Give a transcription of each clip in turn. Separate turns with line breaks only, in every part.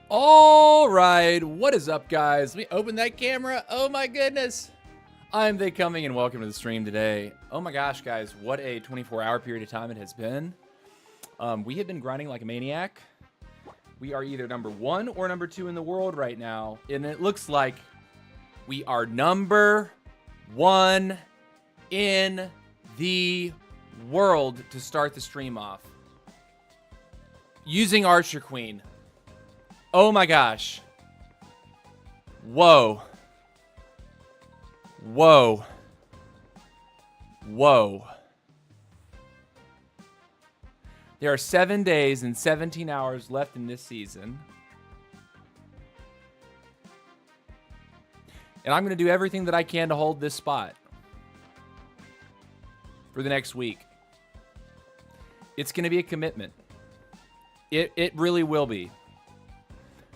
All right, what is up, guys? Let me open that camera. Oh my goodness. I'm They Coming, and welcome to the stream today. Oh my gosh, guys, what a 24-hour period of time it has been. We have been grinding like a maniac. We are either number 1 or number 2 in the world right now, and it looks like we are number 1 in the world to start the stream off. Using Archer Queen. Oh my gosh. Whoa. Whoa. Whoa. There are 7 days and 17 hours left in this season. And I'm going to do everything that I can to hold this spot for the next week. It's going to be a commitment. It really will be.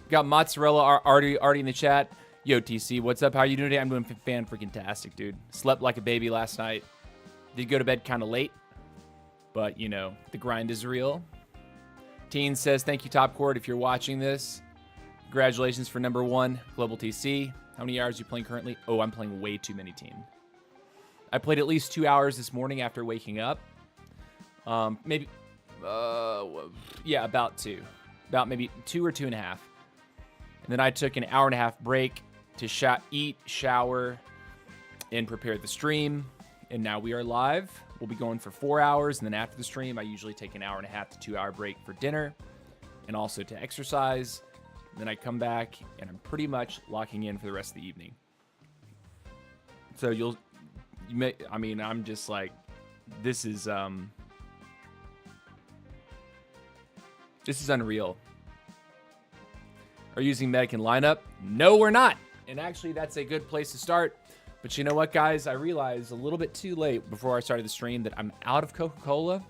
Got Mozzarella already in the chat. Yo, TC, what's up? How are you doing today? I'm doing fan-freaking-tastic, dude. Slept like a baby last night. Did go to bed kind of late. But, you know, the grind is real. Teen says, thank you, Top Court, if you're watching this. Congratulations for number 1, Global TC. How many hours are you playing currently? Oh, I'm playing way too many, Teen. I played at least 2 hours this morning after waking up. Maybe, yeah, about 2. About maybe 2 or 2.5. And then I took an hour-and-a-half break to eat, shower, and prepare the stream. And now we are live. We'll be going for 4 hours. And then after the stream, I usually take an hour-and-a-half to 2 hour break for dinner and also to exercise. Then I come back, and I'm pretty much locking in for the rest of the evening. So I'm just like, this is unreal. Are you using Medic in lineup? No, we're not. And actually, that's a good place to start. But you know what, guys? I realized a little bit too late before I started the stream that I'm out of Coca-Cola.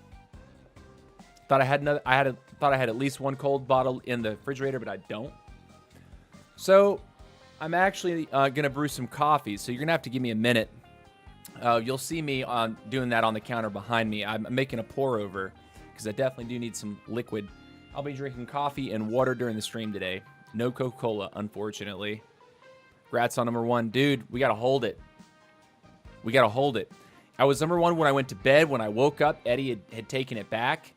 Thought I had at least one cold bottle in the refrigerator, but I don't. So I'm actually gonna brew some coffee. So you're gonna have to give me a minute. You'll see me doing that on the counter behind me. I'm making a pour over because I definitely do need some liquid. I'll be drinking coffee and water during the stream today. No Coca-Cola, unfortunately. Congrats on number 1. Dude, we got to hold it. We got to hold it. I was number 1 when I went to bed. When I woke up, Eddie had taken it back.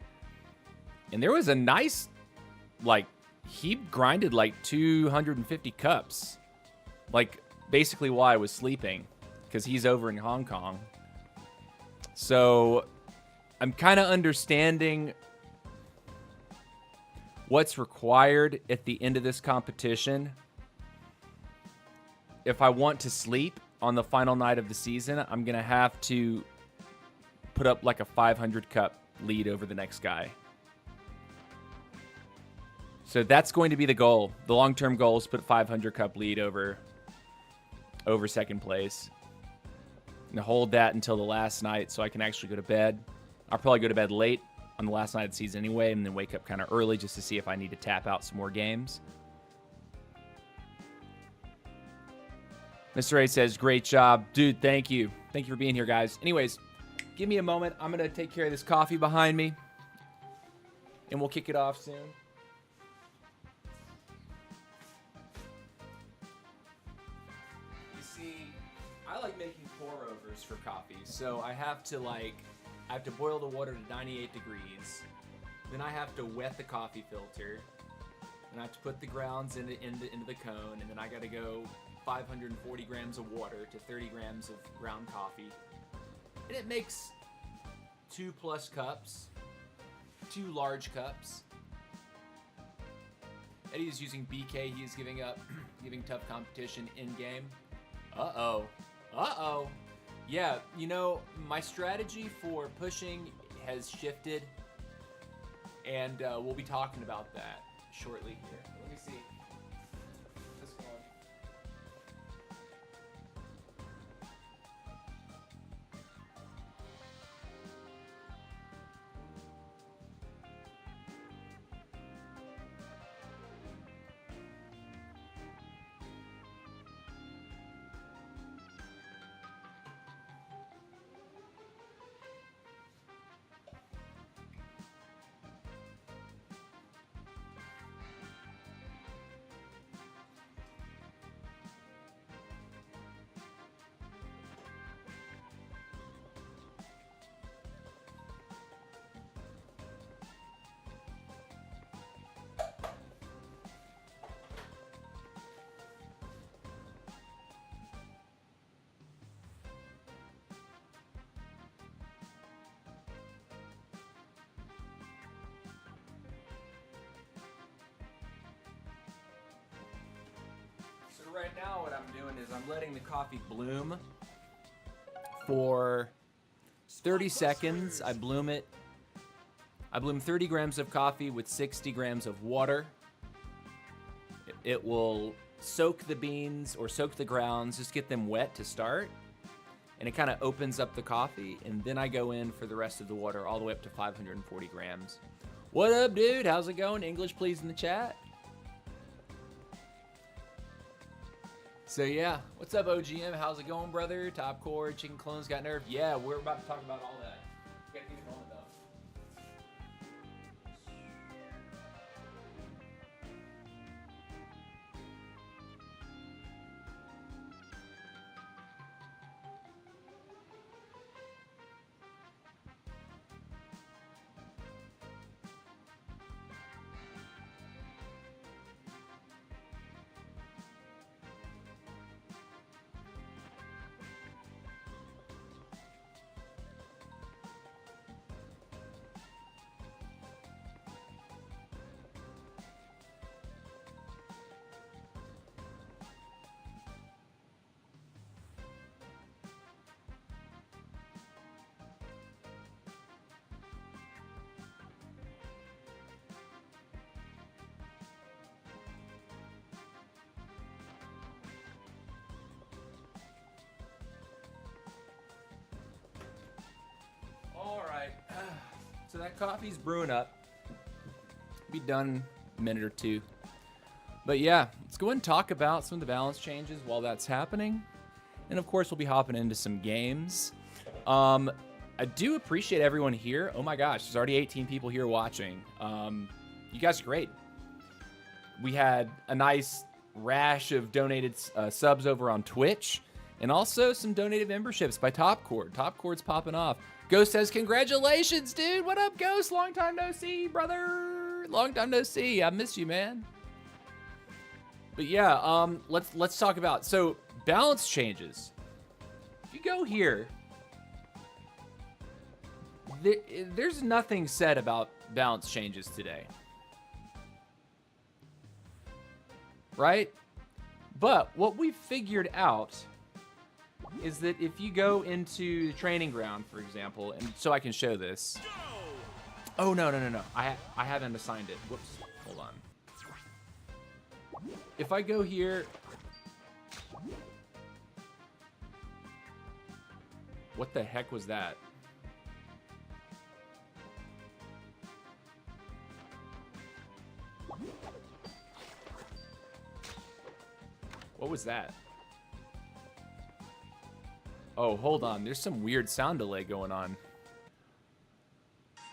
And there was a nice, like, he grinded like 250 cups. Like, basically while I was sleeping. Because he's over in Hong Kong. So, I'm kind of understanding what's required at the end of this competition. If I want to sleep on the final night of the season, I'm going to have to put up like a 500 cup lead over the next guy. So that's going to be the goal. The long-term goal is to put 500 cup lead over second place. And hold that until the last night so I can actually go to bed. I'll probably go to bed late on the last night of the season anyway, and then wake up kind of early just to see if I need to tap out some more games. Mr. A says, great job. Dude, thank you. Thank you for being here, guys. Anyways, give me a moment. I'm going to take care of this coffee behind me, and we'll kick it off soon. You see, I like making pour-overs for coffee, so I have to boil the water to 98 degrees. Then I have to wet the coffee filter. And I have to put the grounds into the cone. And then I got to go 540 grams of water to 30 grams of ground coffee. And it makes 2+ cups. 2 large cups. Eddie is using BK. He is giving tough competition in-game. Uh-oh. Uh-oh. Yeah, you know, my strategy for pushing has shifted, and we'll be talking about that shortly here. Let me see. This one. now what I'm doing is I'm letting the coffee bloom for 30 seconds. I bloom it. I bloom 30 grams of coffee with 60 grams of water. It will soak the beans or soak the grounds, just get them wet to start. And it kind of opens up the coffee. And then I go in for the rest of the water all the way up to 540 grams. What up, dude? How's it going? English, please, in the chat. So, yeah. What's up, OGM? How's it going, brother? Top core, chicken clones got nerfed. Yeah, we're about to talk about all that. Gotta keep it going, though. So that coffee's brewing up. Be done in a minute or two. But yeah, let's go ahead and talk about some of the balance changes while that's happening. And of course, we'll be hopping into some games. I do appreciate everyone here. Oh my gosh, there's already 18 people here watching. You guys are great. We had a nice rash of donated subs over on Twitch. And also some donated memberships by Topcord. Topcord's popping off. Ghost says, congratulations, dude. What up, Ghost? Long time no see, brother. Long time no see. I miss you, man. But yeah, let's talk about, so balance changes. If you go here, there's nothing said about balance changes today. Right? But what we figured out is that if you go into the training ground, for example, and so I can show this. Oh, no. I haven't assigned it. Whoops. Hold on. If I go here. What the heck was that? What was that? Oh, hold on. There's some weird sound delay going on.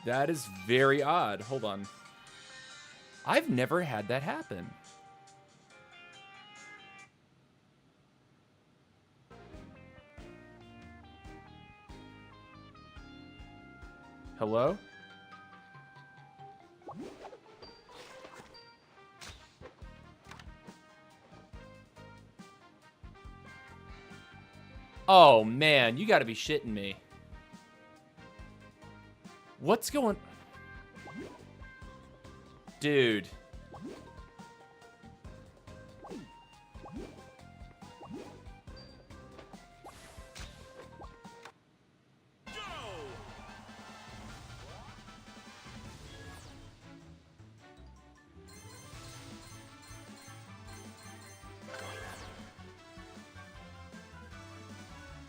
That is very odd. Hold on. I've never had that happen. Hello? Oh, man, you gotta be shitting me. What's going... Dude.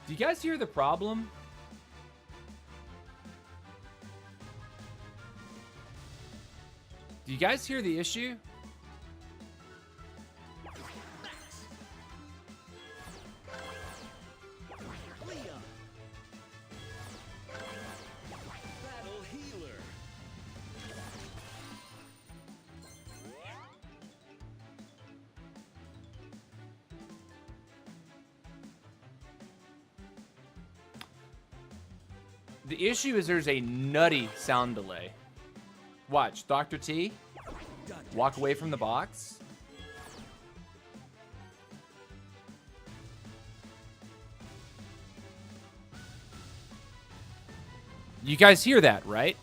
Do you guys hear the problem? Do you guys hear the issue? The issue is there's a nutty sound delay. Watch, Dr. T, walk away from the box. You guys hear that, right?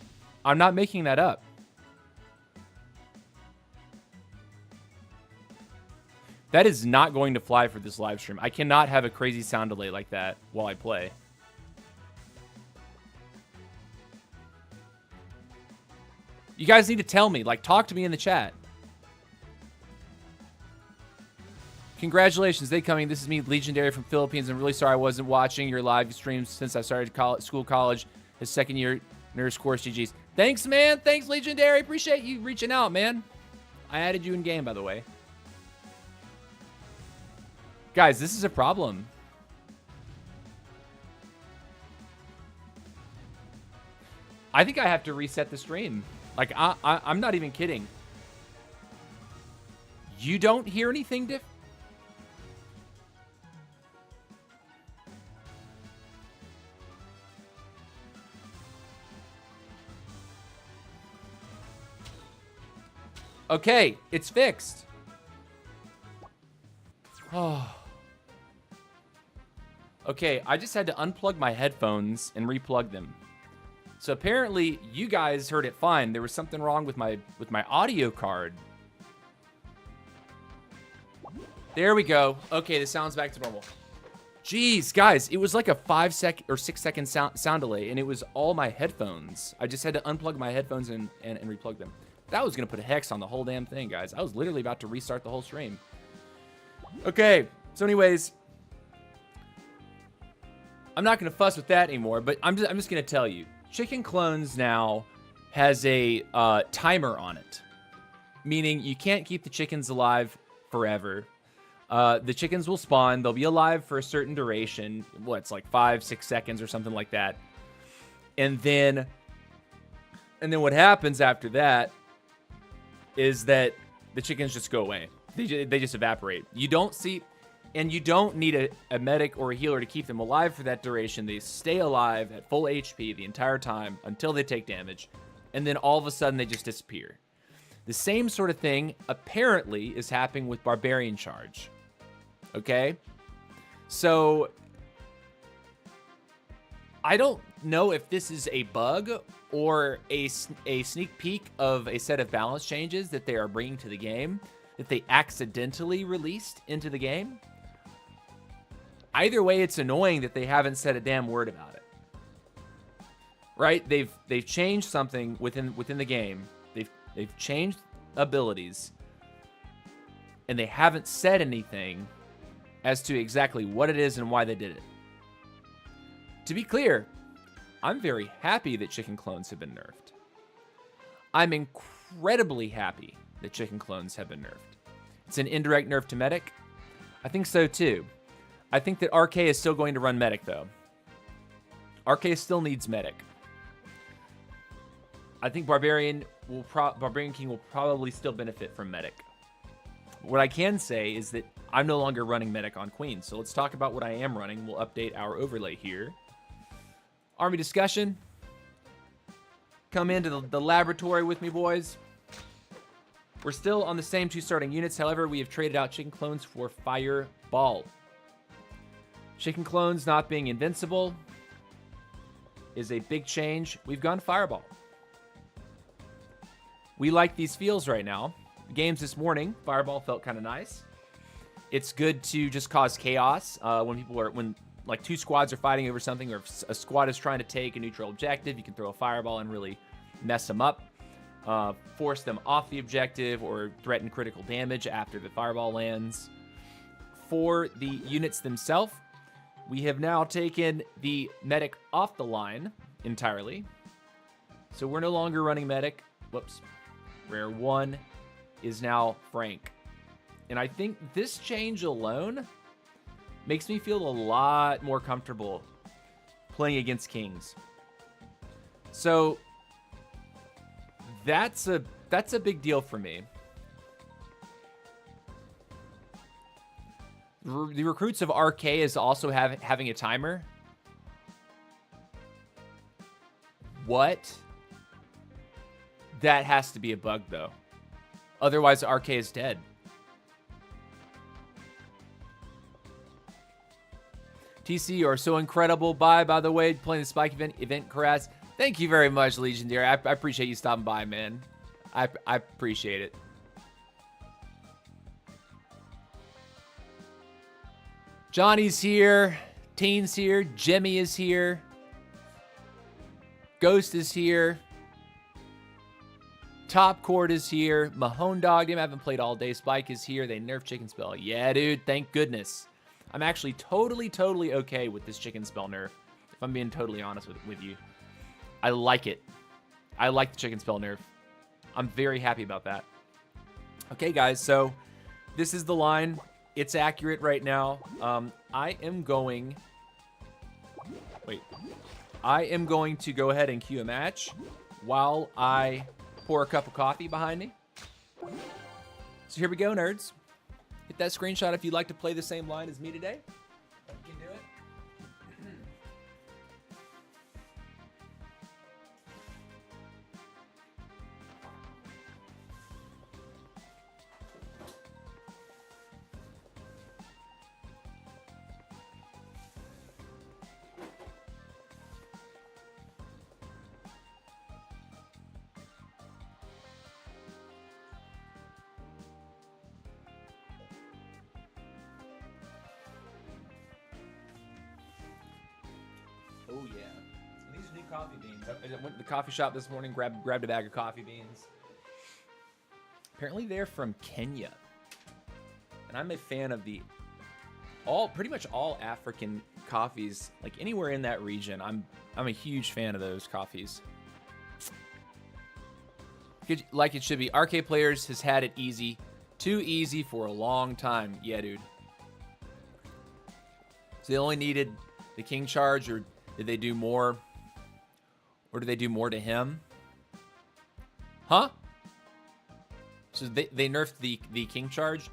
I'm not making that up. That is not going to fly for this live stream. I cannot have a crazy sound delay like that while I play. You guys need to tell me. Like, talk to me in the chat. Congratulations, they coming. This is me, Legendary from Philippines. I'm really sorry I wasn't watching your live streams since I started college, his second year nurse course. GG's. Thanks, man. Thanks, Legendary. Appreciate you reaching out, man. I added you in game, by the way. Guys, this is a problem. I think I have to reset the stream. Like, I'm not even kidding. You don't hear anything different? Okay, it's fixed. Oh. Okay, I just had to unplug my headphones and replug them. So apparently you guys heard it fine. There was something wrong with my audio card. There we go. Okay, the sound's back to normal. Jeez, guys, it was like a 5 second or 6 second sound delay, and it was all my headphones. I just had to unplug my headphones and replug them. That was gonna put a hex on the whole damn thing, guys. I was literally about to restart the whole stream. Okay, so anyways, I'm not gonna fuss with that anymore, but I'm just gonna tell you, Chicken Clones now has a timer on it, meaning you can't keep the chickens alive forever. The chickens will spawn. They'll be alive for a certain duration. It's like 5-6 seconds or something like that. And then what happens after that is that the chickens just go away. They just evaporate. You don't see, and you don't need a medic or a healer to keep them alive for that duration. They stay alive at full HP the entire time until they take damage, and then all of a sudden they just disappear. The same sort of thing apparently is happening with Barbarian Charge. Okay? So I don't know if this is a bug or a sneak peek of a set of balance changes that they are bringing to the game that they accidentally released into the game. Either way, it's annoying that they haven't said a damn word about it. Right? They've changed something within the game. They've changed abilities, and they haven't said anything as to exactly what it is and why they did it. To be clear, I'm very happy that Chicken Clones have been nerfed. I'm incredibly happy that Chicken Clones have been nerfed. It's an indirect nerf to Medic. I think so too. I think that RK is still going to run Medic though. RK still needs Medic. I think Barbarian King will probably still benefit from Medic. What I can say is that I'm no longer running Medic on Queen. So let's talk about what I am running. We'll update our overlay here. Army discussion. Come into the laboratory with me, boys. We're still on the same 2 starting units. However, we have traded out Chicken Clones for Fireball. Chicken Clones not being invincible is a big change. We've gone Fireball. We like these feels right now. The games this morning, Fireball felt kind of nice. It's good to just cause chaos when like 2 squads are fighting over something, or if a squad is trying to take a neutral objective, you can throw a Fireball and really mess them up, force them off the objective, or threaten critical damage after the Fireball lands. For the units themselves, we have now taken the Medic off the line entirely. So we're no longer running Medic. Whoops. Rare 1 is now Frank. And I think this change alone makes me feel a lot more comfortable playing against Kings. So that's a big deal for me. The recruits of RK is also having a timer. What? That has to be a bug, though. Otherwise, RK is dead. TC, you are so incredible. Bye, by the way, playing the Spike event Caress. Thank you very much, Legendary. I appreciate you stopping by, man. I appreciate it. Johnny's here. Teen's here. Jimmy is here. Ghost is here. Top Court is here. Mahone Dog Game. I haven't played all day. Spike is here. They nerfed Chicken Spell. Yeah, dude. Thank goodness. I'm actually totally okay with this Chicken Spell nerf. If I'm being totally honest with you. I like it. I like the Chicken Spell nerf. I'm very happy about that. Okay, guys. So this is the line. It's accurate right now. I am going to go ahead and cue a match while I pour a cup of coffee behind me. So here we go, nerds. Hit that screenshot if you'd like to play the same line as me today. You can do it. Oh yeah, and these are new coffee beans. I went to the coffee shop this morning, grabbed a bag of coffee beans. Apparently they're from Kenya, and I'm a fan of pretty much all African coffees. Like anywhere in that region, I'm a huge fan of those coffees. Like it should be. RK Players has had it easy, too easy for a long time. Yeah, dude. So they only needed the King Charge, or did they do more? Or did they do more to him? Huh? So they nerfed the King Charge?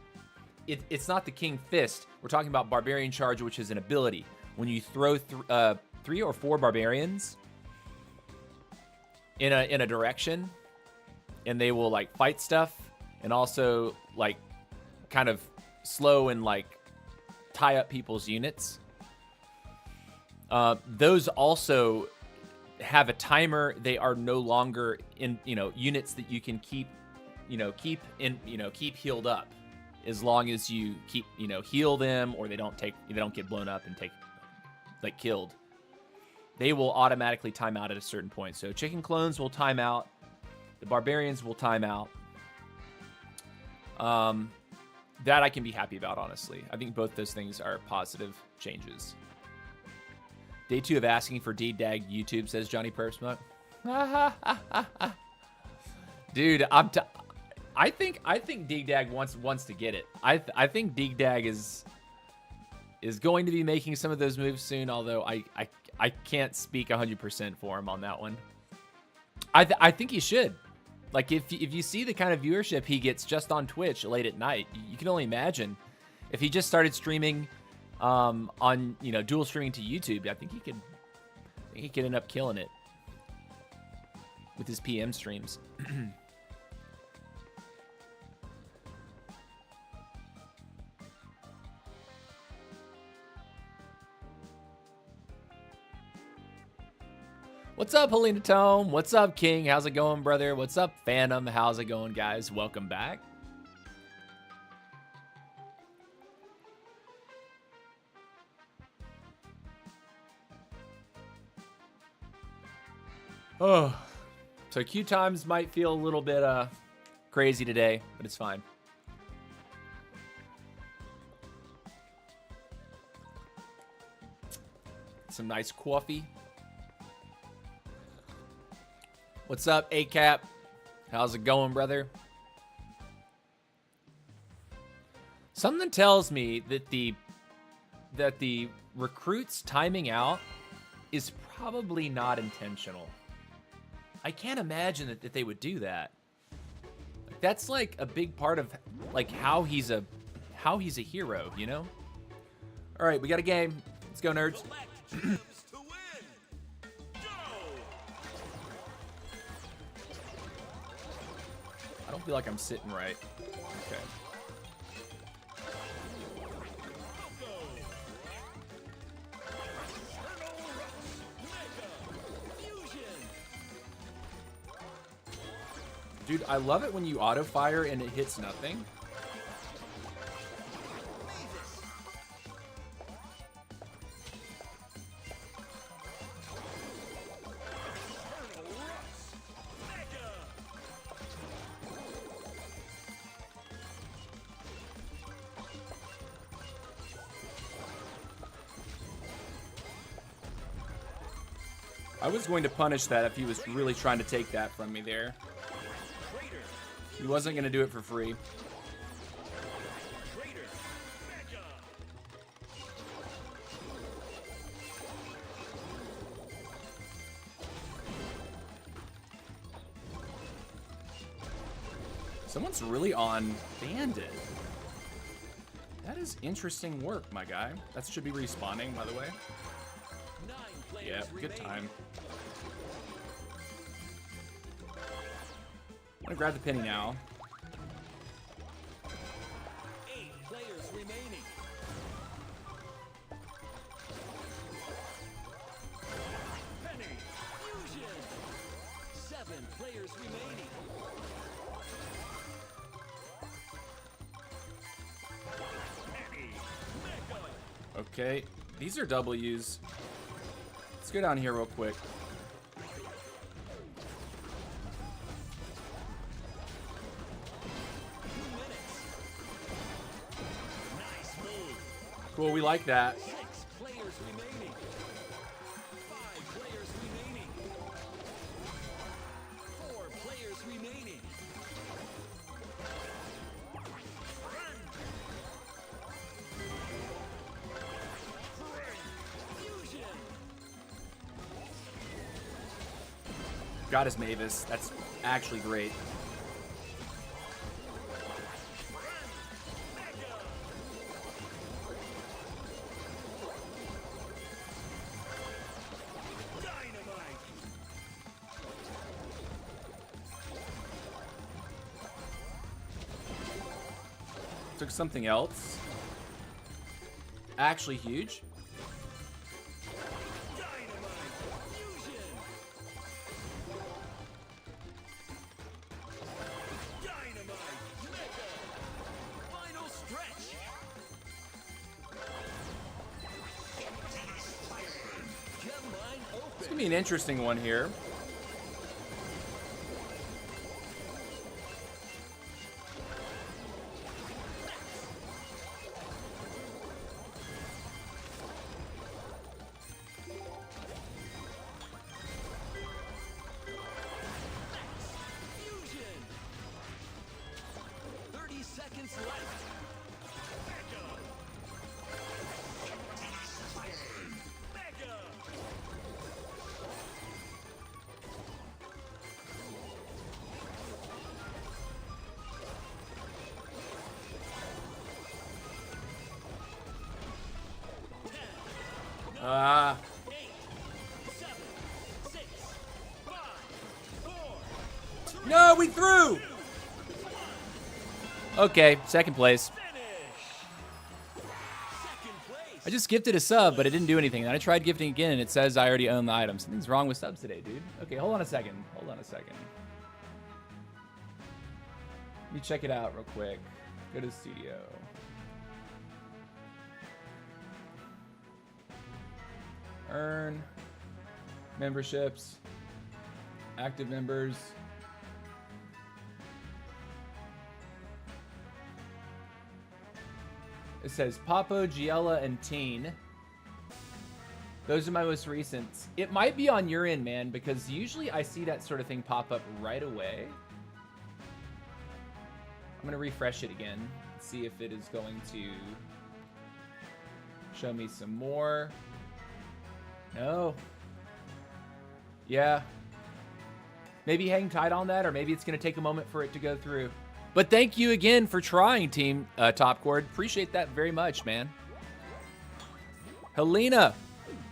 It's not the King Fist. We're talking about Barbarian Charge, which is an ability. When you throw 3 or 4 Barbarians in a direction, and they will like fight stuff, and also like kind of slow and like tie up people's units. Those also have a timer. They are no longer in, units that you can keep healed up, as long as you keep, heal them, or they don't get blown up and take killed. They will automatically time out at a certain point. So chicken clones will time out. The barbarians will time out. That I can be happy about, honestly. I think both those things are positive changes. Day 2 of asking for D-Dag YouTube, says Johnny Perpsmuck. Dude, I think D-Dag wants to get it. I think D-Dag is going to be making some of those moves soon, although I can't speak 100% for him on that one. I think he should. Like, if you see the kind of viewership he gets just on Twitch late at night, you can only imagine if he just started streaming on dual streaming to YouTube. I think he could end up killing it with his PM streams. What's up, Helena Tome? What's up, King? How's it going, brother? What's up, Phantom? How's it going, guys? Welcome back. Oh, so queue times might feel a little bit crazy today, but it's fine. Some nice coffee. What's up, ACAP? How's it going, brother? Something tells me that the recruits timing out is probably not intentional. I can't imagine that they would do that. That's like a big part of like how he's a hero, you know? All right, we got a game. Let's go, nerds. I don't feel like I'm sitting right. Okay. Dude, I love it when you auto fire and it hits nothing. I was going to punish that if he was really trying to take that from me there. He wasn't going to do it for free. Someone's really on Bandit. That is interesting work, my guy. That should be respawning, by the way. Yeah, good time. I'm gonna grab the penny now.
8 players remaining. Penny fusion. 7 players remaining. Penny mega.
Okay, these are W's. Let's go down here real quick.
2 minutes. Nice move.
Cool, we like that.
6 players remaining. 5 players remaining. 4 players remaining. Fusion.
Got his Mavis. That's actually great.
Dynamite.
Took something else. Actually huge.
Dynamite. Fusion. Dynamite. Mega. Final stretch. Gem mine
It's
open.
gonna be an interesting one here.
Fusion. 30 seconds left. Mega. Mega.
Ah,
8, 7, 6, 5, 4,
no, we threw. Okay, second place.
finish. Second place.
I just gifted a sub, but it didn't do anything. Then I tried gifting again, and it says I already own the item. Something's wrong with subs today, dude. Okay, hold on a second. Hold on a second. Let me check it out real quick. Go to the studio. Earn. Memberships. Active members. It says Papo, Giella, and Teen. Those are my most recent. It might be on your end, man, because usually I see that sort of thing pop up right away. I'm going to refresh it again, see if it is going to show me some more. No. Yeah. Maybe hang tight on that, or maybe it's going to take a moment for it to go through. But thank you again for trying, Team Top Chord. Appreciate that very much, man. Helena,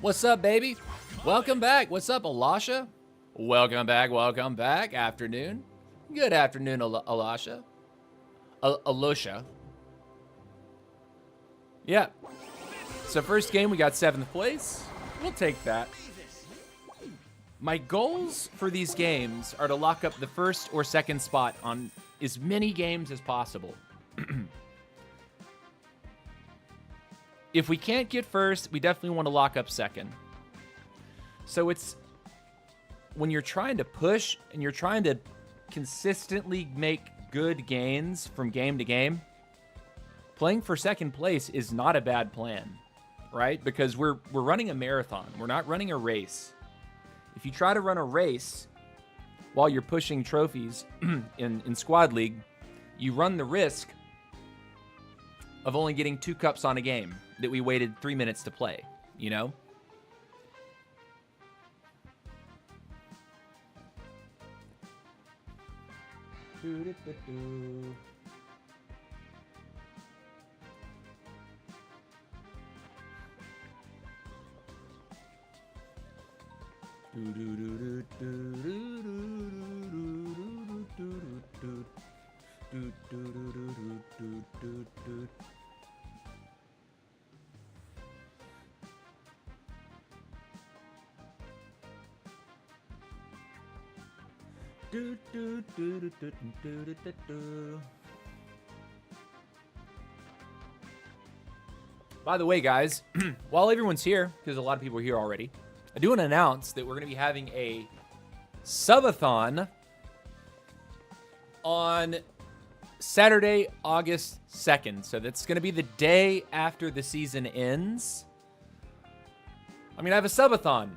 what's up, baby? Welcome back. What's up, Alasha? Welcome back. Welcome back. Afternoon. Good afternoon, Alasha. Alosha. Yeah. So first game, we got 7th place. We'll take that. My goals for these games are to lock up the first or second spot on as many games as possible. If we can't get first, we definitely want to lock up second. So it's when you're trying to push and you're trying to consistently make good gains from game to game, playing for second place is not a bad plan, right? Because we're running a marathon. We're not running a race. if you try to run a race while you're pushing trophies in Squad League, you run the risk of only getting 2 cups on a game that we waited 3 minutes to play, you know? By the way, guys, while everyone's here, because a lot of people are here already, I do want to announce that we're going to be having a Subathon on Saturday, August 2nd. So that's going to be the day after the season ends. I'm going to have a Subathon.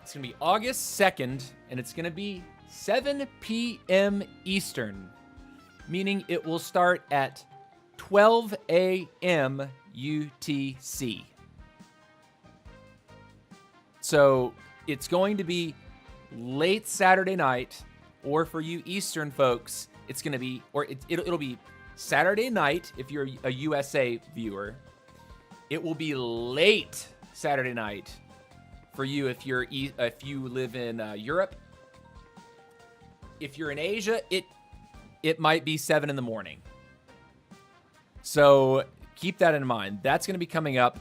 It's going to be August 2nd, and it's going to be 7 p.m. Eastern, meaning it will start at 12 a.m. UTC. So it's going to be late Saturday night, or for you Eastern folks, it's going to be, or it'll be Saturday night if you're a USA viewer. It will be late Saturday night for you if you live in Europe. If you're in Asia, it might be 7 in the morning. So keep that in mind. That's going to be coming up.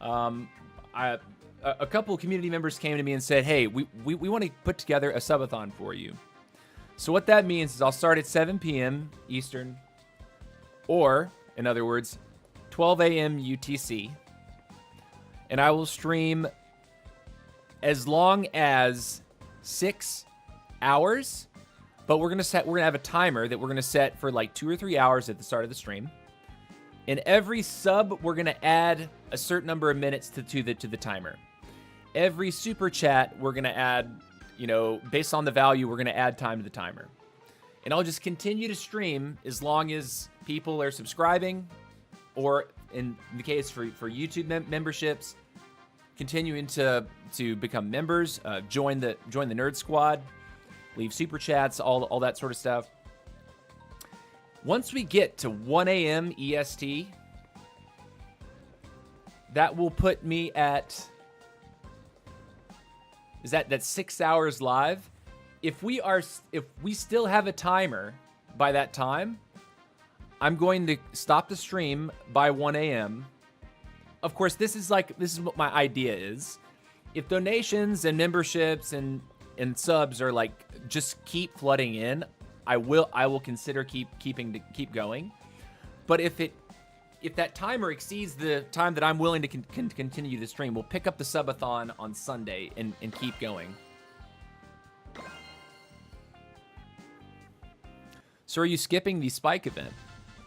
A couple of community members came to me and said, hey, we want to put together a subathon for you. So what that means is I'll start at 7 p.m. Eastern, or, in other words, 12 a.m. UTC. And I will stream as long as 6 hours. But we're gonna have a timer that we're gonna set for like 2 or 3 hours at the start of the stream. And every sub, we're gonna add a certain number of minutes to the timer. Every super chat, we're gonna add, based on the value, we're gonna add time to the timer. And I'll just continue to stream as long as people are subscribing, or in the case for YouTube memberships, continuing to become members, join the Nerd Squad. Leave super chats, all that sort of stuff. Once we get to 1 a.m. EST, that will put me at, that's 6 hours live. If we still have a timer by that time, I'm going to stop the stream by 1 a.m. Of course, this is what my idea is. If donations and memberships and subs are like just keep flooding in, I will consider keep going. But if that timer exceeds the time that I'm willing to continue the stream, we'll pick up the subathon on Sunday and keep going. So are you skipping the Spike event?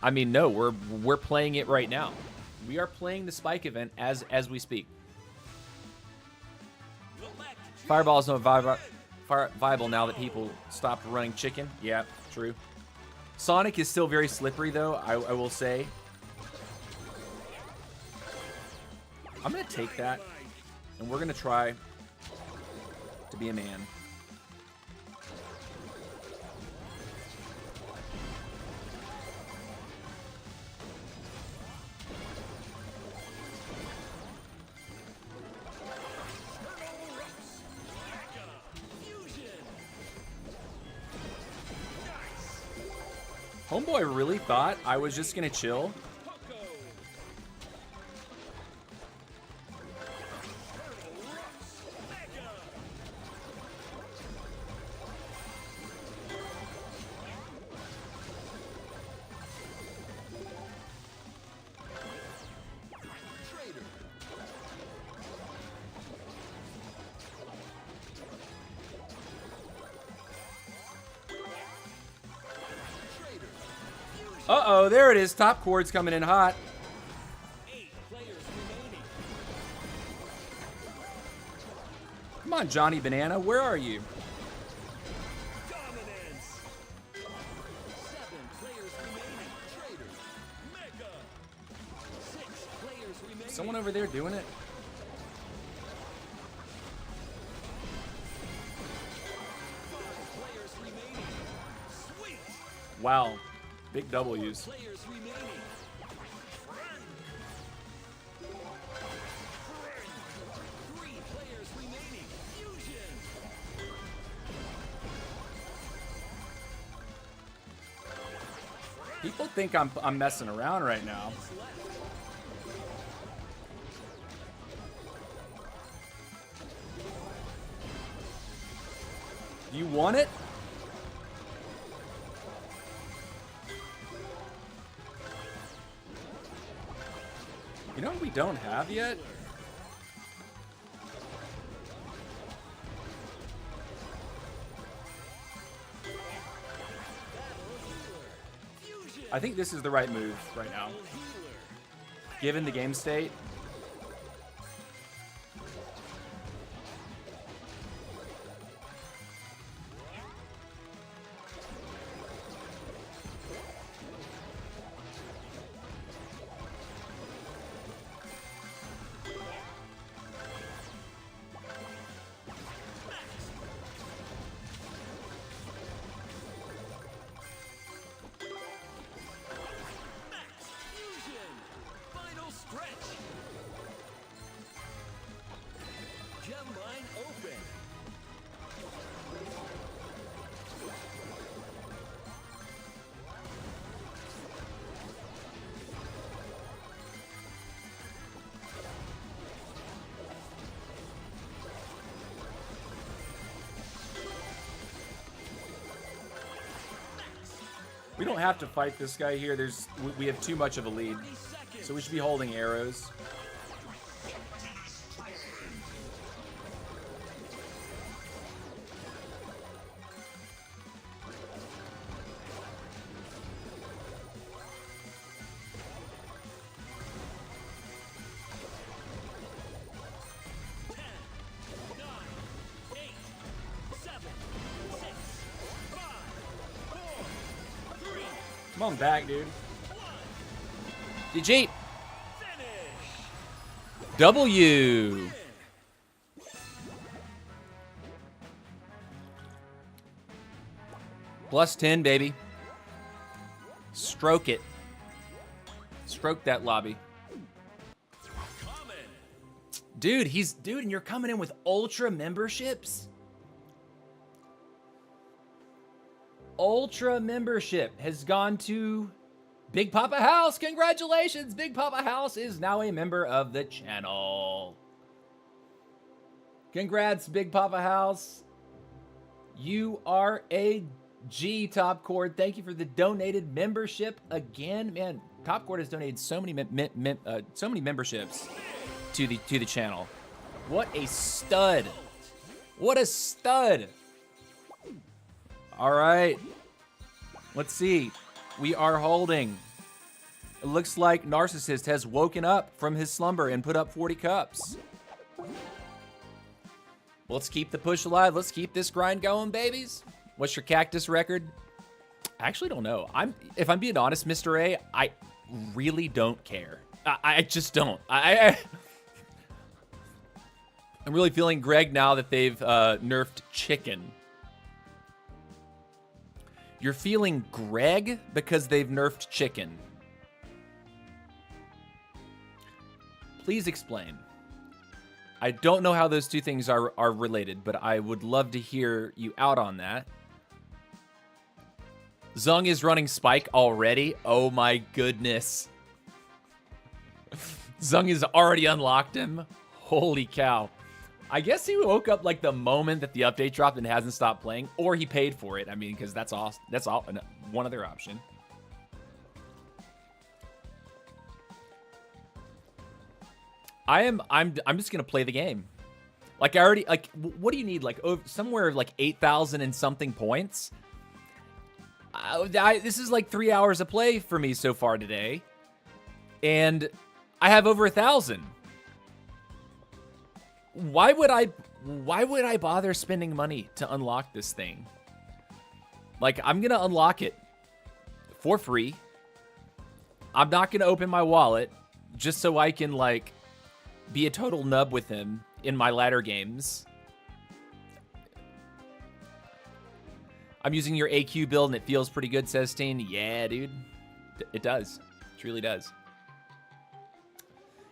I mean, no, we're playing it right now. We are playing the Spike event as we speak. Fireball is no viable now that people stopped running chicken. Yeah, true. Sonic is still very slippery, though, I will say. I'm going to take that, and we're going to try to be a man. Homeboy really thought I was just gonna chill. Uh-oh, there it is. Top chord's coming in hot.
8 players remaining.
Come on, Johnny Banana, where are you?
Dominance. 7 players remaining. Trader. Mega. 6 players remaining.
Someone over there doing it?
5 players remaining. Sweet.
Wow. Big W's.
Players remaining. Friend. 3 players remaining. Fusion.
People think I'm messing around right now.
Is left.
You want it? You know what we don't have yet?
Fusion.
I think this is the right move right now.
Healer.
Given the game state.
Max Fusion. Final stretch. Gem mine open.
We don't have to fight this guy here. We have too much of a lead.
30 seconds.
So we should be holding arrows. Come on back, dude. GG. W. Plus 10, baby. Stroke it. Stroke that lobby. Dude, and you're coming in with ultra memberships? Ultra membership has gone to Big Papa House. Congratulations. Big Papa House is now a member of the channel. Congrats, Big Papa House. You are a G, Top Chord. Thank you for the donated membership again. Man, Top Chord has donated so many memberships to the channel. What a stud. What a stud. All right. Let's see. We are holding. It looks like Narcissist has woken up from his slumber and put up 40 cups. Let's keep the push alive. Let's keep this grind going, babies. What's your cactus record? I actually don't know. If I'm being honest, Mr. A, I really don't care. I just don't. I'm really feeling Greg now that they've nerfed chicken. You're feeling Greg because they've nerfed chicken. Please explain. I don't know how those two things are related, but I would love to hear you out on that. Zung is running Spike already. Oh my goodness. Zung has already unlocked him. Holy cow. I guess he woke up like the moment that the update dropped and hasn't stopped playing, or he paid for it. I mean, because that's all one other option. I'm just gonna play the game. Like what do you need? Like somewhere like 8,000 and something points. This is like 3 hours of play for me so far today, and I have over 1,000. Why would Why would I bother spending money to unlock this thing? Like, I'm going to unlock it for free. I'm not going to open my wallet just so I can, like, be a total nub with him in my ladder games. I'm using your AQ build and it feels pretty good, says Steen. Yeah, dude. It does. It truly does.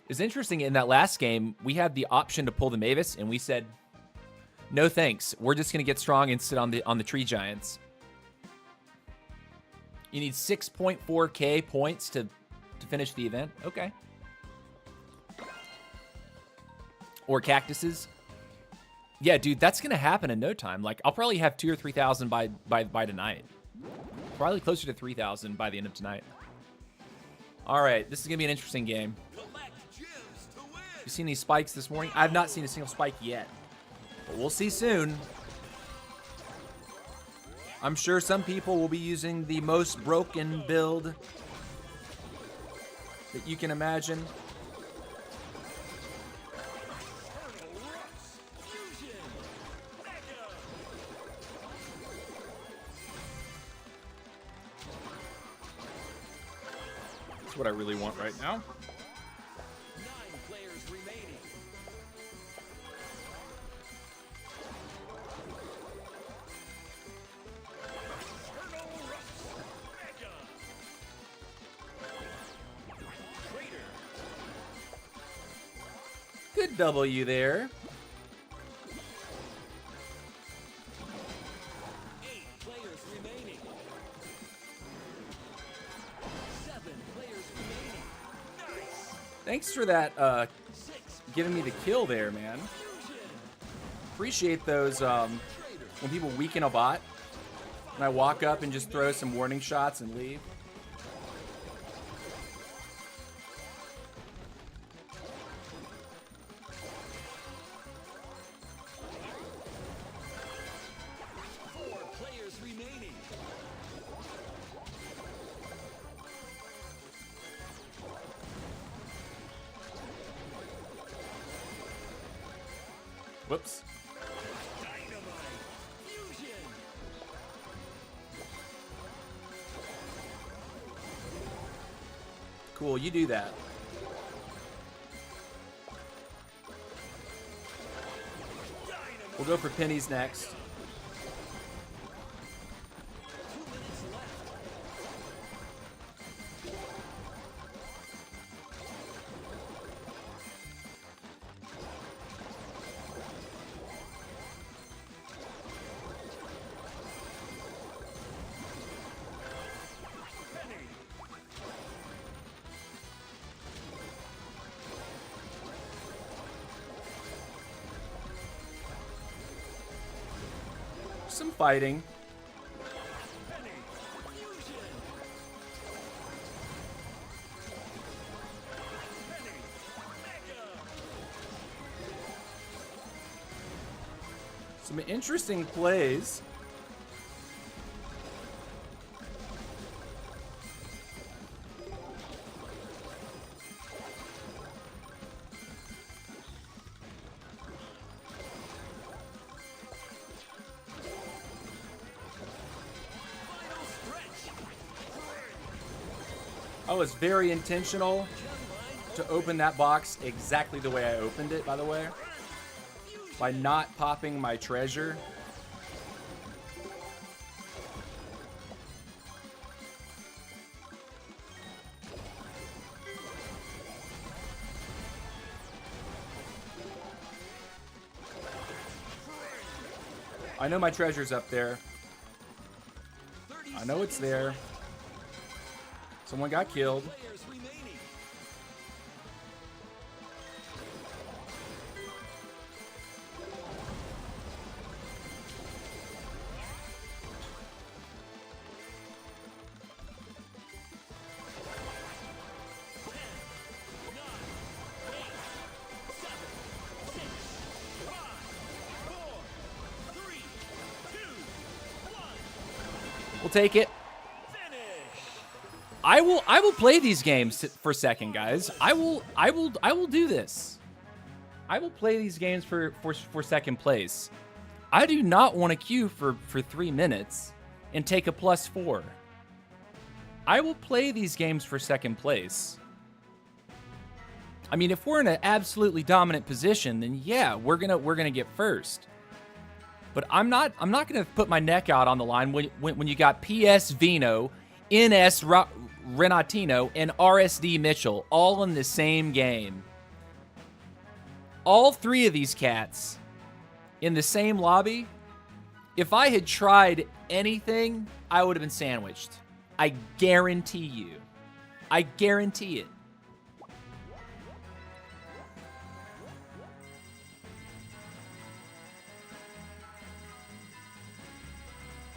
It's interesting, in that last game, we had the option to pull the Mavis, and we said, no thanks. We're just going to get strong and sit on the tree giants. You need 6.4k points to finish the event. Okay. Or cactuses. Yeah, dude, that's gonna happen in no time. Like, I'll probably have 2,000 or 3,000 by tonight. Probably closer to 3,000 by the end of tonight. All right, this is gonna be an interesting game. You seen these spikes this morning? I have not seen a single spike yet, but we'll see soon. I'm sure some people will be using the most broken build that you can imagine. That's what I really want right now.
9 players remaining.
Good W there.
8 players remaining. 7 players remaining. Nice.
Thanks for that,
6
giving me the kill there, man.
fusion.
Appreciate those, when people weaken a bot, and I walk up and just throw some warning shots and leave.
Players remaining.
Whoops.
Dynamite. Fusion.
Cool, you do that. We'll go for pennies next.
2 minutes left. Penny.
Some fighting.
Penny. Fusion. Penny. Mega.
Some interesting plays.
Final stretch.
I was very intentional
Gem
to open that box exactly the way I opened it, by the way. By not popping my treasure. I know my treasure's up there.
30
I know it's there. Someone got killed.
players remaining.
We'll take it. I will play these games for second, guys. I will do this. I will play these games for second place. I do not want to queue for 3 minutes and take a +4. I will play these games for second place. I mean, if we're in an absolutely dominant position, then yeah, we're gonna get first. But I'm not gonna put my neck out on the line when you got PS Vino, NS Renatino, and RSD Mitchell all in the same game. All 3 of these cats in the same lobby. If I had tried anything, I would have been sandwiched. I guarantee you. I guarantee it.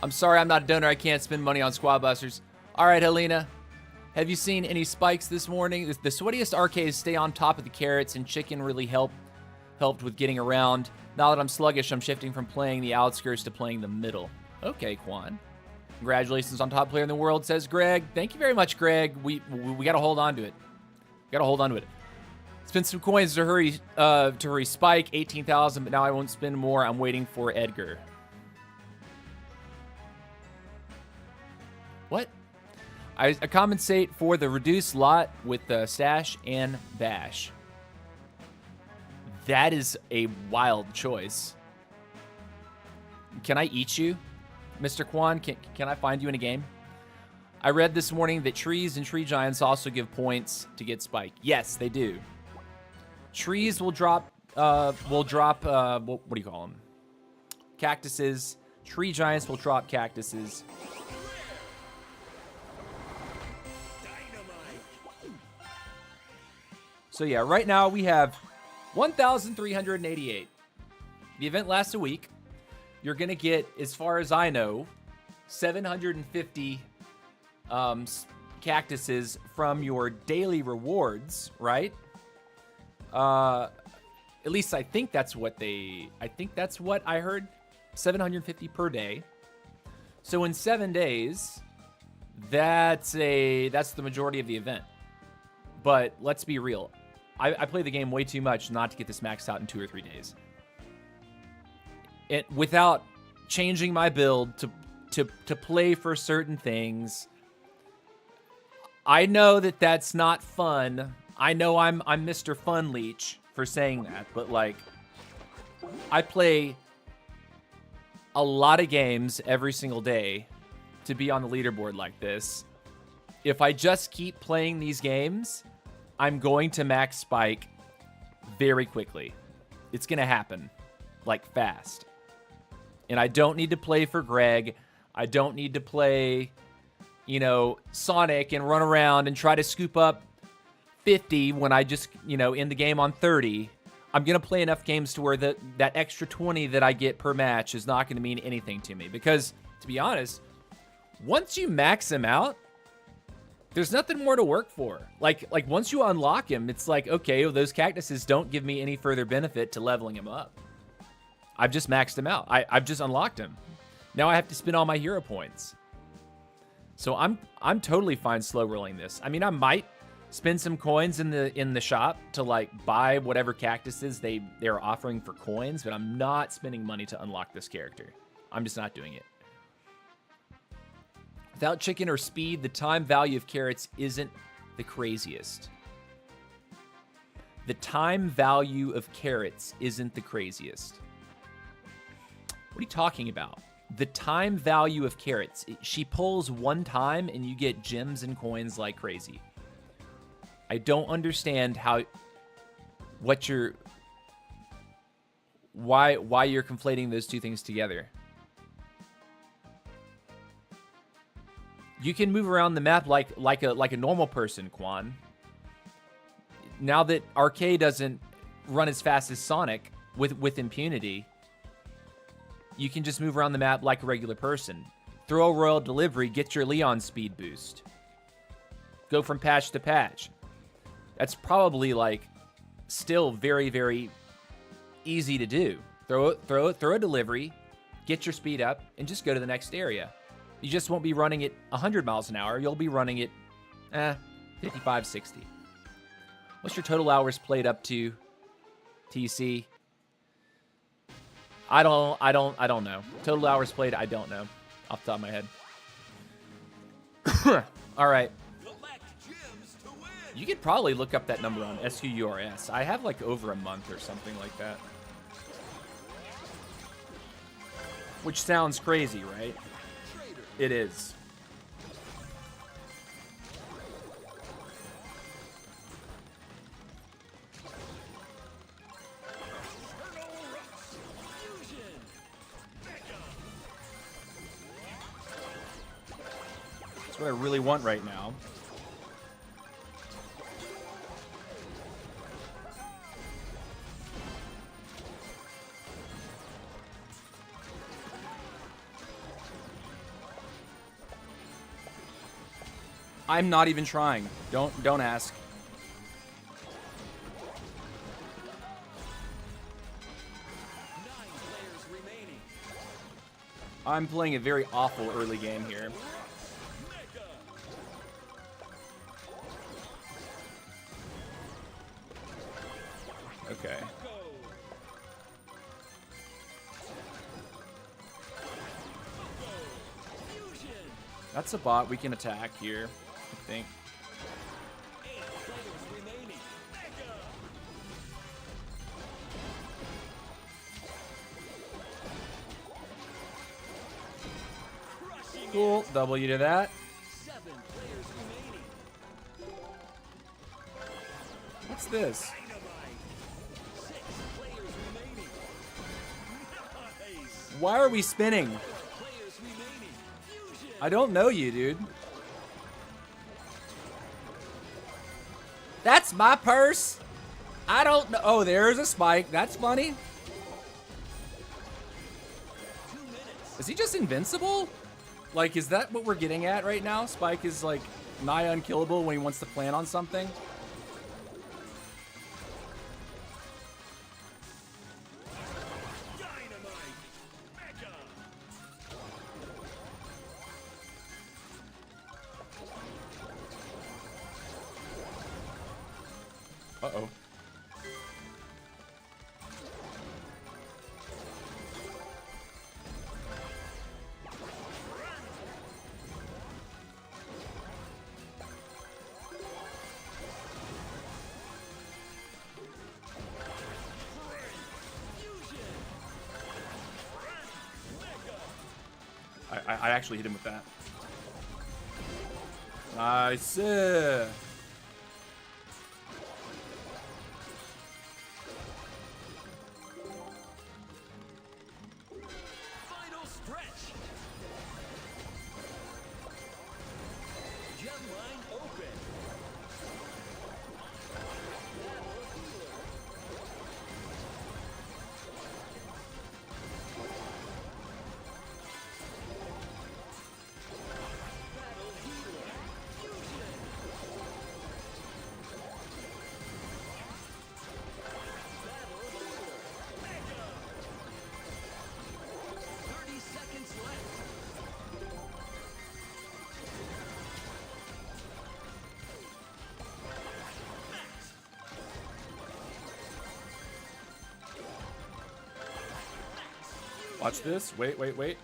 I'm sorry I'm not a donor. I can't spend money on Squad Busters. All right, Helena. Have you seen any spikes this morning? The sweatiest arcades stay on top of the carrots, and chicken really helped with getting around. Now that I'm sluggish, I'm shifting from playing the outskirts to playing the middle. Okay, Quan. Congratulations on top player in the world, says Greg. Thank you very much, Greg. We got to hold on to it. Got to hold on to it. Spend some coins to hurry spike, 18,000, but now I won't spend more. I'm waiting for Edgar. What? I compensate for the reduced lot with the stash and bash. That is a wild choice. Can I eat you, Mr. Quan? Can I find you in a game? I read this morning that trees and tree giants also give points to get spike. Yes, they do. Trees will drop, what do you call them? Cactuses. Tree giants will drop cactuses. So yeah, right now we have 1,388. The event lasts a week. You're going to get, as far as I know, 750 cactuses from your daily rewards, right? At least I think that's what I heard. 750 per day. So in 7 days, that's the majority of the event. But let's be real. I play the game way too much not to get this maxed out in 2 or 3 days. Without changing my build to play for certain things. I know that that's not fun. I know I'm Mr. Fun Leech for saying that, but like, I play a lot of games every single day to be on the leaderboard like this. If I just keep playing these games, I'm going to max spike very quickly. It's going to happen, like, fast. And I don't need to play for Greg. I don't need to play, Sonic and run around and try to scoop up 50 when I just, in the game on 30. I'm going to play enough games to where that extra 20 that I get per match is not going to mean anything to me. Because, to be honest, once you max them out, there's nothing more to work for. Like once you unlock him, it's like, okay, well, those cactuses don't give me any further benefit to leveling him up. I've just maxed him out. I've just unlocked him. Now I have to spend all my hero points. So I'm totally fine slow rolling this. I mean, I might spend some coins in the shop to like buy whatever cactuses they're offering for coins, but I'm not spending money to unlock this character. I'm just not doing it. Without chicken or speed, the time value of carrots isn't the craziest. The time value of carrots isn't the craziest. What are you talking about? The time value of carrots. She pulls one time and you get gems and coins like crazy. I don't understand why you're conflating those two things together. You can move around the map like a normal person, Quan. Now that Arcade doesn't run as fast as Sonic with impunity, you can just move around the map like a regular person. Throw a royal delivery, get your Leon speed boost. Go from patch to patch. That's probably like still very, very easy to do. Throw a delivery, get your speed up, and just go to the next area. You just won't be running it 100 miles an hour. You'll be running it 55, 60. What's your total hours played up to TC. I don't know. Total hours played, I don't know. Off the top of my head. All right.
Collect gems to win.
You could probably look up that number on SURS. I have like over a month or something like that. Which sounds crazy, right? It is. That's what I really want right now. I'm not even trying. Don't ask. I'm playing a very awful early game here. Okay. That's a bot. We can attack here, I think. Cool. W to that.
7 players remaining.
What's this?
Dynamite. 6 players remaining. Nice.
Why are we spinning?
Players remaining. Fusion.
I don't know you, dude. That's my purse. I don't know. Oh, there's a spike. That's funny.
2 minutes.
Is he just invincible? Like, is that what we're getting at right now? Spike is, like, nigh unkillable when he wants to plan on something?
Dynamite. Mega.
Uh-oh. I actually hit him with that. Nice.
Final stretch. Gem line open. Battle healer. Battle healer. Fusion. Battle healer. Mega. 30 seconds left. Max.
Watch this. Wait.
Mega. 10, 9,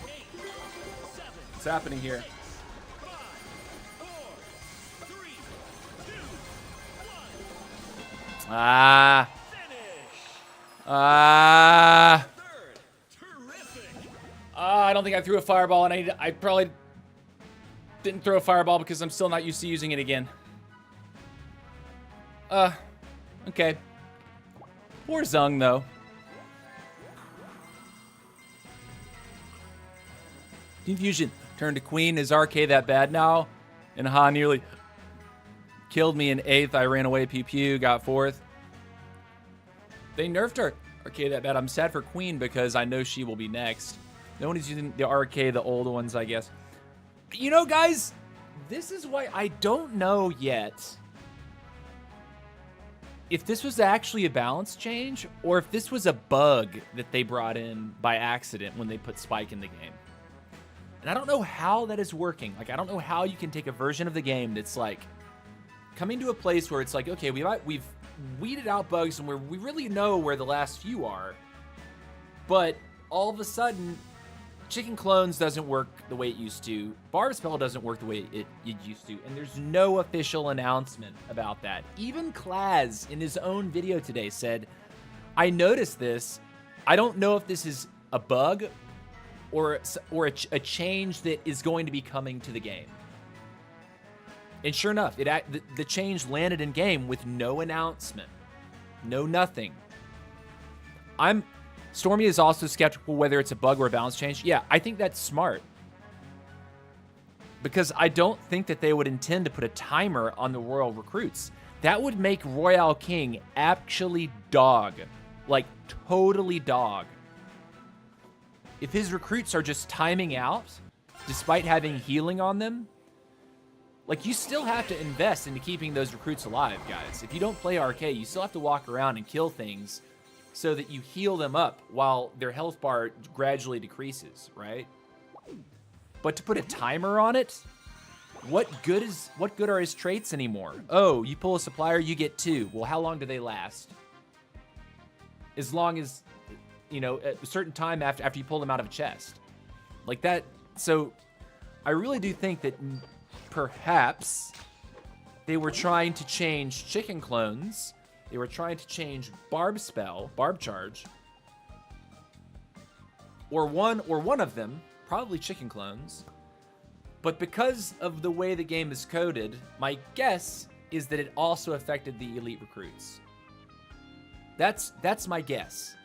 8, 7,
What's happening here?
5, 4, 3, 2, 1.
Ah.
Finish.
Ah.
Third. Terrific.
I don't think I threw a fireball, and I probably didn't throw a fireball because I'm still not used to using it again. Okay. Poor Zung, though. Confusion. Turn to Queen. Is RK that bad now? And Ha nearly killed me in 8th. I ran away. Pew pew. Got 4th. They nerfed her. RK that bad. I'm sad for Queen because I know she will be next. No one is using the RK, the old ones, I guess. You know, guys, this is why I don't know yet if this was actually a balance change or if this was a bug that they brought in by accident when they put Spike in the game. And I don't know how that is working. Like, I don't know how you can take a version of the game that's like coming to a place where it's like, okay, we've weeded out bugs and we really know where the last few are. But all of a sudden, Chicken Clones doesn't work the way it used to. Barb Spell doesn't work the way it used to. And there's no official announcement about that. Even Klaz in his own video today said, I noticed this. I don't know if this is a bug or a change that is going to be coming to the game. And sure enough, the change landed in game with no announcement. No nothing. Stormy is also skeptical whether it's a bug or a balance change. Yeah, I think that's smart. Because I don't think that they would intend to put a timer on the Royal Recruits. That would make Royale King actually dog. Like, totally dog. If his recruits are just timing out, despite having healing on them, like, you still have to invest into keeping those recruits alive, guys. If you don't play RK, you still have to walk around and kill things so that you heal them up while their health bar gradually decreases, right? But to put a timer on it, what good are his traits anymore? Oh, you pull a supplier, you get 2. Well, how long do they last? As long as, you know, at a certain time after you pull them out of a chest. Like that. So I really do think that perhaps they were trying to change Chicken Clones. They were trying to change Barb Spell, Barb Charge. Or one of them, probably Chicken Clones. But because of the way the game is coded, my guess is that it also affected the elite recruits. That's my guess.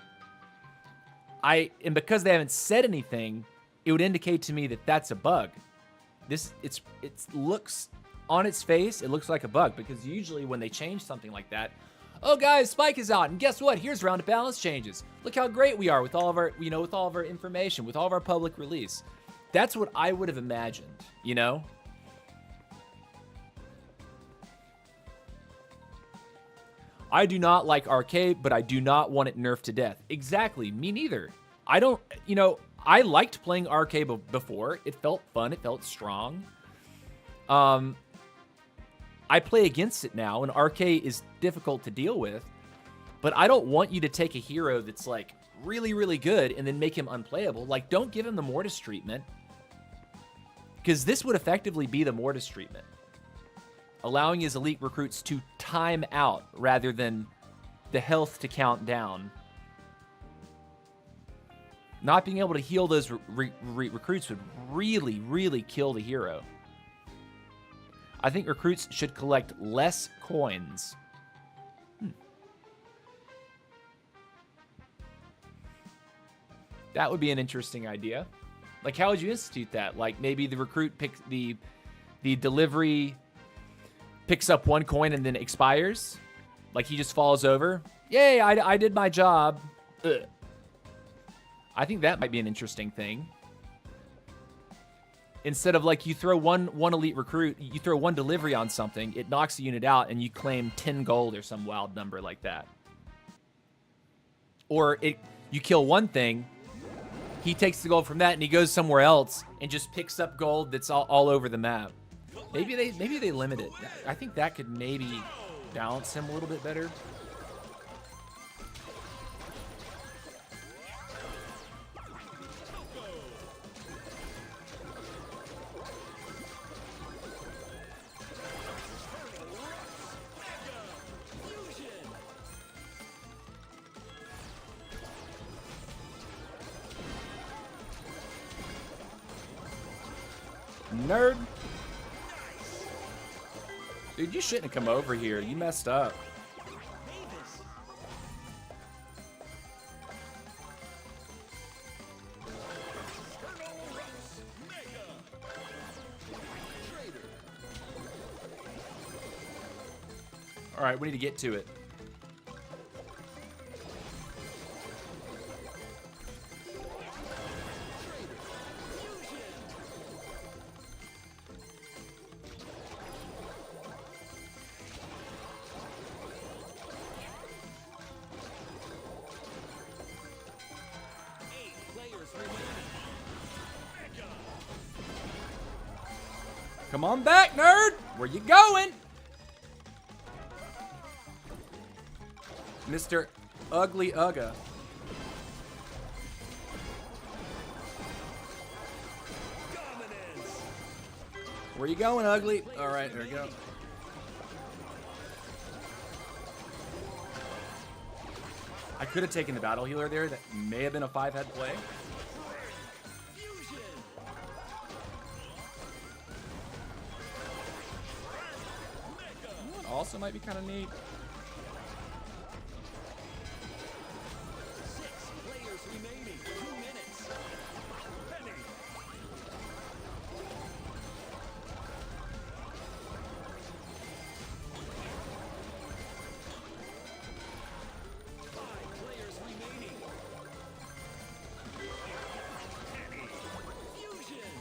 And because they haven't said anything, it would indicate to me that that's a bug. It looks on its face, it looks like a bug, because usually when they change something like that, oh guys, Spike is out, and guess what? Here's round of balance changes. Look how great we are with all of our, with all of our information, with all of our public release. That's what I would have imagined, you know? I do not like RK, but I do not want it nerfed to death. Exactly, me neither. I don't, I liked playing RK before. It felt fun, it felt strong. I play against it now, and RK is difficult to deal with, but I don't want you to take a hero that's like really, really good and then make him unplayable. Like, don't give him the Mortis treatment, because this would effectively be the Mortis treatment, allowing his elite recruits to time out rather than the health to count down. Not being able to heal those recruits would really, really kill the hero. I think recruits should collect less coins. That would be an interesting idea. Like, how would you institute that? Like, maybe the recruit picks the delivery picks up 1 coin and then expires. Like, he just falls over. Yay, I did my job. Ugh. I think that might be an interesting thing. Instead of, like, you throw one elite recruit, you throw 1 delivery on something, it knocks the unit out, and you claim 10 gold or some wild number like that. Or you kill 1 thing, he takes the gold from that, and he goes somewhere else and just picks up gold that's all over the map. Maybe they limit it. I think that could maybe balance him a little bit better. Nerd. Dude, you shouldn't have come over here. You messed up. All right, we need to get to it. Come on back, nerd. Where you going? Mr. Ugly Ugga.
Dominance.
Where you going, Ugly? All right, there we go. I could have taken the battle healer there. That may have been a 5-head play.
Fusion. Mega.
Also might be kind of neat.
6 players remaining. 2 minutes. Penny. Five players remaining. Penny. Fusion.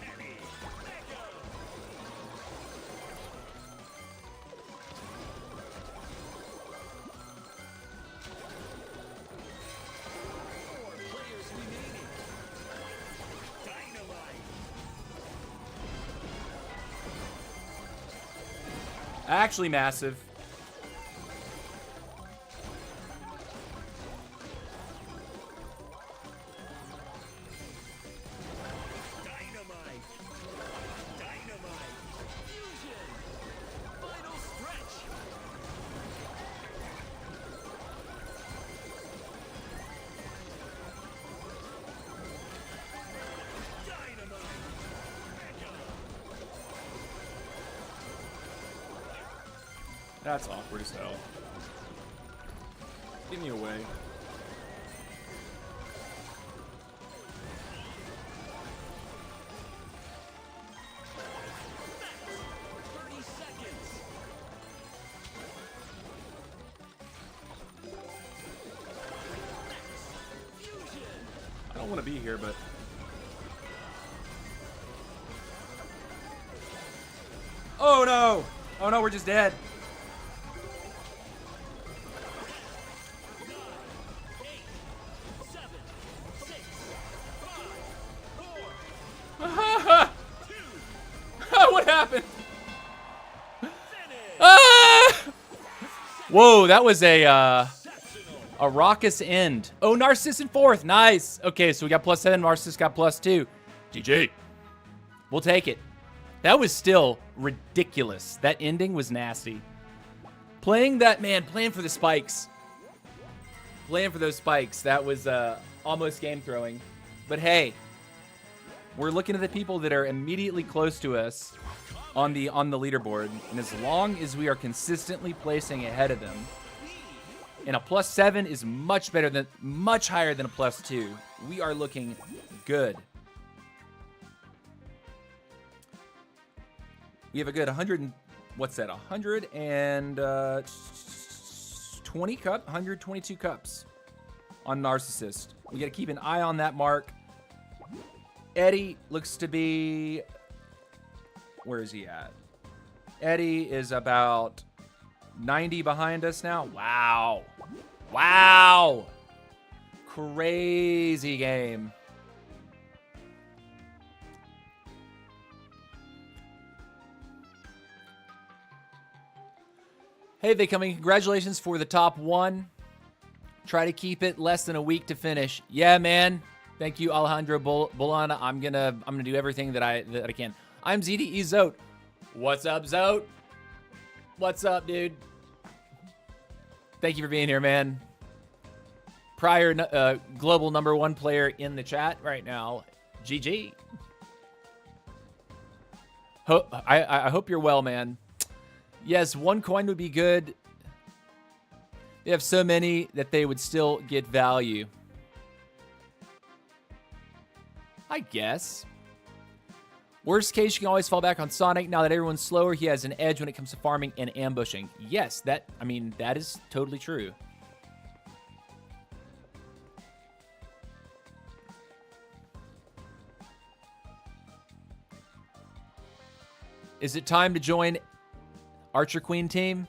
Penny. Mega. Four players remaining. Dynamite.
Actually massive.
Dynamite. Dynamite. Fusion. Final stretch. Dynamite. Mega.
That's awkward as hell. Give me away.
Max. 30 seconds. Max. Fusion.
I don't want to be here, but oh no! Oh no, we're just dead.
9, 8, 7, 6, 5, 4, 2,
What happened?
finish.
Ah! Whoa, that was
Exceptional.
a raucous end. Oh, Narcissus in 4th. Nice. Okay, so we got +7. Narcissus got +2. GG. We'll take it. That was still ridiculous. That ending was nasty. Playing that, man, playing for the spikes. Playing for those spikes. That was almost game throwing. But hey, we're looking at the people that are immediately close to us on the leaderboard. And as long as we are consistently placing ahead of them, and a +7 is much higher than a +2. We are looking good. We have a good 100 and, what's that? 120 cup, 122 cups on Narcissist. We got to keep an eye on that mark. Eddie looks to be, where is he at? Eddie is about 90 behind us now. Wow. Wow. Crazy game. Hey, they coming. Congratulations for the top 1. Try to keep it less than a week to finish. Yeah, man. Thank you, Alejandro Bolana. I'm gonna do everything that I can. I'm ZDE Zote. What's up, Zote? What's up, dude? Thank you for being here, man. Prior global #1 player in the chat right now. GG. I hope you're well, man. Yes, 1 coin would be good. They have so many that they would still get value. I guess. Worst case, you can always fall back on Sonic. Now that everyone's slower, he has an edge when it comes to farming and ambushing. Yes, that is totally true. Is it time to join Archer Queen team?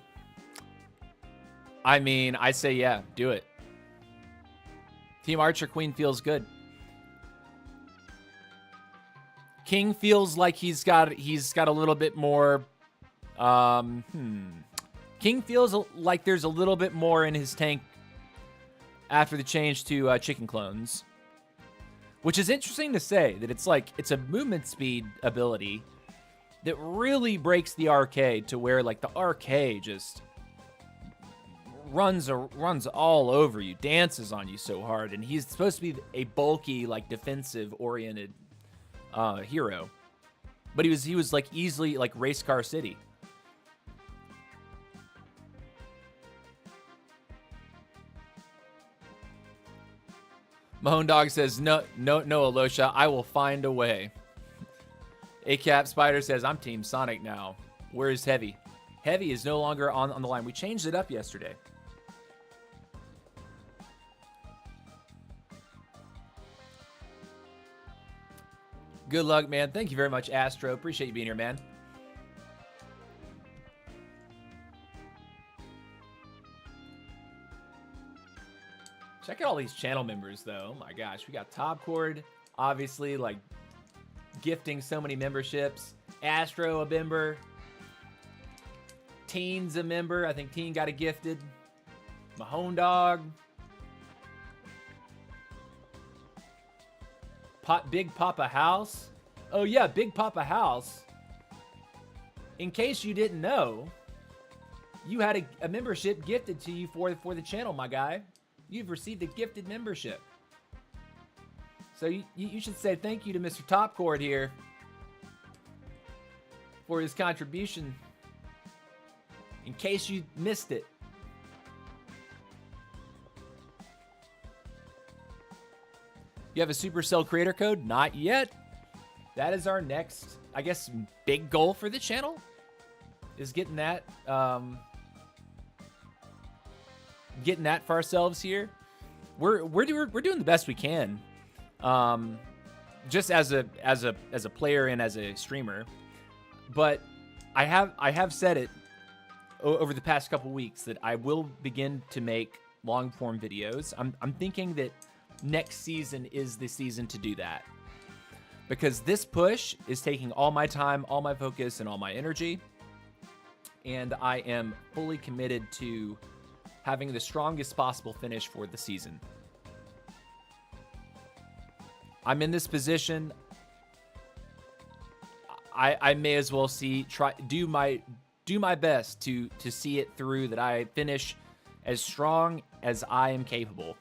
I mean, I say yeah, do it. Team Archer Queen feels good. King feels like he's got a little bit more. King feels like there's a little bit more in his tank after the change to chicken clones, which is interesting to say that it's a movement speed ability that really breaks the RK to where like the RK just runs all over you, dances on you so hard, and he's supposed to be a bulky, like defensive oriented hero, but he was like easily like race car city. Mahone Dog says no, Alosha, I will find a way. ACAP Spider says I'm Team Sonic now. Where is Heavy? Heavy is no longer on the line. We changed it up yesterday. Good luck, man. Thank you very much, Astro. Appreciate you being here, man. Check out all these channel members, though. Oh my gosh, we got Top Chord, obviously, like gifting so many memberships. Astro, a member. Teen's a member. I think Teen got a gifted. Mahone Dog. Big Papa House. Oh yeah, Big Papa House. In case you didn't know, you had a membership gifted to you for the channel, my guy. You've received a gifted membership. So you should say thank you to Mr. Top Chord here for his contribution. In case you missed it. You have a Supercell creator code? Not yet. That is our next, I guess, big goal for the channel. Is getting that for ourselves here. We're doing the best we can. Just as a player and as a streamer. But I have said it over the past couple weeks that I will begin to make long form videos. I'm thinking that next season is the season to do that, because this push is taking all my time, all my focus, and all my energy, and I am fully committed to having the strongest possible finish for the season. I'm in this position. I may as well do my best to see it through, that I finish as strong as I am capable.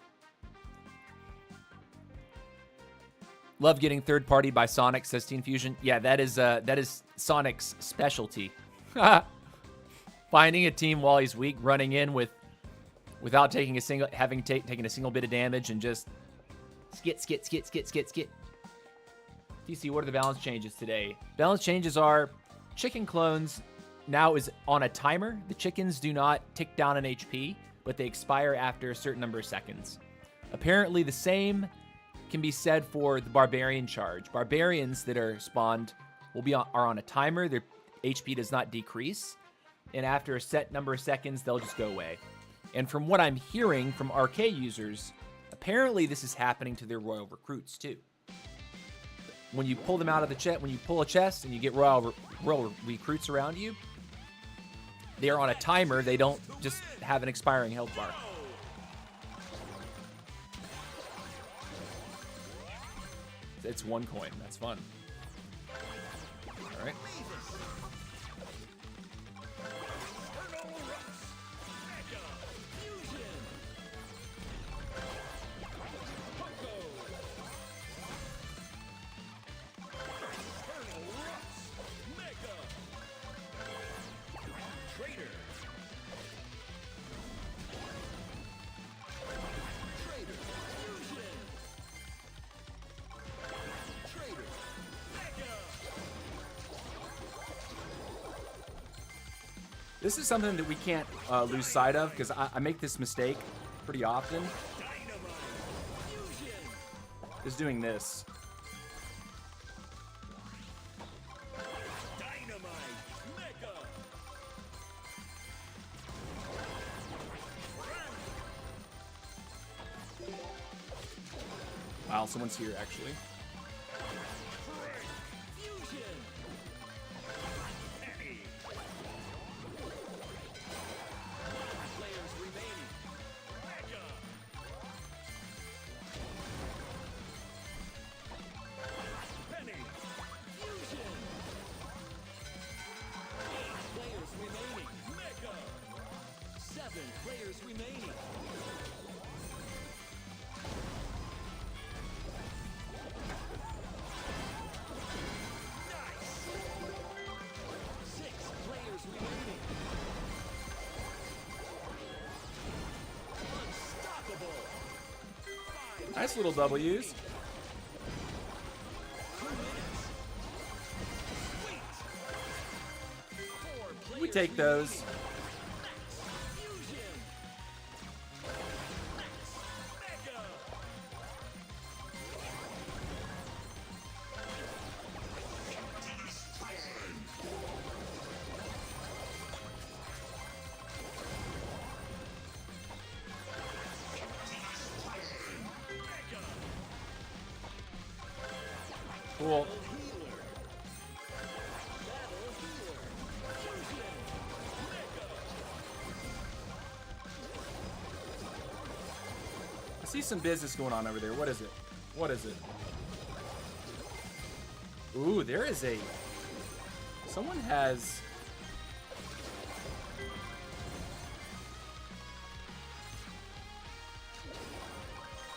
Love getting third party by Sonic, says Teen Fusion. Yeah, that is Sonic's specialty. Finding a team while he's weak, running in without taking a single bit of damage, and just skit. TC, what are the balance changes today? Balance changes are chicken clones now is on a timer. The chickens do not tick down in HP, but they expire after a certain number of seconds. Apparently the same can be said for the barbarian charge. Barbarians that are spawned are on a timer. Their HP does not decrease, and after a set number of seconds, they'll just go away. And from what I'm hearing from RK users, apparently this is happening to their royal recruits too. When you pull them out of the chest, when you pull a chest and you get royal recruits around you, they are on a timer. They don't just have an expiring health bar. It's one coin. That's fun. All right. This is something that we can't lose sight of, because I make this mistake pretty often. Is doing this. Wow, someone's here actually.
Fusion. Penny. Players remaining. Mega. Penny. Fusion. 8 players remaining. Mega. 7 players remaining. Nice. 6 players remaining. Unstoppable. 5
Nice little W's.
2 minutes. Sweet. 4 players
We take those.
remaining. Fusion. Mega. Mega.
Cool.
Healer. Battle healer. Fusion. Mega.
I see some business going on over there. What is it? What is it? Ooh, there is a... Someone has...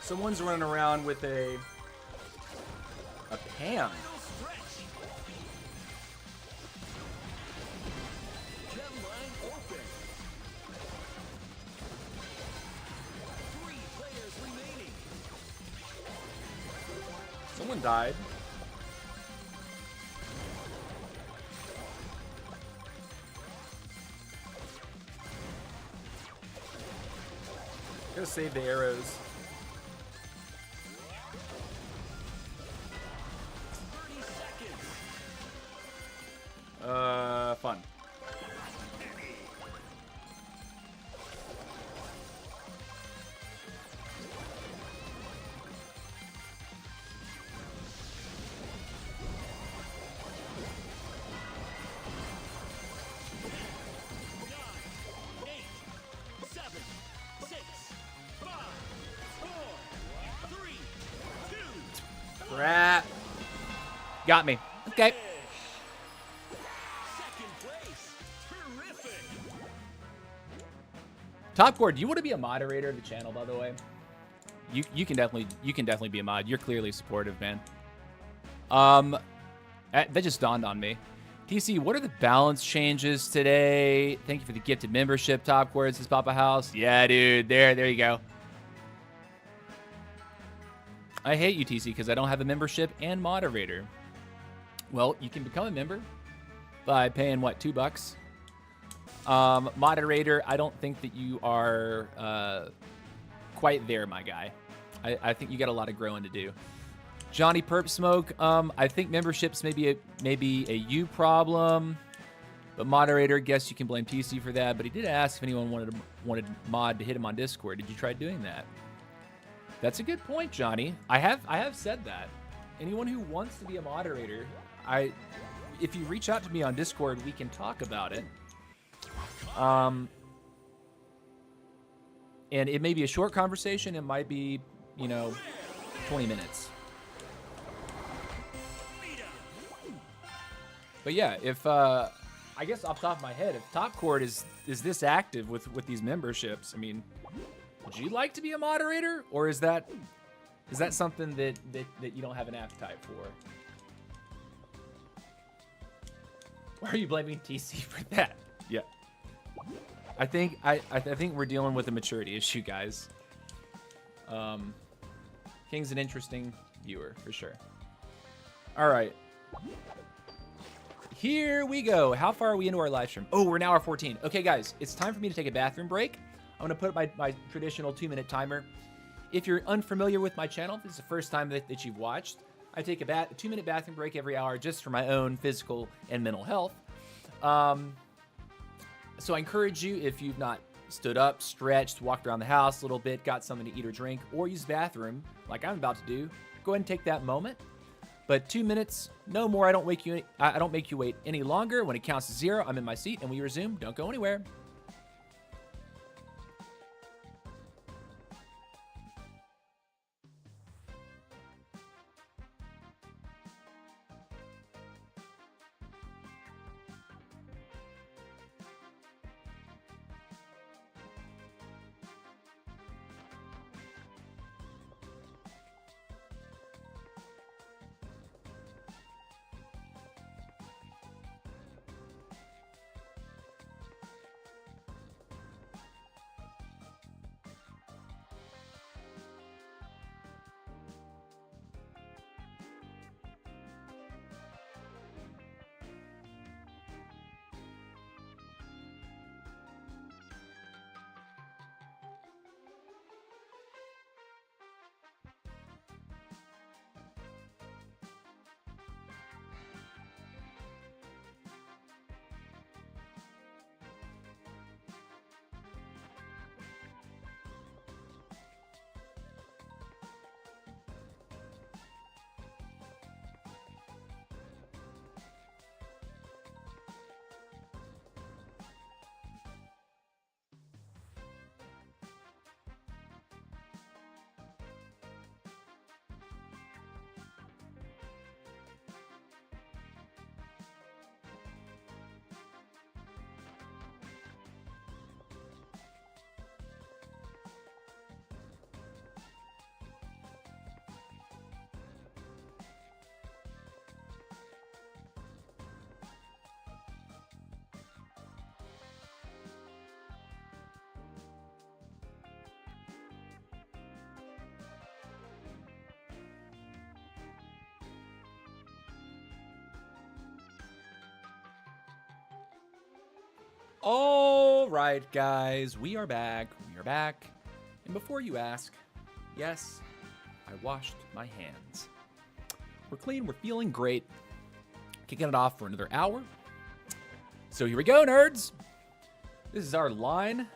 Someone's running around with a Pam.
Final stretch. Gem line open. 3 players remaining.
Someone died. Gotta save the arrows.
30 seconds.
Fun.
Nine, 8, 7, 6, 5, 4, 3, 2,
Crap. Got me. Okay.
finish. Second place. Terrific.
Top Core, do you want to be a moderator of the channel, by the way? You can definitely be a mod. You're clearly supportive, man. That just dawned on me. TC, what are the balance changes today? Thank you for the gifted membership, Top Core. This is Papa House. Yeah, dude. There you go. I hate you, TC, because I don't have a membership and moderator. Well, you can become a member by paying, what, $2? Moderator, I don't think that you are quite there, my guy. I think you got a lot of growing to do. Johnny Perp Smoke, I think memberships may be a you problem, but moderator, guess you can blame TC for that. But he did ask if anyone wanted mod to hit him on Discord. Did you try doing that? That's a good point, Johnny. I have said that. Anyone who wants to be a moderator, if you reach out to me on Discord, we can talk about it. And it may be a short conversation. It might be, 20 minutes. But yeah, if I guess off the top of my head, if Top Court is this active with these memberships, I mean, would you like to be a moderator, or is that something that you don't have an appetite for? Why are you blaming TC for that? Yeah. I think we're dealing with a maturity issue, guys. King's an interesting viewer for sure. All right, here we go. How far are we into our live stream? Oh, we're an hour 14. Okay, guys, it's time for me to take a bathroom break. I'm gonna put my traditional 2-minute timer. If you're unfamiliar with my channel, if this is the first time that you've watched, I take a 2-minute bathroom break every hour just for my own physical and mental health. So I encourage you, if you've not stood up, stretched, walked around the house a little bit, got something to eat or drink, or use the bathroom like I'm about to do, go ahead and take that moment. But 2 minutes, no more. I don't make you wait any longer. When it counts to 0, I'm in my seat and we resume. Don't go anywhere. All right, guys, we are back. We are back. And before you ask, yes, I washed my hands. We're clean. We're feeling great. Kicking it off for another hour. So here we go, nerds. This is our line.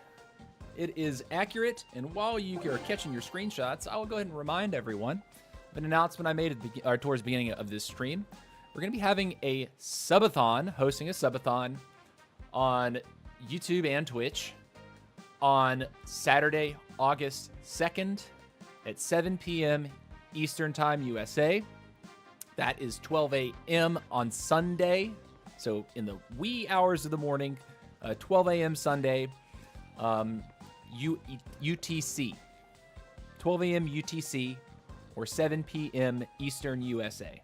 It is accurate. And while you are catching your screenshots, I will go ahead and remind everyone of an announcement I made towards the beginning of this stream. We're going to be having a Subathon, hosting a Subathon on YouTube and Twitch on Saturday, August 2nd at 7 p.m. Eastern Time, USA. That is 12 a.m. on Sunday. So in the wee hours of the morning, 12 a.m. Sunday, UTC. 12 a.m. UTC or 7 p.m. Eastern USA.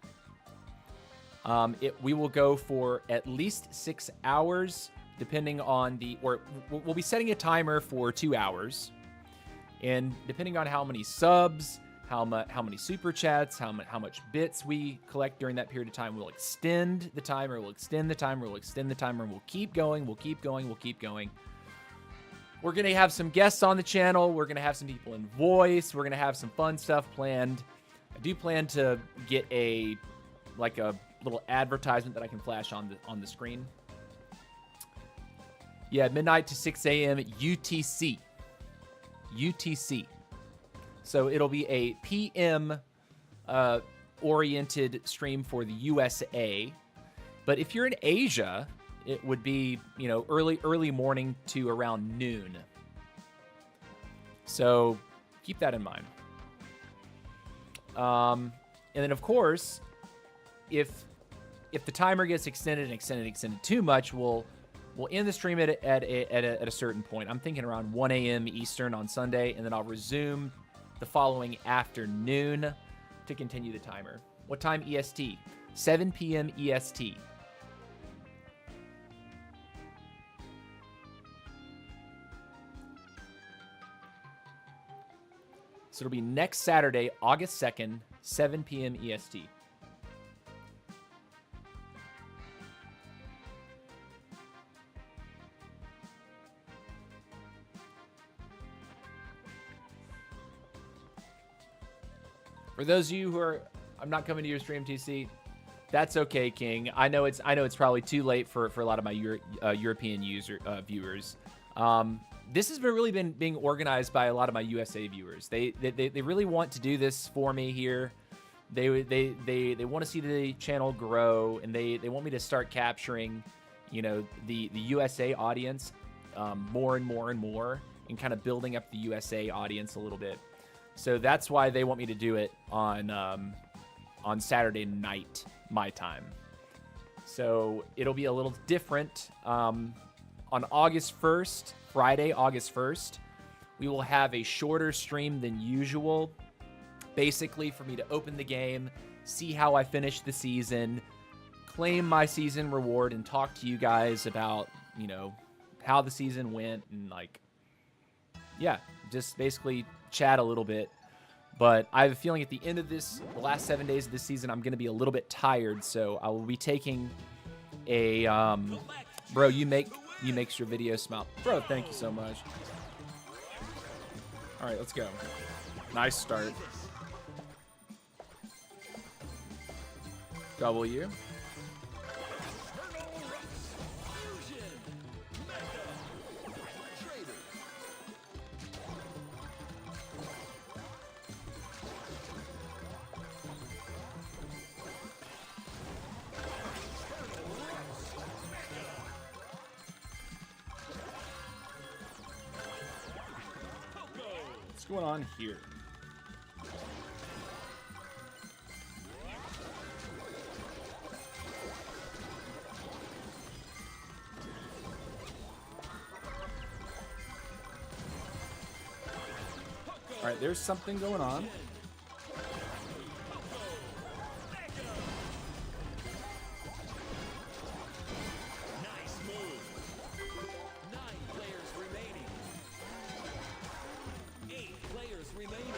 We will go for at least 6 hours. Depending on we'll be setting a timer for 2 hours, and depending on how many subs, how many super chats, how much bits we collect during that period of time, we'll extend the timer. We'll extend the timer. We'll extend the timer. We'll keep going. We'll keep going. We'll keep going. We're gonna have some guests on the channel. We're gonna have some people in voice. We're gonna have some fun stuff planned. I do plan to get a little advertisement that I can flash on the screen. Yeah, midnight to 6 a.m. UTC. UTC. So it'll be a PM oriented stream for the USA. But if you're in Asia, it would be, early morning to around noon. So keep that in mind. And then, of course, if the timer gets extended too much, we'll end the stream at a certain point. I'm thinking around 1 a.m. Eastern on Sunday, and then I'll resume the following afternoon to continue the timer. What time EST? 7 p.m. EST. So it'll be next Saturday, August 2nd, 7 p.m. EST. For those of you who are, I'm not coming to your stream, TC. That's okay, King. I know it's probably too late for a lot of my European viewers. this has really been being organized by a lot of my USA viewers. They really want to do this for me here. They want to see the channel grow, and they want me to start capturing, you know, the USA audience more and more and more, and kind of building up the USA audience a little bit. So that's why they want me to do it on Saturday night, my time. So it'll be a little different. On August 1st, Friday, August 1st, we will have a shorter stream than usual, basically for me to open the game, see how I finish the season, claim my season reward, and talk to you guys about, you know, how the season went, and like, yeah, just basically chat a little bit. But I have a feeling at the end of this, the last 7 days of this season, I'm going to be a little bit tired, so I will be taking a, bro, you makes your video smile. Bro, thank you so much. All right, let's go. Nice start. W. What's going on here? All right, there's something going on.
Nice move. 9 players remaining. 8 players remaining.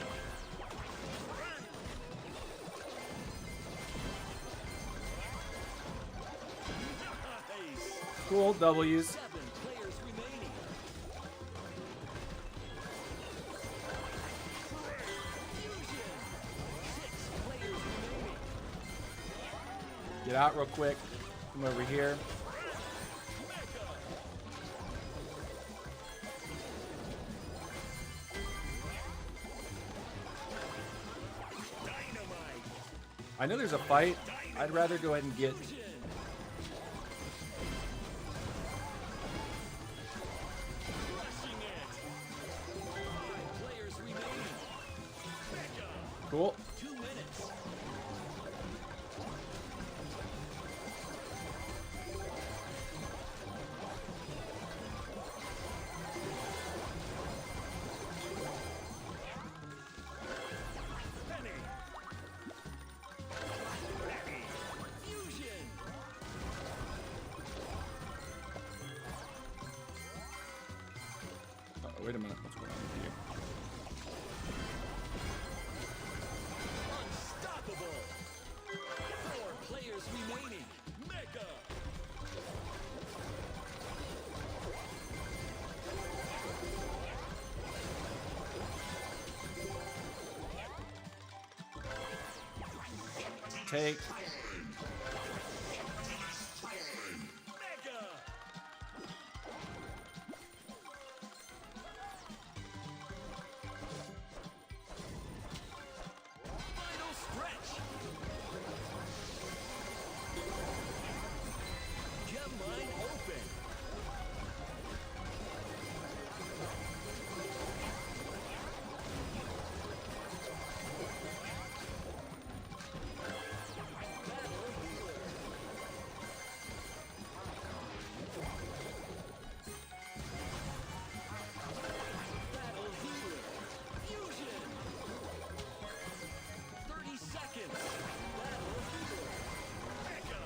Nice.
Cool W's.
7 players remaining. Fusion. 6 players remaining.
Get out real quick. Come over here.
Dynamite.
I know there's a fight. I'd rather go ahead and get...
Fusion. Crushing it. 5 players remaining. Mega.
Cool.
2 minutes. Penny. Penny. Fusion.
Wait a minute. What's going on with you?
Unstoppable. 4 players remaining. Mega.
Take.
Mega. Final stretch. Gem line open. Battle healer. Battle healer. Fusion. 30 seconds. Battle healer. Mega.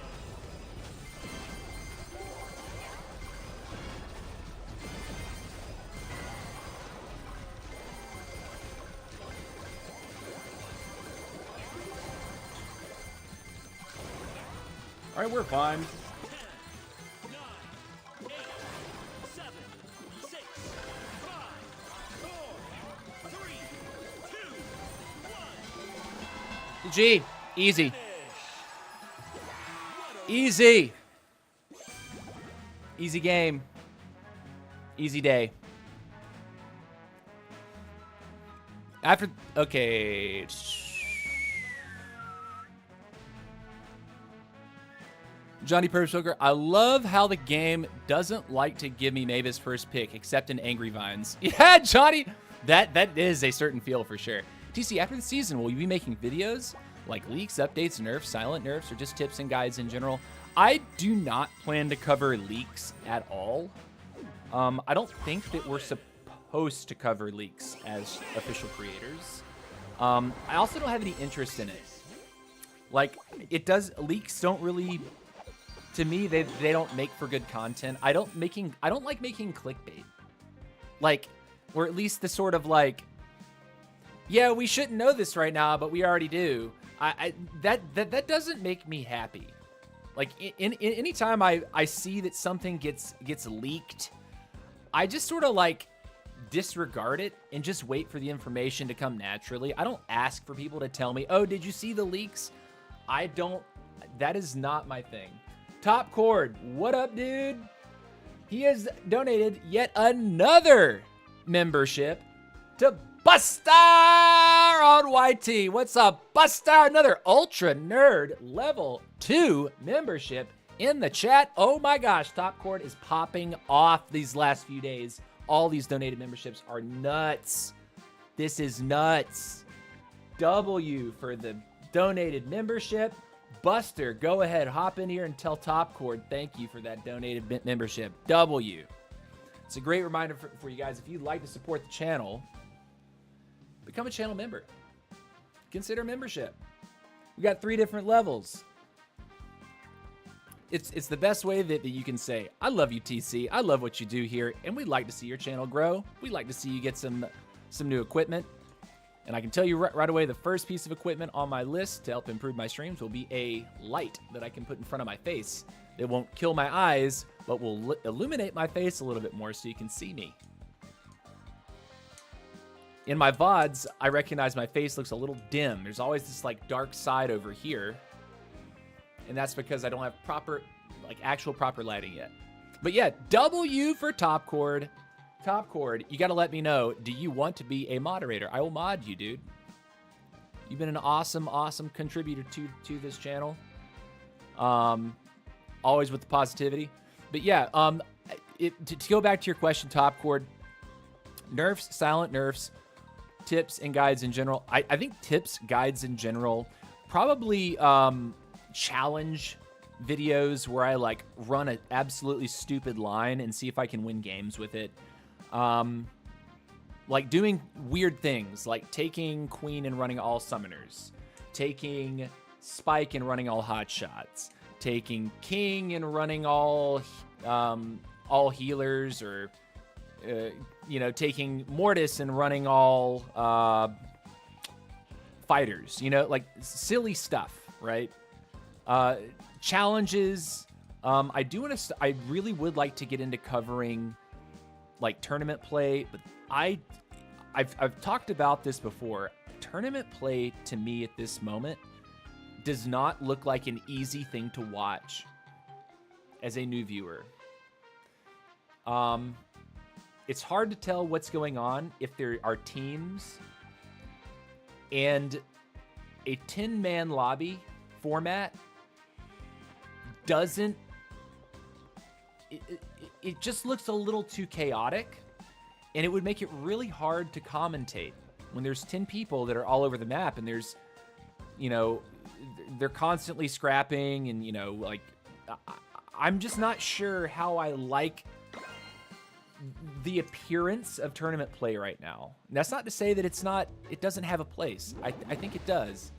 All right, we're fine.
10, 9, 8, 7, 6, 5, 4, 3, 2, 1.
GG. Easy.
Finish. What a
Easy. Easy game. Easy day. After, okay. Johnny Purpoker, I love how the game doesn't like to give me Mavis first pick, except in Angry Vines. Yeah, Johnny, that is a certain feel for sure. TC, after the season, will you be making videos like leaks, updates, nerfs, silent nerfs, or just tips and guides in general? I do not plan to cover leaks at all. I don't think that we're supposed to cover leaks as official creators. I also don't have any interest in it. Like, leaks don't really, to me, they don't make for good content. I don't like making clickbait. Like, or at least the sort of like, yeah, we shouldn't know this right now, but we already do. That doesn't make me happy. Like, anytime I see that something gets leaked, I just sort of like disregard it and just wait for the information to come naturally. I don't ask for people to tell me, oh, did you see the leaks? That is not my thing. Top Chord, what up, dude? He has donated yet another membership to Buster on YT. What's up, Buster? Another Ultra Nerd Level 2 membership in the chat. Oh my gosh, Top Chord is popping off these last few days. All these donated memberships are nuts. This is nuts. W for the donated membership. Buster, go ahead, hop in here and tell Top Chord thank you for that donated membership. W. It's a great reminder for you guys. If you'd like to support the channel, become a channel member. Consider membership. We got 3 different levels. It's the best way that you can say, I love you, TC. I love what you do here, and we'd like to see your channel grow. We'd like to see you get some new equipment. And I can tell you right away, the first piece of equipment on my list to help improve my streams will be a light that I can put in front of my face. It won't kill my eyes, but will illuminate my face a little bit more so you can see me. In my VODs, I recognize my face looks a little dim. There's always this like dark side over here. And that's because I don't have actual proper lighting yet. But yeah, W for Top Chord. Top Chord, you got to let me know, do you want to be a moderator? I will mod you, dude. You've been an awesome, awesome contributor to this channel. Always with the positivity. But yeah, to go back to your question, Top Chord, nerfs, silent nerfs, tips and guides in general. I think tips, guides in general, probably challenge videos where I like run an absolutely stupid line and see if I can win games with it. Like doing weird things, like taking Queen and running all summoners, taking Spike and running all hot shots, taking King and running all healers, or taking Mortis and running all fighters. Like silly stuff, right? Challenges. I really would like to get into covering like tournament play, but I've talked about this before. Tournament play to me at this moment does not look like an easy thing to watch as a new viewer. It's hard to tell what's going on if there are teams, and a 10-man lobby format doesn't. It just looks a little too chaotic, and it would make it really hard to commentate when there's 10 people that are all over the map, and there's, they're constantly scrapping, and, I'm just not sure how I like the appearance of tournament play right now. And that's not to say that it doesn't have a place. I think it does.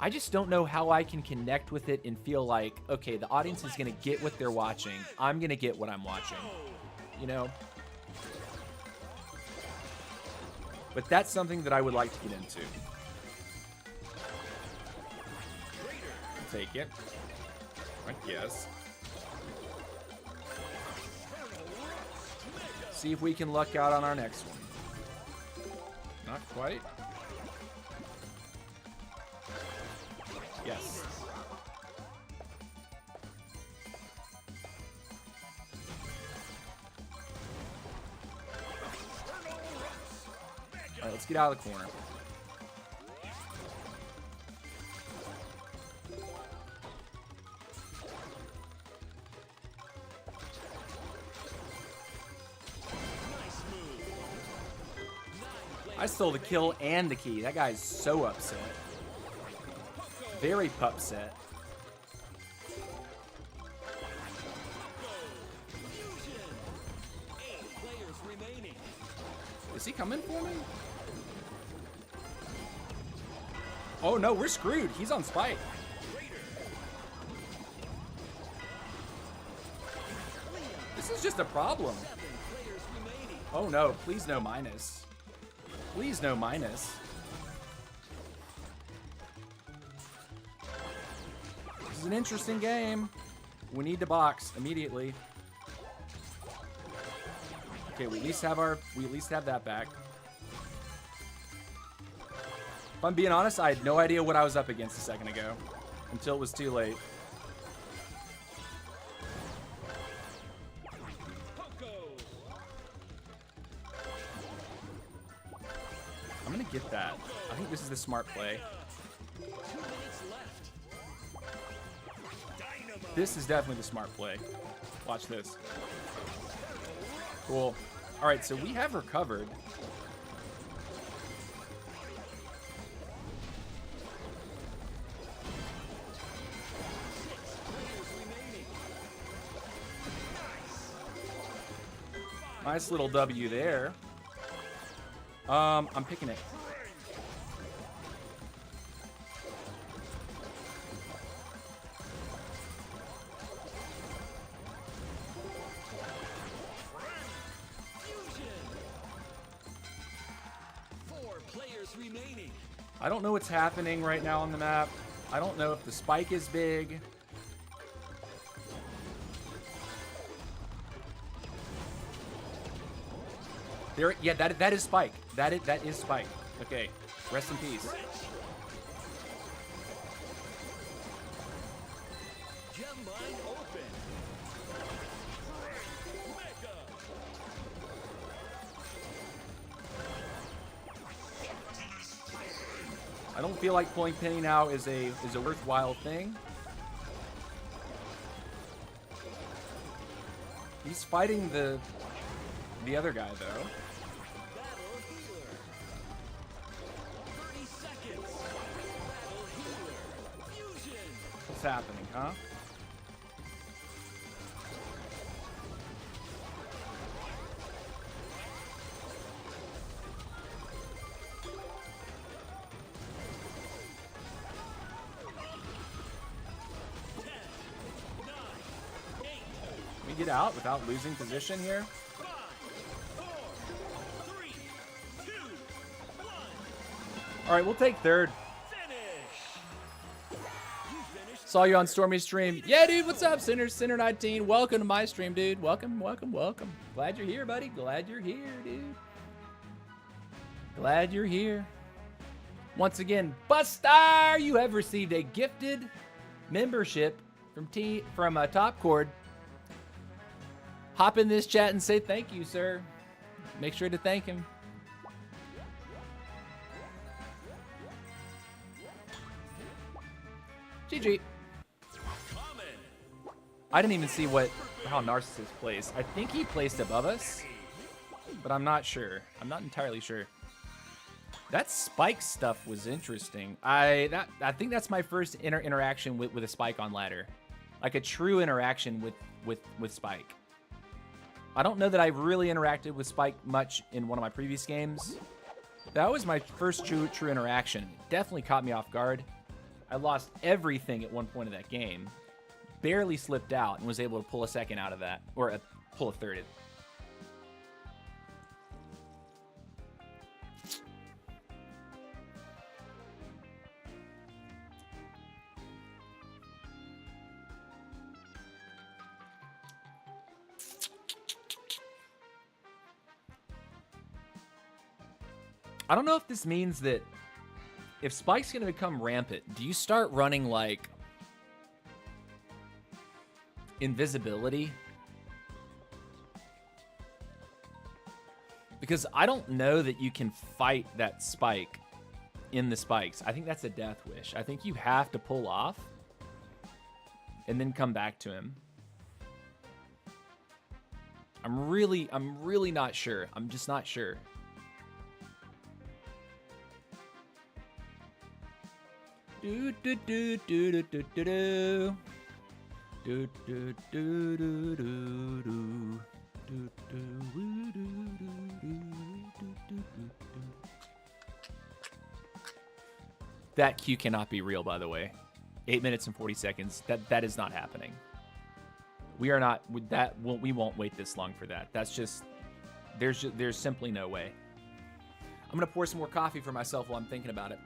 I just don't know how I can connect with it and feel like, okay, the audience is going to get what they're watching. I'm going to get what I'm watching, But that's something that I would like to get into. Take it, I guess. See if we can luck out on our next one. Not quite. Yes. Let's get out of the corner.
Nice move. 9
I stole the kill and the key. That guy's so upset. Very pupset.
Fusion. 8 players remaining.
Is he coming for me? Oh no, we're screwed. He's on Spike.
Raider.
This is just a problem.
7 players remaining.
Oh no, please no minus. Please no minus. This is an interesting game. We need to box immediately. Okay, we at least have that back. If I'm being honest, I had no idea what I was up against a second ago. Until it was too late.
Poco.
I'm gonna get that. I think this is the smart play.
2 minutes left. Dynamo.
This is definitely the smart play. Watch this. Cool. Alright, so we have recovered. Nice little W there. I'm picking it.
Fusion. 4 players remaining.
I don't know what's happening right now on the map. I don't know if the spike is big. There, yeah, that is Spike. That is Spike. Okay, rest in peace.
Gem mine open. Mega.
I don't feel like pulling Penny now is a worthwhile thing. He's fighting the other guy though.
Battle healer. 30 seconds. Battle healer. Fusion.
What's happening, huh? Can we get out without losing position here?
5, 4, 3, 2, 1.
All right, we'll take third.
Finish. You finished.
Saw you on Stormy's stream. Yeah, dude, what's up, Sinner19? Welcome to my stream, dude. Welcome, welcome, welcome. Glad you're here, buddy. Glad you're here, dude. Glad you're here. Once again, Bustar, you have received a gifted membership from Top Chord. Hop in this chat and say thank you, sir. Make sure to thank him. GG.
Common.
I didn't even see how Narcissus placed. I think he placed above us, but I'm not sure. I'm not entirely sure. That spike stuff was interesting. I think that's my first interaction with a spike on ladder, like a true interaction with spike. I don't know that I've really interacted with spike much in one of my previous games. That was my first true interaction. It definitely caught me off guard. I lost everything at one point of that game. Barely slipped out and was able to pull a second out of that, or pull a third. I don't know if this means that if Spike's going to become rampant, do you start running like invisibility? Because I don't know that you can fight that spike in the spikes. I think that's a death wish. I think you have to pull off and then come back to him. I'm really not sure. I'm just not sure. Do do do do do do do do. Do do do do do do. That queue cannot be real, by the way. 8 minutes and 40 seconds. That is not happening. We are not with that. We won't wait this long for that. That's just there's simply no way. I'm gonna pour some more coffee for myself while I'm thinking about it.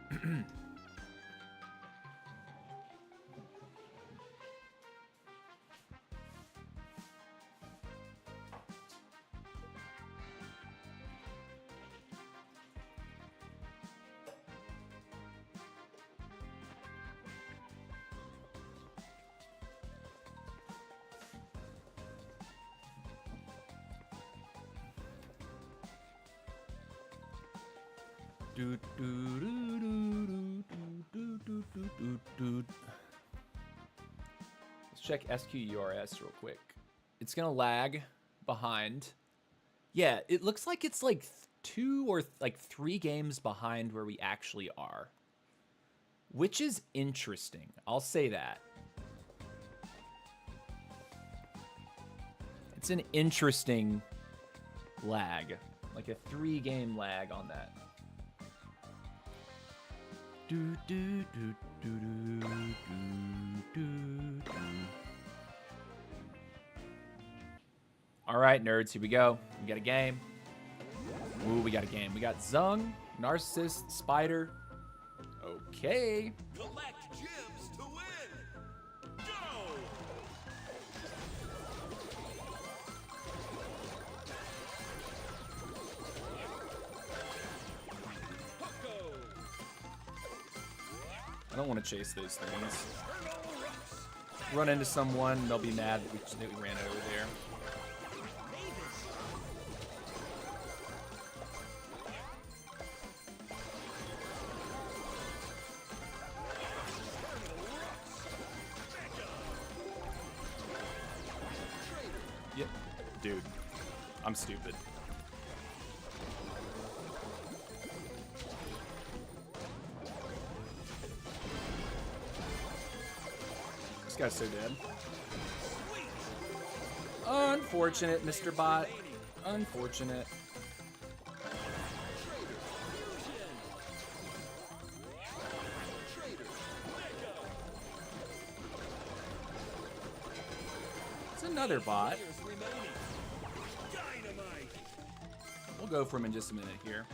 Let's check SQURS real quick. It's gonna lag behind. Yeah, it looks like it's like 2 or like 3 games behind where we actually are, which is interesting. I'll say that. It's an interesting lag, like a 3-game lag on that. Do, do, do, do, do, do, do, do. All right, nerds, here we go. We got a game. Ooh, we got a game. We got Zung, Narcissist, Spider. Okay.
Collect gems to win. Go!
I don't want to chase those things. Run into someone, they'll be mad that we ran over there. Yep, dude, I'm stupid. This guy's so dead. Unfortunate, Mr. Bot. Unfortunate. It's another bot. We'll go for him in just a minute here.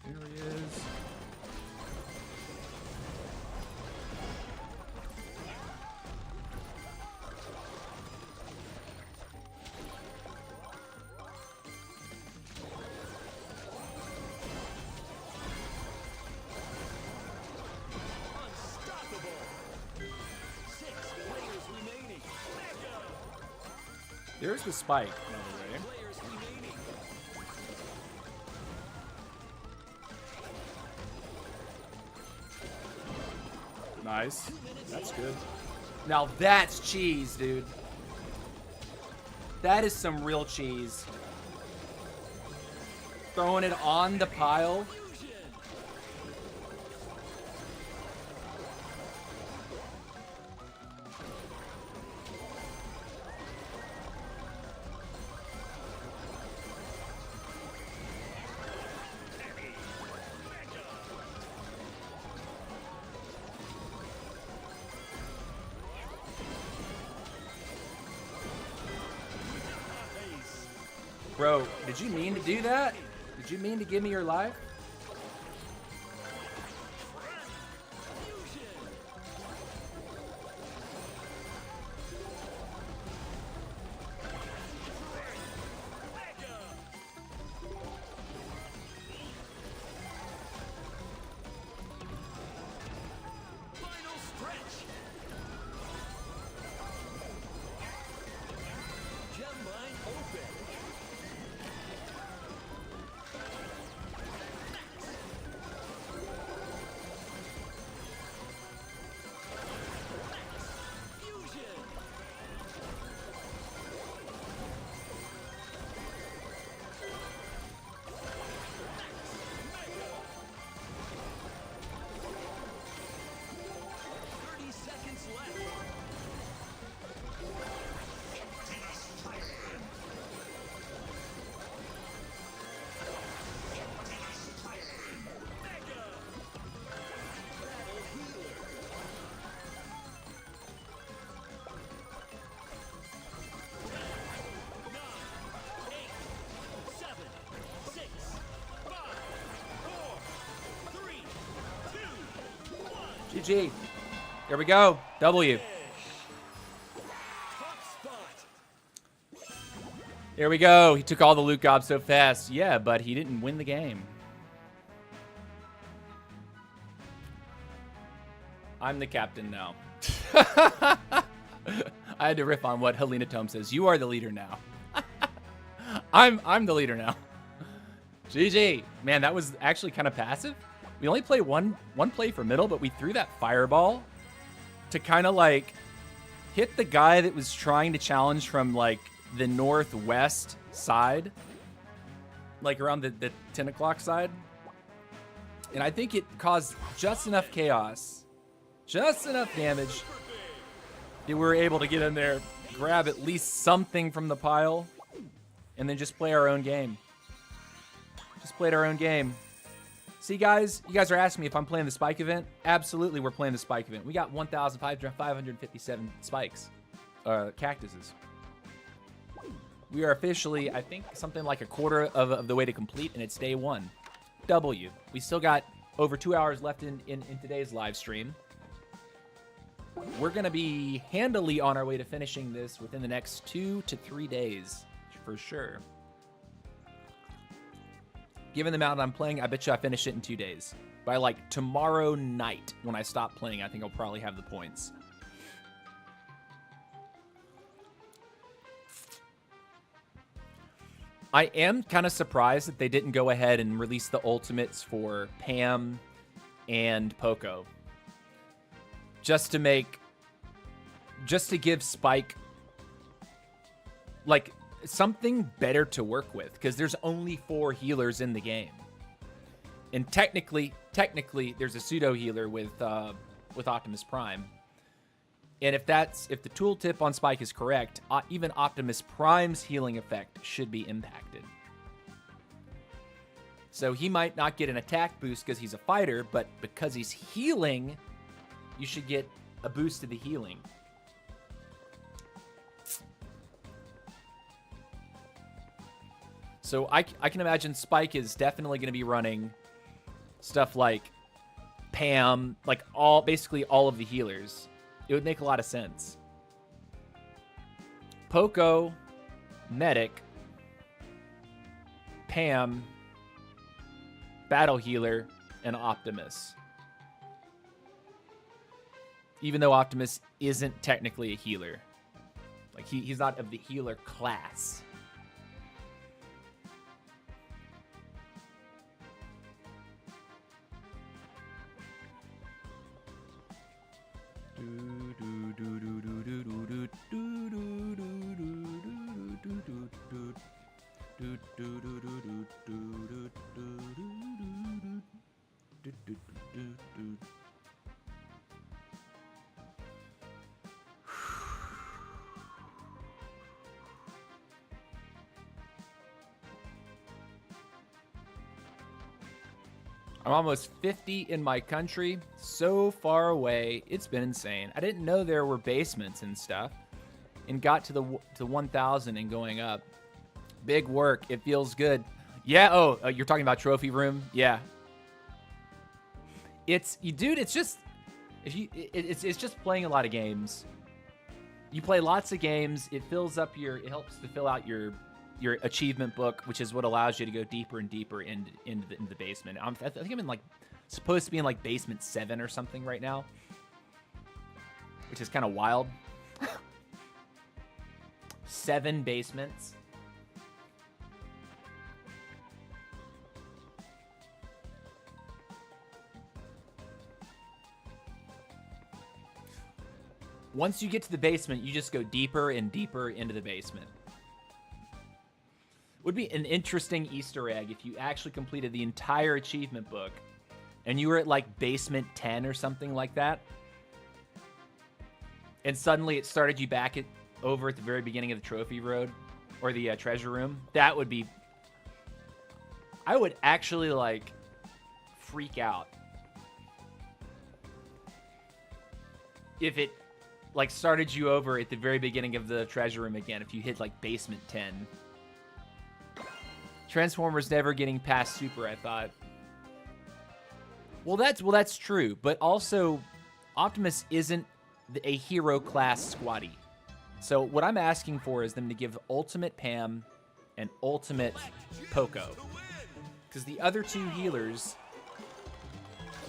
Here he is. There's the spike, by the way. Nice. That's good. Now that's cheese, dude. That is some real cheese. Throwing it on the pile. Bro, did you mean to do that? Did you mean to give me your life?
Final stretch.
GG. There we go. W.
Top spot.
There we go. He took all the loot gobs so fast. Yeah, but he didn't win the game. I'm the captain now. I had to riff on what Helena Tome says. You are the leader now. I'm the leader now. GG. Man, that was actually kind of passive. We only played one play for middle, but we threw that fireball to kind of like hit the guy that was trying to challenge from like the northwest side, like around the 10 o'clock side. And I think it caused just enough chaos, just enough damage that we were able to get in there, grab at least something from the pile, and then just play our own game. Just played our own game. See, guys, you guys are asking me if I'm playing the spike event. Absolutely, we're playing the spike event. We got 1,557 spikes, cactuses. We are officially, I think, something like a quarter of the way to complete, and it's day one. W. We still got over 2 hours left in today's live stream. We're going to be handily on our way to finishing this within the next 2 to 3 days, for sure. Given the amount I'm playing, I bet you I finish it in 2 days. By like tomorrow night, when I stop playing, I think I'll probably have the points. I am kind of surprised that they didn't go ahead and release the ultimates for Pam and Poco. Just to give Spike like something better to work with, because there's only 4 healers in the game, and technically there's a pseudo healer with Optimus Prime, and if the tooltip on Spike is correct, even Optimus Prime's healing effect should be impacted. So he might not get an attack boost because he's a fighter, but because he's healing, you should get a boost to the healing. So I can imagine Spike is definitely going to be running stuff like Pam, like basically all of the healers. It would make a lot of sense. Poco, Medic, Pam, Battle Healer, and Optimus. Even though Optimus isn't technically a healer. Like he's not of the healer class. I'm almost 50 in my country, so far away, it's been insane. I didn't know there were basements and stuff, and got to the 1,000 and going up. Big work, it feels good. Yeah, you're talking about trophy room? Yeah. Dude, it's just, it's just playing a lot of games. You play lots of games, it helps to fill out your achievement book, which is what allows you to go deeper and deeper into the basement. I think I'm supposed to be in like basement 7 or something right now, which is kind of wild. 7 basements. Once you get to the basement, you just go deeper and deeper into the basement. Would be an interesting Easter egg if you actually completed the entire achievement book and you were at like basement 10 or something like that, and suddenly it started you back over at the very beginning of the trophy road or the treasure room. That would be... I would actually like freak out if it like started you over at the very beginning of the treasure room again, if you hit like basement 10. Transformers never getting past Super, I thought. Well, that's true, but also Optimus isn't a hero class squatty. So what I'm asking for is them to give Ultimate Pam and Ultimate Poco. Because the other two healers,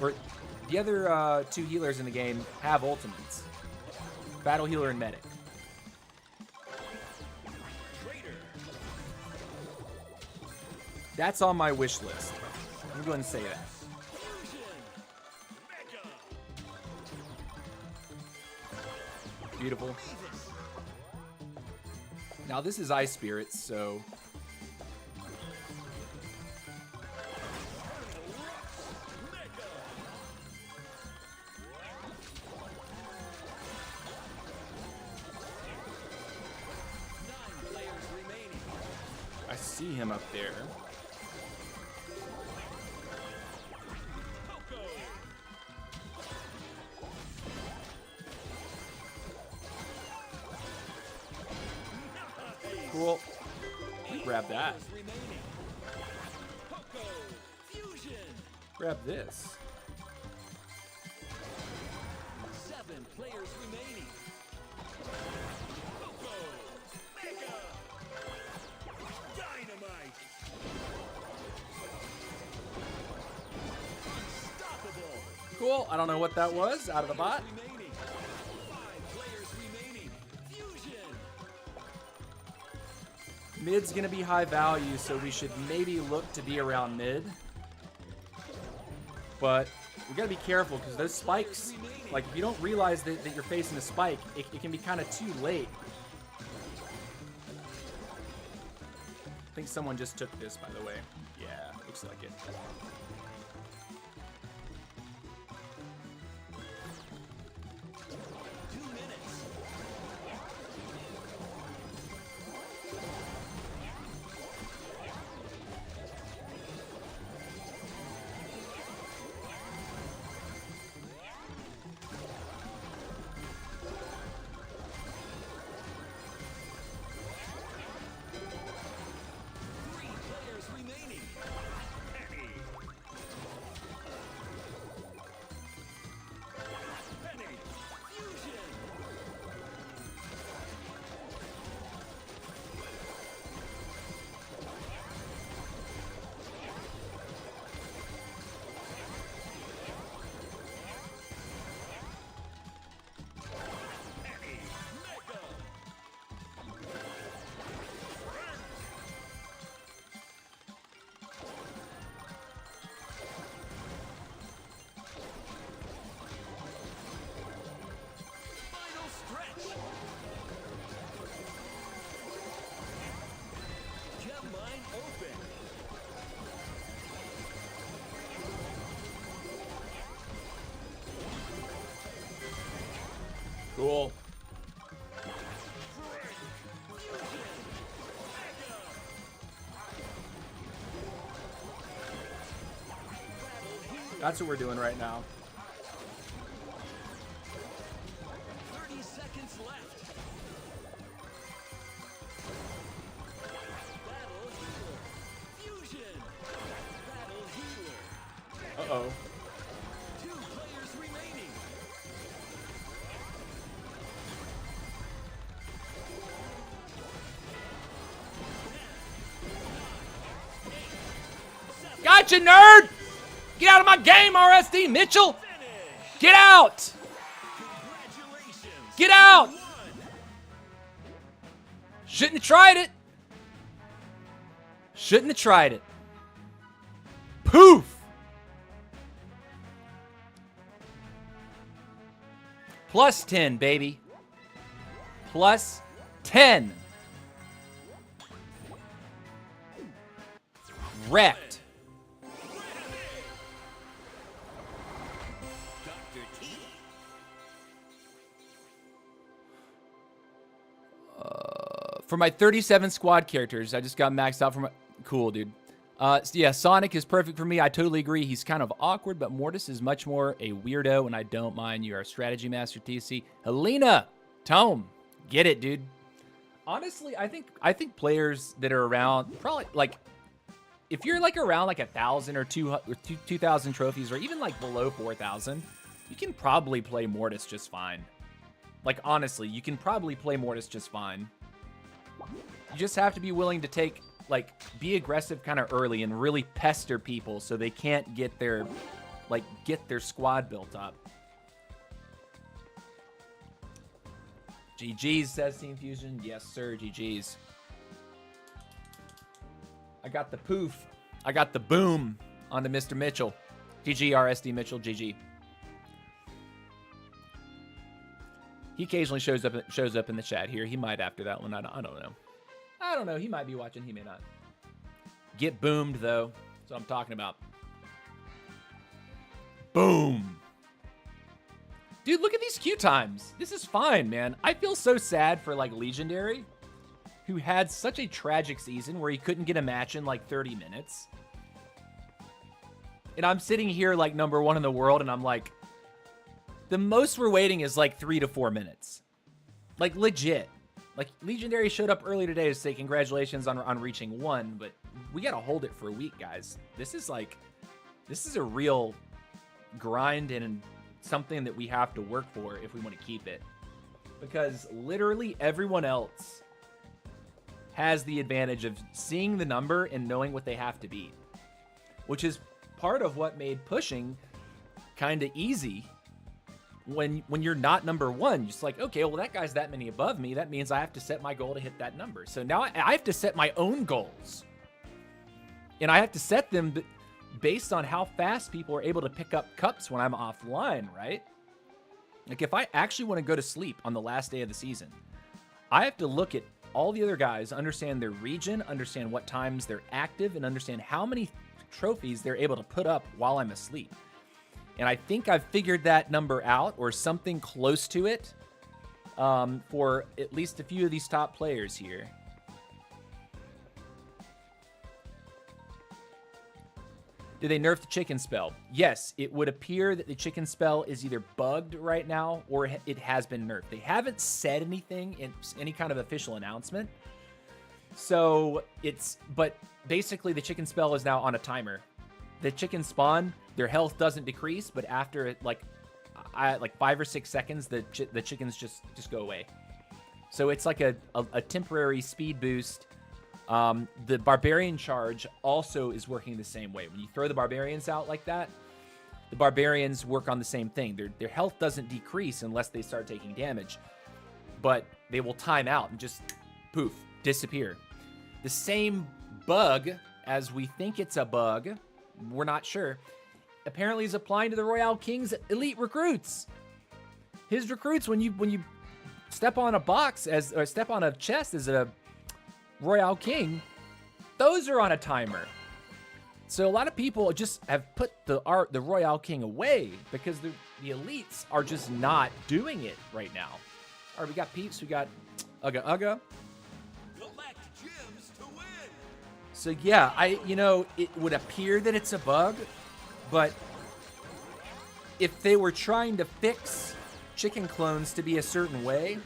or the other two healers in the game have ultimates. Battle Healer and Medic. That's on my wish list. I'm going to say that. Beautiful. Now this is Ice Spirits, so... I see him up there. Cool. Grab that. Grab this.
7 players remaining. Poco, Mega, Dynamite. Unstoppable.
Cool. I don't know what that was out of the bot.
Remaining. 5 players remaining. Fusion.
Mid's going to be high value, so we should maybe look to be around mid. But we got to be careful because those spikes, like if you don't realize that you're facing a spike, it can be kind of too late. I think someone just took this, by the way. Yeah, looks like it. Cool. That's what we're doing right now.
30 seconds left. Battle Healer. Fusion. Battle Healer.
Uh-oh.
2 players remaining.
Gotcha, nerd! Get out of my game, RSD Mitchell! Get out!
Congratulations.
Get out!
You won.
Shouldn't have tried it. Shouldn't have tried it. Poof! Plus 10, baby. Plus 10. Wrecked.
Dr. T.
For my 37 squad characters, I just got maxed out for my... Cool, dude. So yeah, Sonic is perfect for me. I totally agree. He's kind of awkward, but Mortis is much more a weirdo, and I don't mind. You are a strategy master, TC. Helena! Tome! Get it, dude. Honestly, I think players that are around, probably, like, if you're, like, around, like, 1,000 or 2,000 trophies, or even, like, below 4,000, You can probably play Mortis just fine. Like, honestly, you can probably play Mortis just fine. You just have to be willing to take, like, be aggressive kind of early and really pester people so they can't get their, like, get their squad built up. GG's, says Team Fusion. Yes, sir, GG's. I got the poof. I got the boom onto Mr. Mitchell. GG, RSD Mitchell, GG. He occasionally shows up in the chat here. He might after that one. I don't know. I don't know. He might be watching. He may not. Get boomed, though. That's what I'm talking about. Boom. Dude, look at these queue times. This is fine, man. I feel so sad for, like, Legendary, who had such a tragic season where he couldn't get a match in, like, 30 minutes. And I'm sitting here, like, #1 in the world, and I'm like, the most we're waiting is, like, 3 to 4 minutes. Like, legit. Like, Legendary showed up early today to say congratulations on reaching 1, but we gotta hold it for a week, guys. This is, like, this is a real grind and something that we have to work for if we want to keep it. Because literally everyone else has the advantage of seeing the number and knowing what they have to beat, which is part of what made pushing kind of easy when you're not #1. Just like, okay, well, that guy's that many above me. That means I have to set my goal to hit that number. So now I have to set my own goals. And I have to set them based on how fast people are able to pick up cups when I'm offline, right? Like, if I actually want to go to sleep on the last day of the season, I have to look at all the other guys, understand their region, understand what times they're active, and understand how many trophies they're able to put up while I'm asleep. And I think I've figured that number out, or something close to it, for at least a few of these top players here. Did they nerf the chicken spell? Yes, it would appear that the chicken spell is either bugged right now or it has been nerfed. They haven't said anything in any kind of official announcement. So but basically the chicken spell is now on a timer. The chicken spawn, their health doesn't decrease, but after like 5 or 6 seconds, the chickens just go away. So it's like a temporary speed boost. The barbarian charge also is working the same way. When you throw the barbarians out like that, the barbarians work on the same thing. Their health doesn't decrease unless they start taking damage, but they will time out and just poof, disappear. The same bug, as we think it's a bug, we're not sure, apparently is applying to the Royale King's elite recruits. His recruits, when you step on a box or step on a chest as a Royale King, those are on a timer. So a lot of people just have put the Royale King away because the elites are just not doing it right now. All right, we got Peeps, we got Ugga Ugga.
Collect gems to win.
So yeah, it would appear that it's a bug, but if they were trying to fix chicken clones to be a certain way,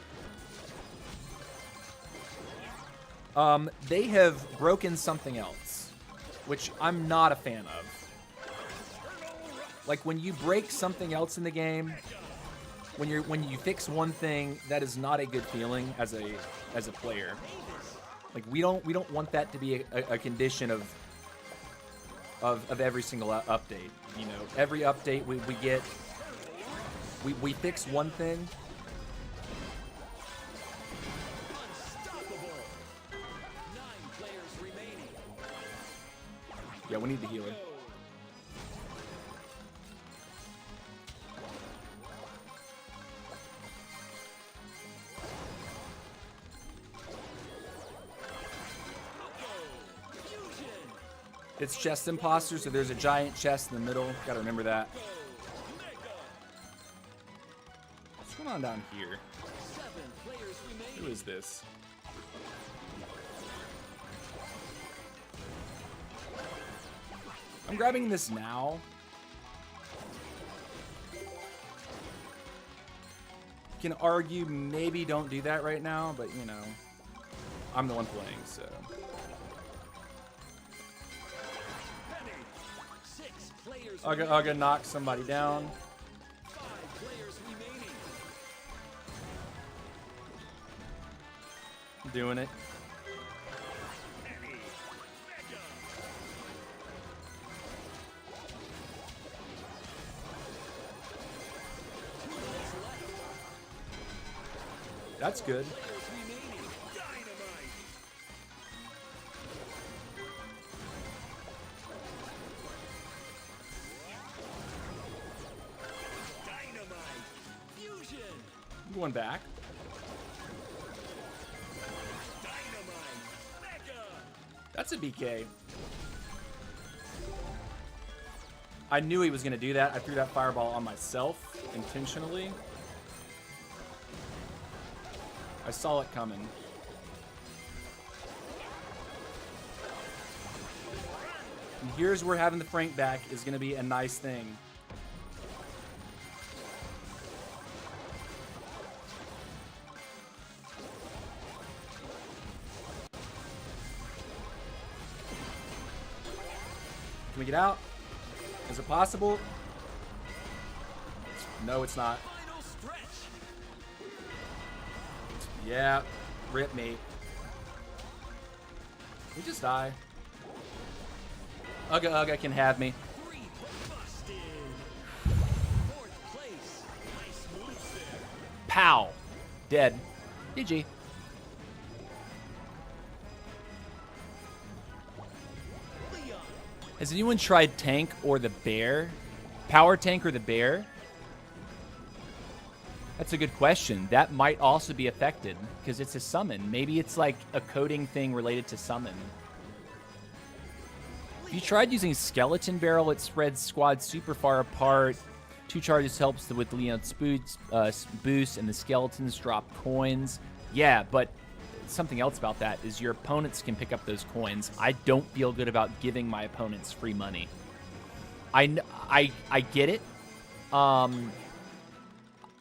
they have broken something else, which I'm not a fan of. Like, when you break something else in the game, when you fix one thing, that is not a good feeling as a player. Like, we don't want that to be a condition of every single update. You know, every update we get, we fix one thing. Yeah, we need the healer. It's chest imposter, so there's a giant chest in the middle. Gotta remember that. What's going on down here? Who is this? I'm grabbing this now. You can argue maybe don't do that right now, but you know, I'm the one playing, so. Ugga Ugga knocks somebody down. doing it.
Heavy. Mega.
That's good.
Players remaining. Dynamite. Dynamite. Fusion.
I'm going back.
Dynamite. Mega.
That's a BK. I knew he was going to do that. I threw that fireball on myself intentionally. I saw it coming. And here's where having the Frank back is going to be a nice thing. Can we get out? Is it possible? No, it's not.
Final stretch.
Yeah, rip me. We just die. Ugga Ugga can have me.
Three busted. Fourth place. Nice moves there.
Pow. Dead. GG.
Leon.
Has anyone tried Tank or the Bear? Power Tank or the Bear? That's a good question. That might also be affected because it's a summon. Maybe it's like a coding thing related to summon. If you tried using Skeleton Barrel, it spreads squad super far apart. 2 charges helps with Leon's boost, and the skeletons drop coins. Yeah, but something else about that is your opponents can pick up those coins. I don't feel good about giving my opponents free money. I get it.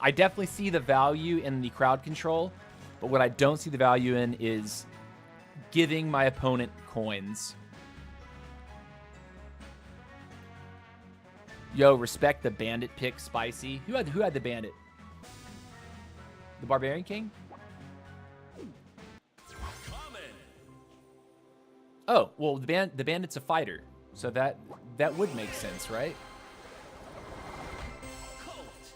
I definitely see the value in the crowd control, but what I don't see the value in is giving my opponent coins. Yo, respect the bandit pick, Spicy. Who had the bandit? The Barbarian King?
Common.
Oh, well, the bandit's a fighter, so that would make sense, right?
Colt.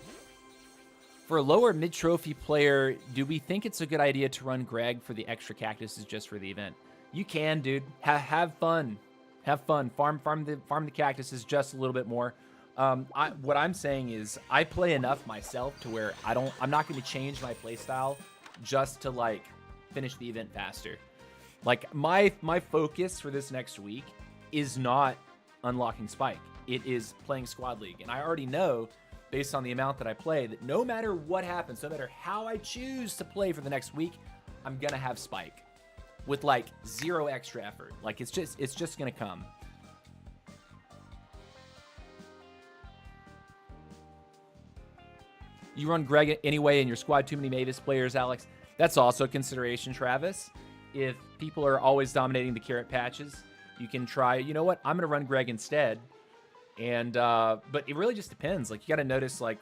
For a lower mid-trophy player, do we think it's a good idea to run Greg for the extra cactuses just for the event? You can, dude. Have fun. Have fun. Farm the cactuses just a little bit more. What I'm saying is I play enough myself to where I'm not going to change my playstyle just to like finish the event faster. Like my focus for this next week is not unlocking Spike. It is playing Squad League. And I already know based on the amount that I play that no matter what happens, no matter how I choose to play for the next week, I'm going to have Spike with like 0 extra effort. Like it's just going to come. You run Greg anyway in your squad, too many Mavis players, Alex. That's also a consideration, Travis. If people are always dominating the carrot patches, you can try, you know what, I'm going to run Greg instead. And, but it really just depends. Like, you got to notice, like,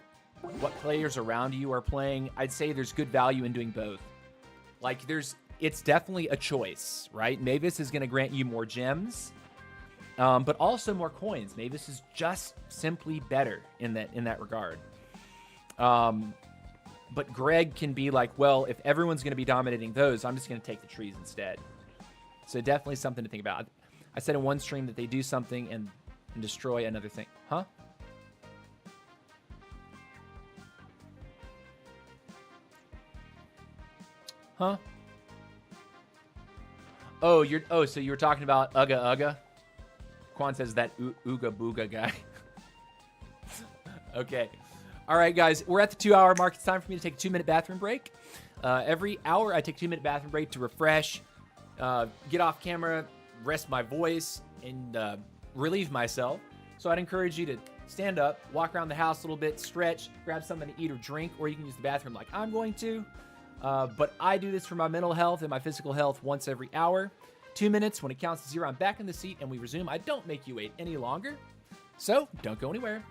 what players around you are playing. I'd say there's good value in doing both. Like, it's definitely a choice, right? Mavis is going to grant you more gems, but also more coins. Mavis is just simply better in that regard. But Greg can be like, well, if everyone's going to be dominating those, I'm just going to take the trees instead. So definitely something to think about. I said in one stream that they do something and destroy another thing. Huh? Huh? Oh, so you were talking about Ugga Ugga? Quan says that Ooga Booga guy. Okay. All right, guys, we're at the 2-hour mark. It's time for me to take a 2-minute bathroom break. Every hour, I take a 2-minute bathroom break to refresh, get off camera, rest my voice, and relieve myself. So I'd encourage you to stand up, walk around the house a little bit, stretch, grab something to eat or drink, or you can use the bathroom like I'm going to. But I do this for my mental health and my physical health once every hour. 2 minutes. When it counts to 0, I'm back in the seat and we resume. I don't make you wait any longer. So don't go anywhere.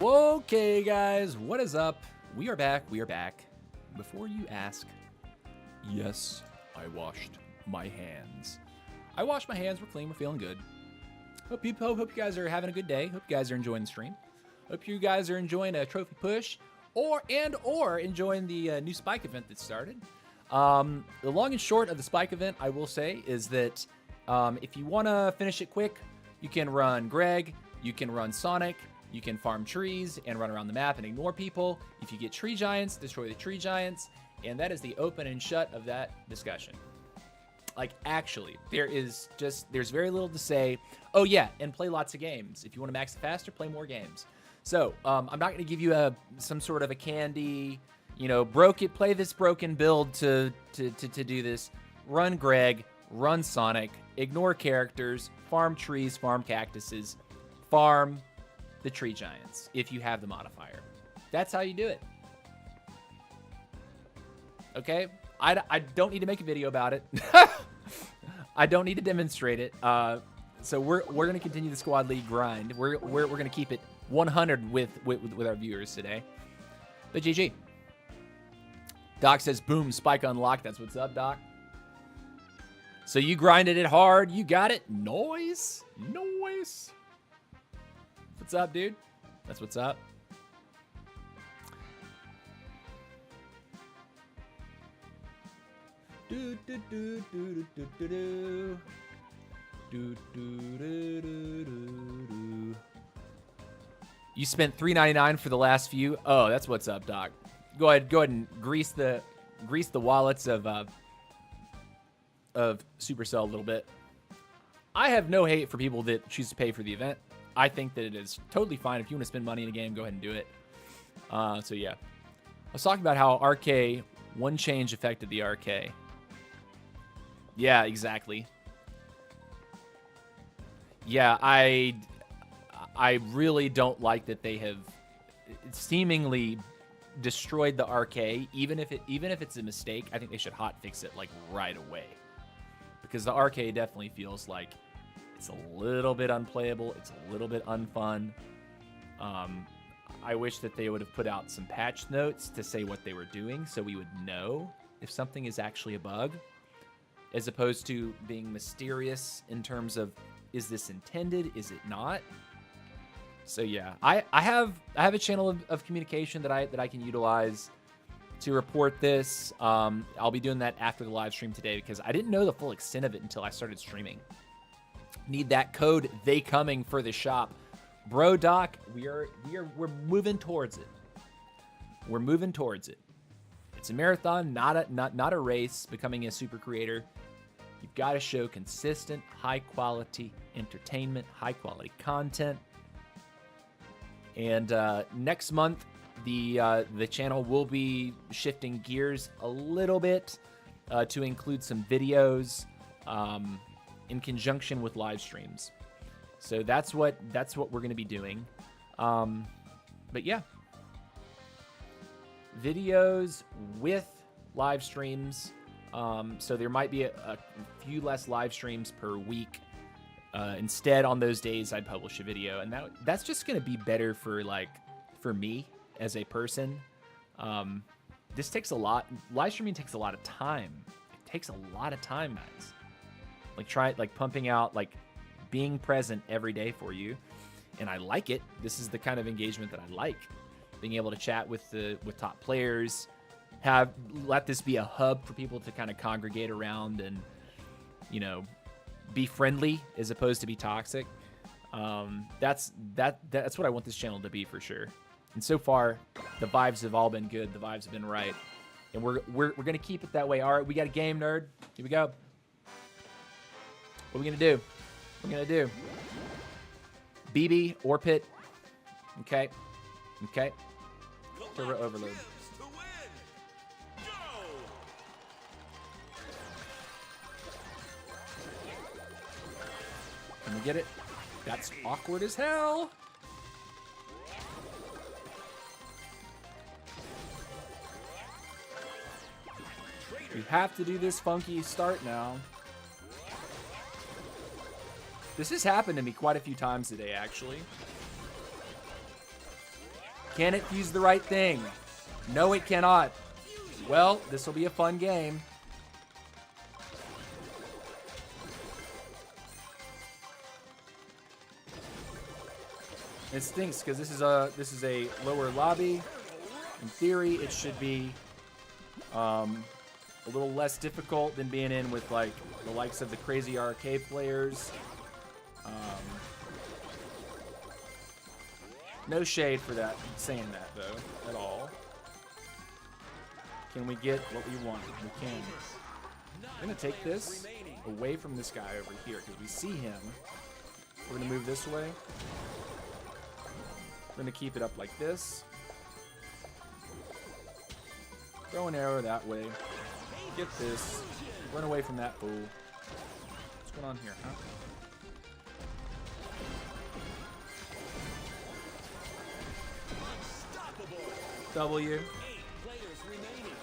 Okay, guys, what is up? We are back. We are back. Before you ask, yes, I washed my hands. I washed my hands. We're clean. We're feeling good. Hope you guys are having a good day. Hope you guys are enjoying the stream. Hope you guys are enjoying a trophy push or enjoying the new Spike event that started. The long and short of the Spike event, I will say, is that if you want to finish it quick, you can run Greg, you can run Sonic, you can farm trees and run around the map and ignore people. If you get tree giants, destroy the tree giants. And that is the open and shut of that discussion. Like, actually, there's very little to say. Oh, yeah, and play lots of games. If you want to max it faster, play more games. So, I'm not going to give you some sort of a candy, play this broken build to do this. Run Greg, run Sonic, ignore characters, farm trees, farm cactuses, farm the tree giants if you have the modifier. That's how you do it. Okay? I don't need to make a video about it. I don't need to demonstrate it. So we're going to continue the squad league grind. We're going to keep it 100 with our viewers today. But GG. Doc says, boom, Spike unlocked. That's what's up, Doc. So you grinded it hard. You got it. Noise. What's up, dude? That's what's up. You spent $3.99 for the last few. Oh, that's what's up, Doc. Go ahead and grease the wallets of Supercell a little bit. I have no hate for people that choose to pay for the event. I think that it is totally fine. If you want to spend money in a game, go ahead and do it. So yeah. I was talking about how RK, one change affected the RK. Yeah, exactly. Yeah, I really don't like that they have seemingly destroyed the RK. Even if it's a mistake, I think they should hot fix it like right away. Because the RK definitely feels like it's a little bit unplayable. It's a little bit unfun. I wish that they would have put out some patch notes to say what they were doing so we would know if something is actually a bug, as opposed to being mysterious in terms of, is this intended? Is it not? So yeah, I have a channel of communication that I can utilize to report this. I'll be doing that after the live stream today because I didn't know the full extent of it until I started streaming. Need that code they coming for the shop. Bro Doc, we're moving towards it. We're moving towards it. It's a marathon, not a race. Becoming a super creator, you've got to show consistent, high quality entertainment, high quality content. And next month, the channel will be shifting gears a little bit to include some videos in conjunction with live streams. So that's what we're going to be doing. But yeah, videos with live streams. So there might be a few less live streams per week. Instead, on those days, I'd publish a video, and that's just going to be better for me as a person. This takes a lot. Live streaming takes a lot of time. It takes a lot of time, guys. Pumping out, being present every day for you, and I like it. This is the kind of engagement that I like. Being able to chat with top players, let this be a hub for people to kind of congregate around and, be friendly as opposed to be toxic. That's what I want this channel to be for sure. And so far, the vibes have all been good. The vibes have been right, and we're gonna keep it that way. All right, we got a game, nerd. Here we go. What are we gonna do? We're gonna do BB or Pit. Okay. Turbo overload. Can we get it? That's awkward as hell. We have to do this funky start now. This has happened to me quite a few times today, actually. Can it fuse the right thing? No, it cannot. Well, this will be a fun game. It stinks because this is a lower lobby. In theory, it should be a little less difficult than being in with like the likes of the crazy arcade players. No shade for that, saying that though, at all. Can we get what we want? We can. I'm gonna take this away from this guy over here because we see him. We're gonna move this way. We're gonna keep it up like this. Throw an arrow that way. Get this. Run away from that fool. What's going on here, huh? W.
8 players remaining.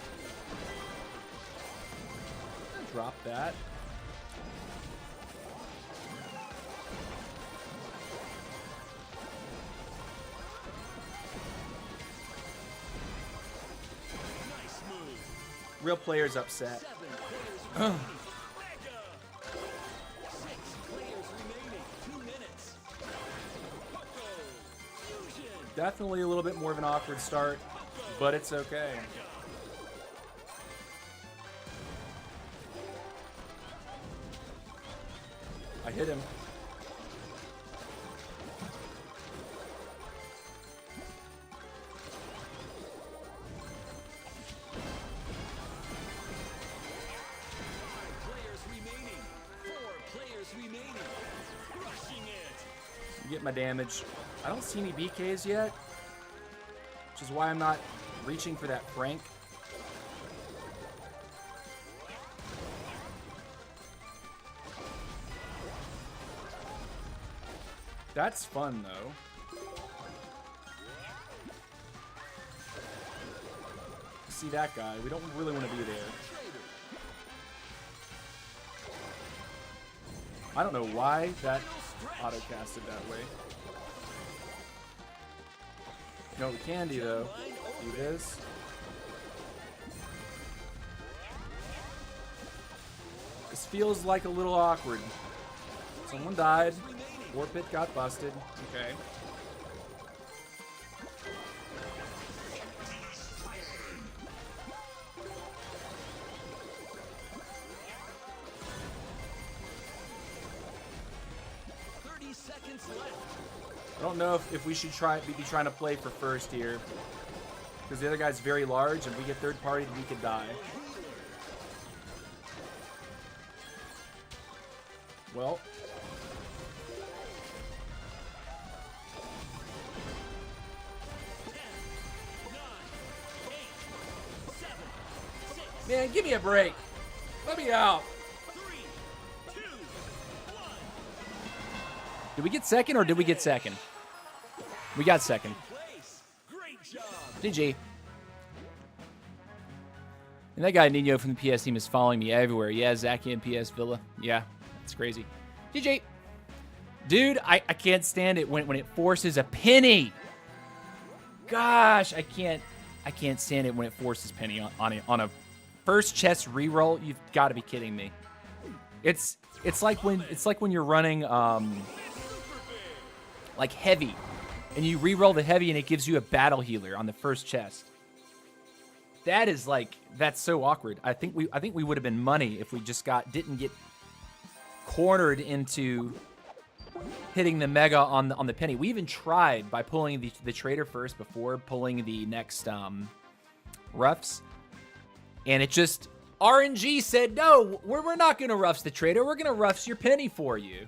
Drop that.
Nice move.
Real players upset.
7 players remaining. Mega. 6 players remaining. 2 minutes. Poco. Fusion.
Definitely a little bit more of an awkward start, but it's okay. I hit him.
Players remaining. 4 players remaining. Crushing it.
Get my damage. I don't see any BKs yet, which is why I'm not reaching for that Frank. That's fun, though. See that guy? We don't really want to be there. I don't know why that auto-casted that way. You know what we can do, though? Do this. This feels like a little awkward. Someone died. Warpit got busted. Okay. I don't know if we should be trying to play for first here, because the other guy's very large, and if we get third party, we could die. Well. Man, give me a break. Let me out.
3, 2, 1.
Did we get second or did we get second? We got second.
Place. Great job.
GG. And that guy Nino from the PS team is following me everywhere. Yeah, Zachy and PS Villa. Yeah, it's crazy. GG. Dude, I can't stand it when it forces a penny. Gosh, I can't stand it when it forces penny on a first chest reroll. You've got to be kidding me. It's like when you're running like heavy, and you reroll the heavy and it gives you a battle healer on the first chest. That's so awkward. I think we would have been money if we just didn't get cornered into hitting the mega on the penny. We even tried by pulling the trader first before pulling the next roughs, and it just RNG said no. We're not gonna roughs the trader. We're gonna roughs your penny for you.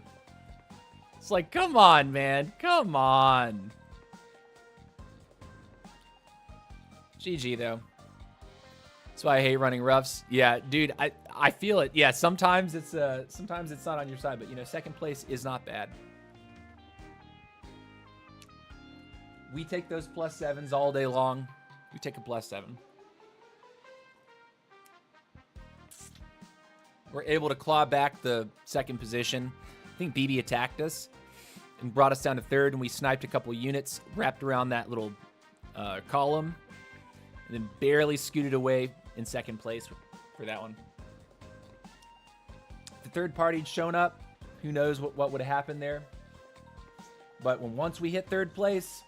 It's like, come on, man, come on. GG though. That's why I hate running roughs. Yeah, dude, I feel it. Yeah, sometimes it's not on your side, but you know, second place is not bad. We take those +7s all day long. We take a +7. We're able to claw back the second position. I think BB attacked us and brought us down to third, and we sniped a couple units wrapped around that little column, and then barely scooted away in second place for that one. If the third party had shown up, who knows what would have happened there. But once we hit third place,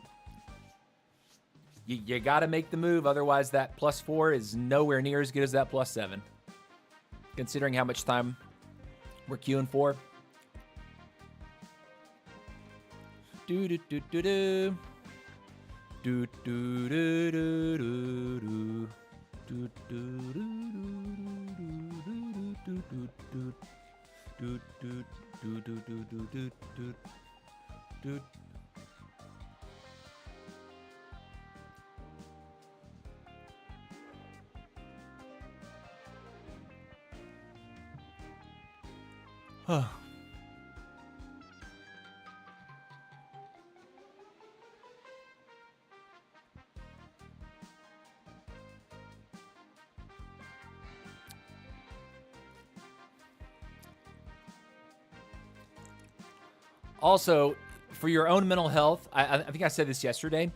you got to make the move. Otherwise, that +4 is nowhere near as good as that +7. Considering how much time we're queuing for. Do do do do do. Do do do do do do do do do do do. Also, for your own mental health, I think I said this yesterday.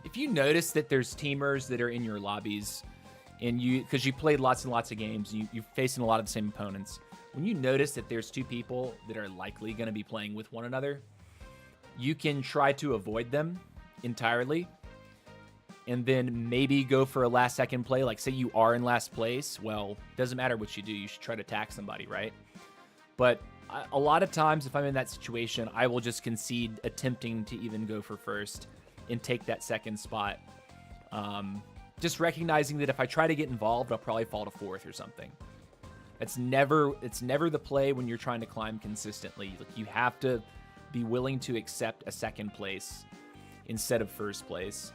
If you notice that there's teamers that are in your lobbies, and because you played lots and lots of games, you're facing a lot of the same opponents. When you notice that there's two people that are likely going to be playing with one another, you can try to avoid them entirely, and then maybe go for a last-second play. Like, say you are in last place. Well, doesn't matter what you do. You should try to attack somebody, right? But a lot of times, if I'm in that situation, I will just concede attempting to even go for first and take that second spot. Just recognizing that if I try to get involved, I'll probably fall to fourth or something. It's never the play when you're trying to climb consistently. Like, you have to be willing to accept a second place instead of first place.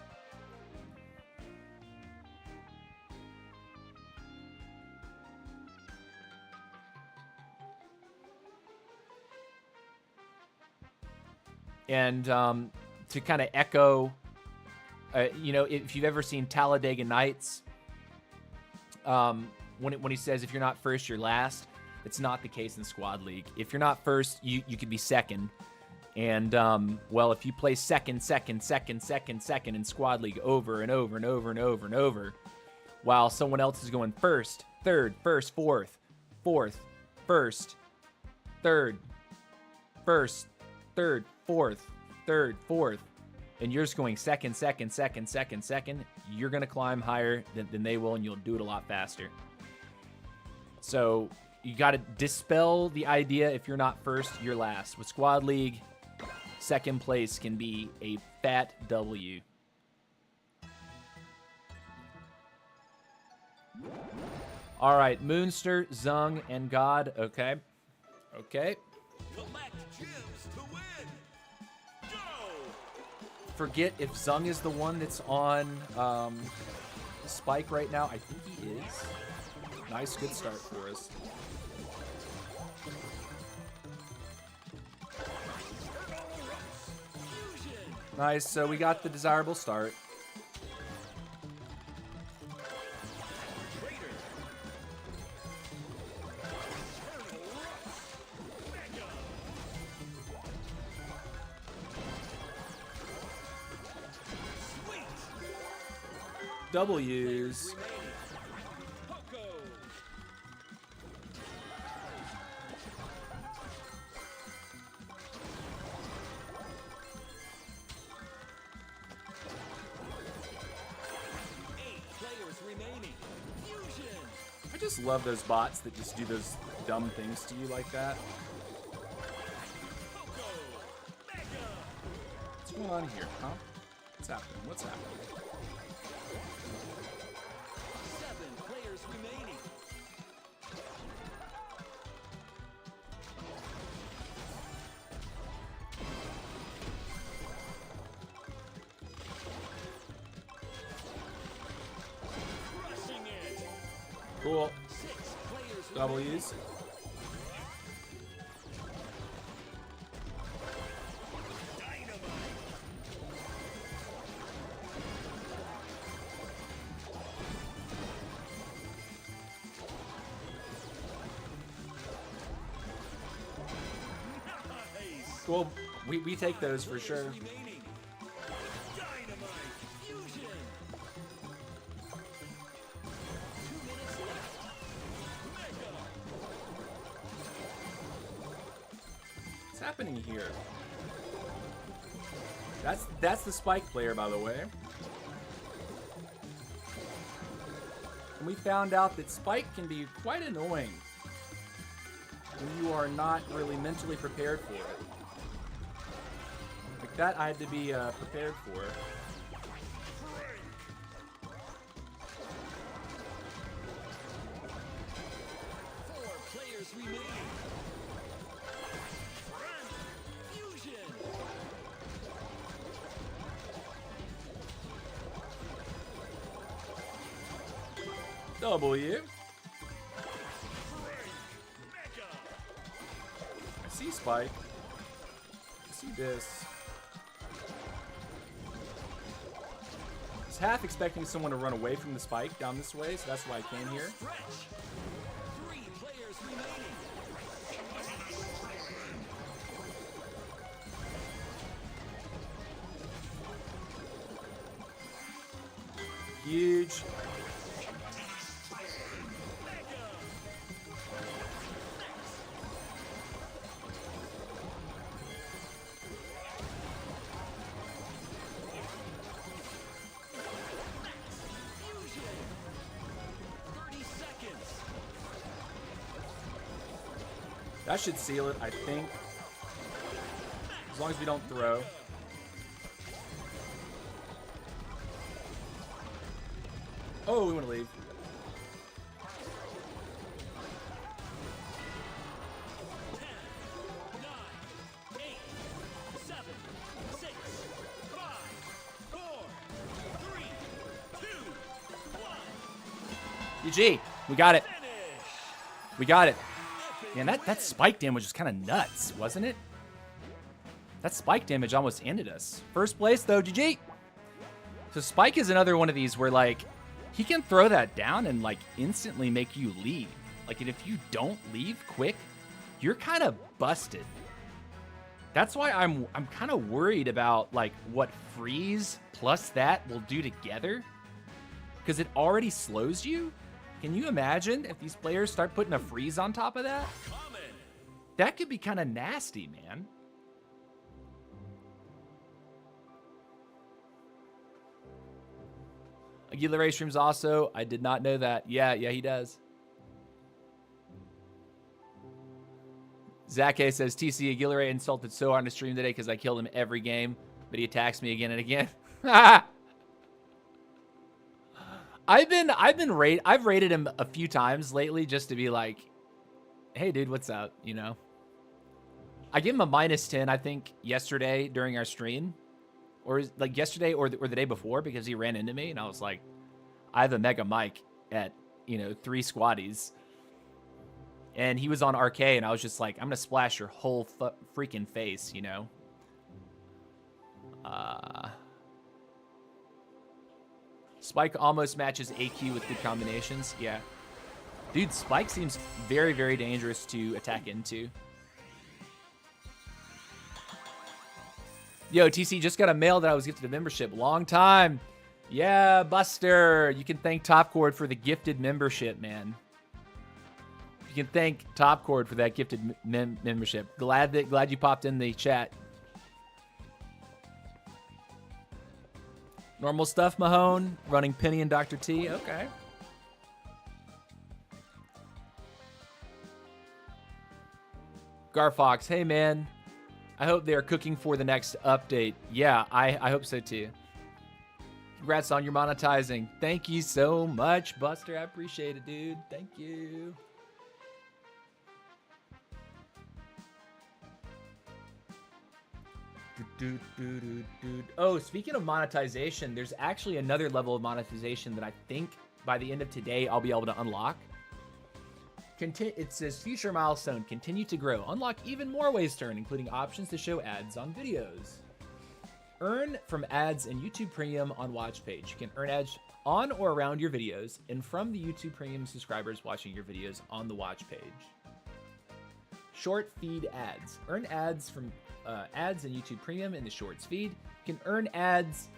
And to kind of echo, if you've ever seen Talladega Nights, when he says if you're not first, you're last, it's not the case in Squad League. If you're not first, you could be second. And, well, if you play second in Squad League over and over and over and over and over, while someone else is going first, third, first, fourth, first, third, first, third, fourth, third, fourth, and you're just going second, you're going to climb higher than they will, and you'll do it a lot faster. So you got to dispel the idea if you're not first, you're last. With Squad League, second place can be a fat W. All right, Moonster, Zung, and God. Okay.
Collect gems to win. Go!
Forget if Zung is the one that's on Spike right now. I think he is. Nice, good start for us. Nice, so we got the desirable start. W's. I just love those bots that just do those dumb things to you like that. What's going on here, huh? What's happening? What's happening?
7 players remaining. Crushing it.
Cool.
6 players
W's. Cool. We take those for sure.
remaining. Dynamite fusion.
happening here? That's the Spike player, by the way. And we found out that Spike can be quite annoying when you are not really mentally prepared for it. Like that I had to be prepared for.
4 players remaining. Fusion.
W.
Mega.
I see Spike. I see this. I was half expecting someone to run away from the Spike down this way, so that's why I came here.
Stretch. 3 players remaining.
Huge.
Fusion. 30 seconds.
That should seal it, I think. As long as we don't throw. Oh, we want to leave.
10, 9, 8, 7, 6, 5, 4, 3, 2, 1.
GG. We got it.
Finish.
We got it.
Epic
Man, that spike damage was kind of nuts, wasn't it? That spike damage almost ended us. First place, though, GG. So Spike is another one of these where, like, he can throw that down and, like, instantly make you leave. Like, and if you don't leave quick, you're kind of busted. That's why I'm kind of worried about, like, what freeze plus that will do together. Because it already slows you. Can you imagine if these players start putting a freeze on top of that?
Common.
That could be kind of nasty, man. Aguilera streams also. I did not know that. Yeah, he does. Zach A says, TC Aguilera insulted so hard on the stream today because I killed him every game, but he attacks me again and again. I've rated him a few times lately just to be like, hey dude, what's up? You know? I give him a -10, I think, yesterday during our stream. Or like yesterday or the day before because he ran into me and I was like, I have a mega mic at, 3 squatties. And he was on RK and I was just like, I'm going to splash your whole freaking face, you know? Spike almost matches AQ with good combinations. Yeah. Dude, Spike seems very, very dangerous to attack into. Yo, TC, just got a mail that I was gifted a membership. Long time. Yeah, Buster. You can thank Topcord for the gifted membership, man. You can thank Topcord for that gifted membership. Glad you popped in the chat. Normal stuff, Mahone. Running Penny and Dr. T. Okay. Garfox, hey man. I hope they are cooking for the next update. Yeah, I hope so too. Congrats on your monetizing. Thank you so much, Buster. I appreciate it, dude. Thank you. Oh, speaking of monetization, there's actually another level of monetization that I think by the end of today I'll be able to unlock. It says future milestone, continue to grow. Unlock even more ways to earn, including options to show ads on videos. Earn from ads in YouTube Premium on watch page. You can earn ads on or around your videos and from the YouTube Premium subscribers watching your videos on the watch page. Short feed ads. Earn ads from ads in YouTube Premium in the Shorts feed. You can earn ads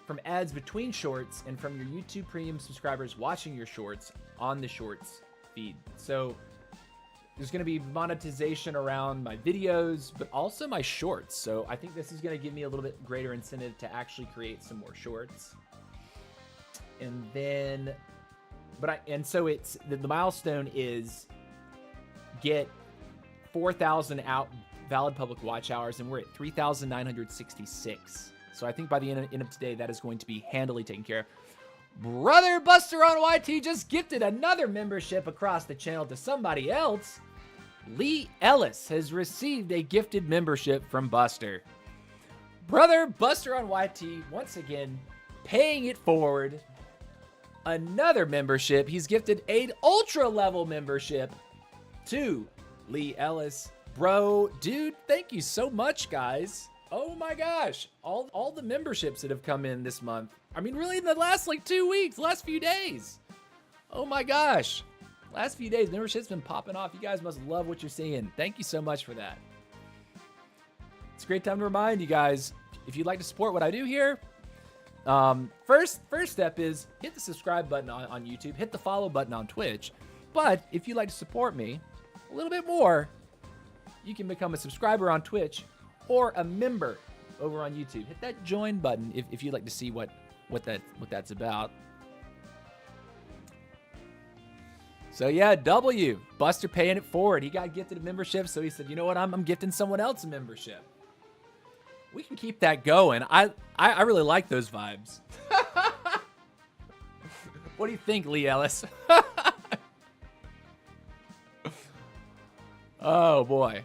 from ads between shorts and from your YouTube Premium subscribers watching your shorts on the Shorts feed. So There's going to be monetization around my videos, but also my shorts. So I think this is going to give me a little bit greater incentive to actually create some more shorts. And then, so it's the milestone is get 4,000 valid public watch hours, and we're at 3,966. So I think by the end of today, that is going to be handily taken care of. Brother Buster on YT just gifted another membership across the channel to somebody else. Lee Ellis has received a gifted membership from Buster. Brother Buster on YT, once again, paying it forward. Another membership. He's gifted an ultra level membership to Lee Ellis. Bro, dude, thank you so much, guys. Oh my gosh. All the memberships that have come in this month. I mean, really in the last like 2 weeks, last few days. Oh my gosh. Last few days, membership's been popping off. You guys must love what you're seeing. Thank you so much for that. It's a great time to remind you guys, if you'd like to support what I do here, first step is hit the subscribe button on YouTube, hit the follow button on Twitch. But if you'd like to support me a little bit more, you can become a subscriber on Twitch or a member over on YouTube. Hit that join button if you'd like to see what that's about. So yeah, Buster paying it forward. He got gifted a membership, so he said, you know what, I'm gifting someone else a membership. We can keep that going. I really like those vibes. What do you think, Lee Ellis? Oh boy.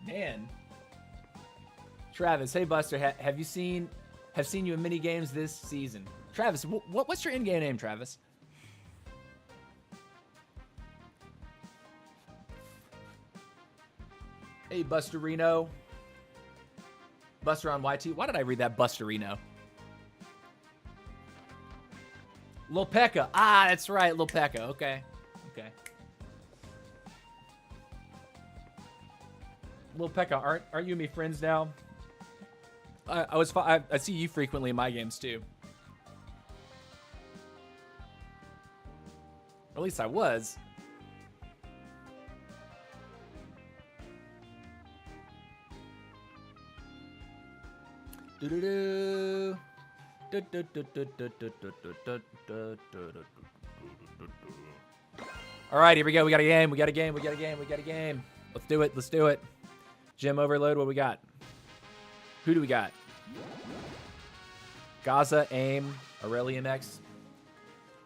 Man. Travis, hey Buster, have seen you in mini games this season. Travis, what's your in-game name, Travis? Hey Busterino. Buster on YT. Why did I read that Busterino? Lil Pekka. Ah, that's right, Lil Pekka. Okay. Lil Pekka, aren't you and me friends now? I see you frequently in my games too. Or at least I was. All right, here we go. We got a game. Let's do it. Gym overload. What we got? Who do we got? Gaza, AIM, Aurelium X.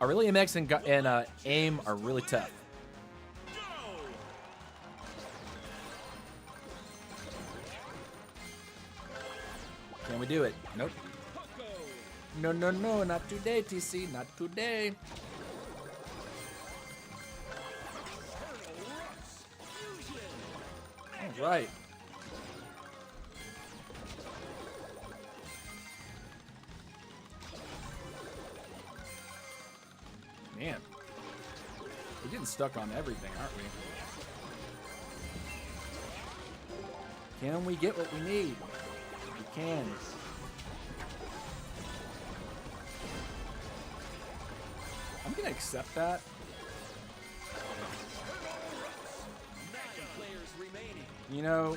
Aurelium X and AIM are really tough. Can we do it? Nope. No, not today, TC. Not today. All right. Man, we're getting stuck on everything, aren't we? Can we get what we need? We can. I'm gonna accept that.
9 players remaining.
You know,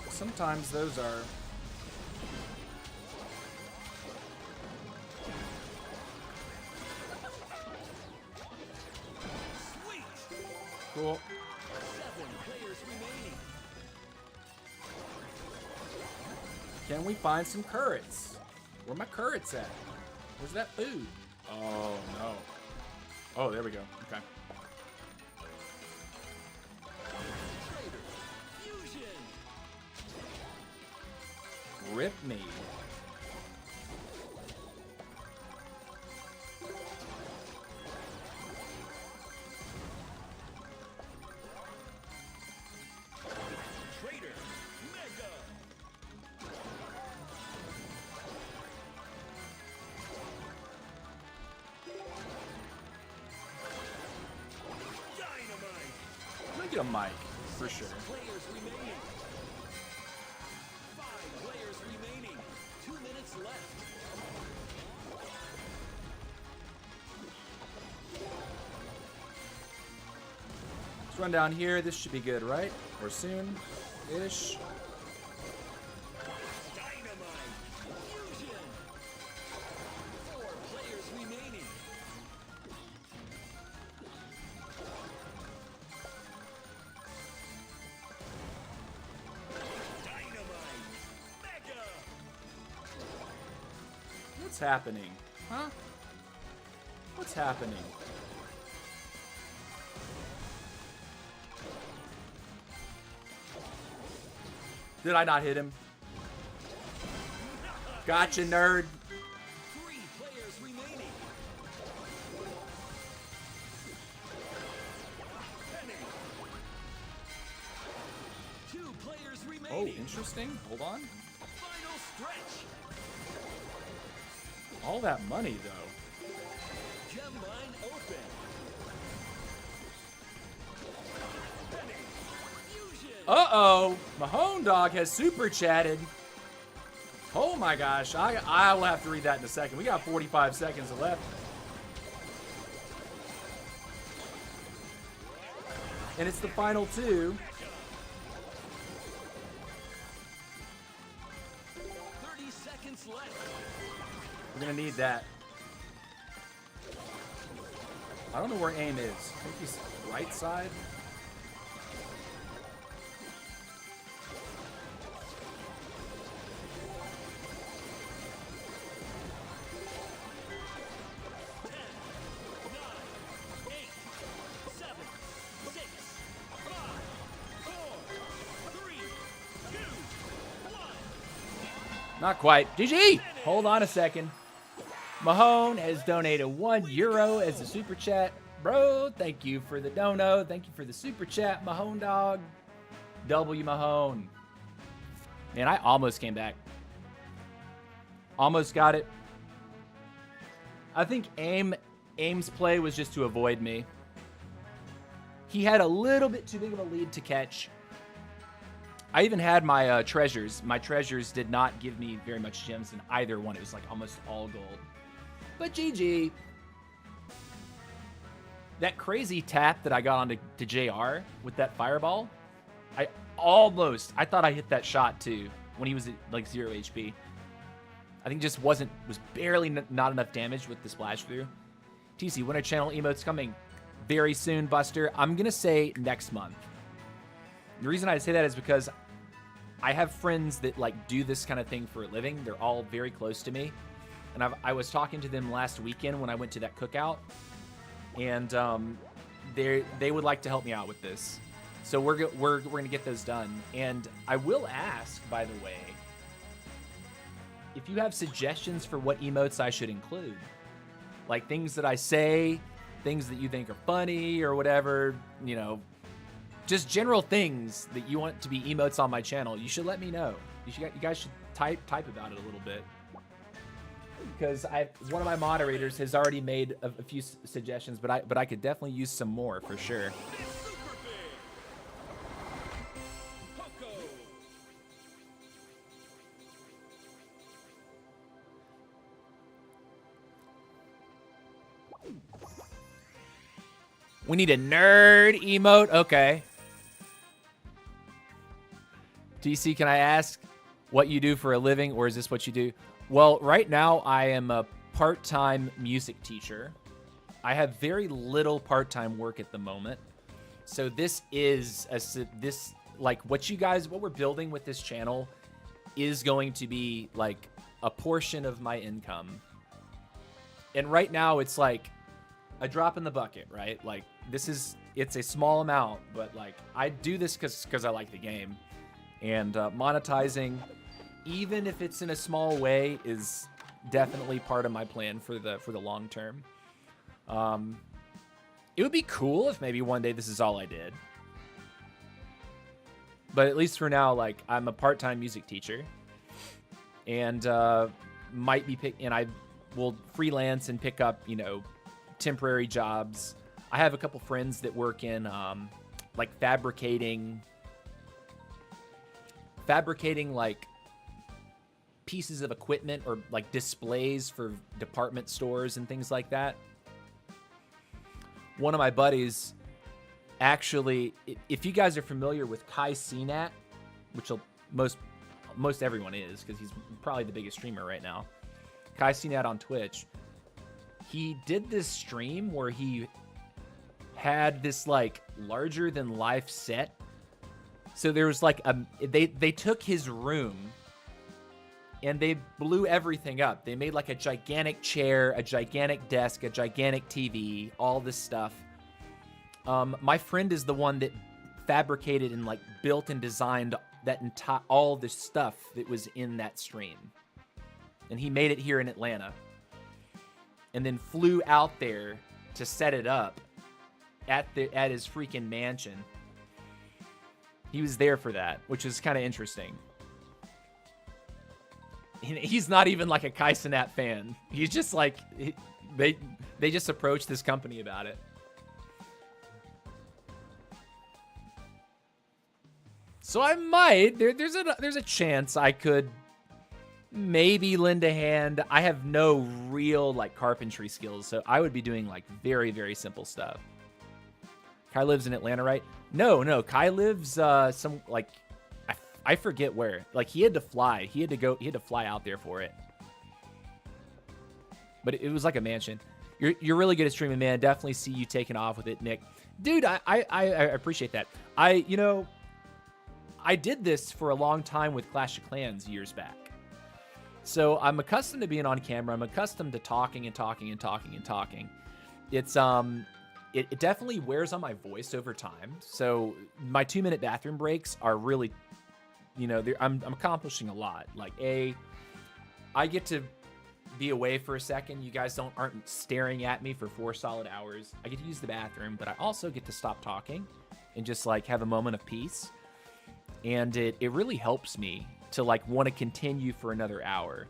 sometimes those are...
Sweet.
Cool.
7 players remaining.
Can we find some currents? Where my currents at? Where's that food? Oh, no. Oh, there we go. Okay.
Trader. Fusion.
Rip me.
Trader. Mega. Dynamite.
I'm gonna get a mic, for sure.
Players remaining. 5 players remaining. 2 minutes left.
Let's run down here. This should be good, right? Or soon-ish.
Dynamite. Fusion. 4 players remaining. Dynamite. Mega.
What's happening? Huh? What's happening? Did I not hit him? Gotcha, nerd.
3 players remaining. Penny. 2 players
Oh,
remaining.
interesting. Hold on.
Final stretch.
All that money, though.
Gem line open. Penny. Fusion.
Uh-oh. Mahone Dog has super chatted. Oh my gosh. I will have to read that in a second. We got 45 seconds left. And it's the final 2.
30 seconds left.
We're going to need that. I don't know where aim is. I think he's right side. Not quite. GG! Hold on a second. Mahone has donated €1 as a super chat. Bro, thank you for the dono. Thank you for the super chat, Mahone Dog. W Mahone. Man, I almost came back. Almost got it. I think Aim's play was just to avoid me. He had a little bit too big of a lead to catch. I even had my treasures. My treasures did not give me very much gems in either one. It was like almost all gold. But GG. That crazy tap that I got onto JR with that fireball, I thought I hit that shot too when he was at like 0 HP. I think just was barely not enough damage with the splash through. TC, when are channel emotes coming? Very soon, Buster. I'm going to say next month. The reason I say that is because I have friends that like do this kind of thing for a living. They're all very close to me. And I was talking to them last weekend when I went to that cookout. And they would like to help me out with this. So we're going to get those done. And I will ask, by the way, if you have suggestions for what emotes I should include. Like things that I say, things that you think are funny or whatever, you know, just general things that you want to be emotes on my channel, you should let me know. You guys should type about it a little bit. Because one of my moderators has already made a few suggestions, but I could definitely use some more for sure. We need a nerd emote. Okay. TC, can I ask what you do for a living, or is this what you do? Well, right now I am a part-time music teacher. I have very little part-time work at the moment. So this is like what we're building with this channel is going to be like a portion of my income. And right now it's like a drop in the bucket, right? Like it's a small amount, but like I do this because I like the game. And monetizing, even if it's in a small way, is definitely part of my plan for the long term. It would be cool if maybe one day this is all I did. But at least for now, like I'm a part-time music teacher, and I will freelance and pick up, you know, temporary jobs. I have a couple friends that work in like fabricating like pieces of equipment or like displays for department stores and things like that. One of my buddies, actually, if you guys are familiar with Kai Cenat, which most everyone is because he's probably the biggest streamer right now. Kai Cenat on Twitch. He did this stream where he had this like larger than life set. So there was like they took his room and they blew everything up. They made like a gigantic chair, a gigantic desk, a gigantic TV, all this stuff. My friend is the one that fabricated and like built and designed that entire all the stuff that was in that stream. And he made it here in Atlanta. And then flew out there to set it up at his freaking mansion. He was there for that, which is kind of interesting. He's not even like a Kai Cenat fan. He's just like they just approached this company about it. So I might there's a chance I could maybe lend a hand. I have no real like carpentry skills, so I would be doing like very, very simple stuff. Kai lives in Atlanta, right? No. Kai lives some like I forget where. Like he had to fly. He had to fly out there for it. But it was like a mansion. You're really good at streaming, man. Definitely see you taking off with it, Nick. Dude, I appreciate that. I did this for a long time with Clash of Clans years back. So I'm accustomed to being on camera. I'm accustomed to talking and talking and talking and talking. It's it definitely wears on my voice over time. So my 2-minute bathroom breaks are really, I'm accomplishing a lot. Like I get to be away for a second. You guys aren't staring at me for 4 solid hours. I get to use the bathroom, but I also get to stop talking and just like have a moment of peace. And it really helps me to like want to continue for another hour.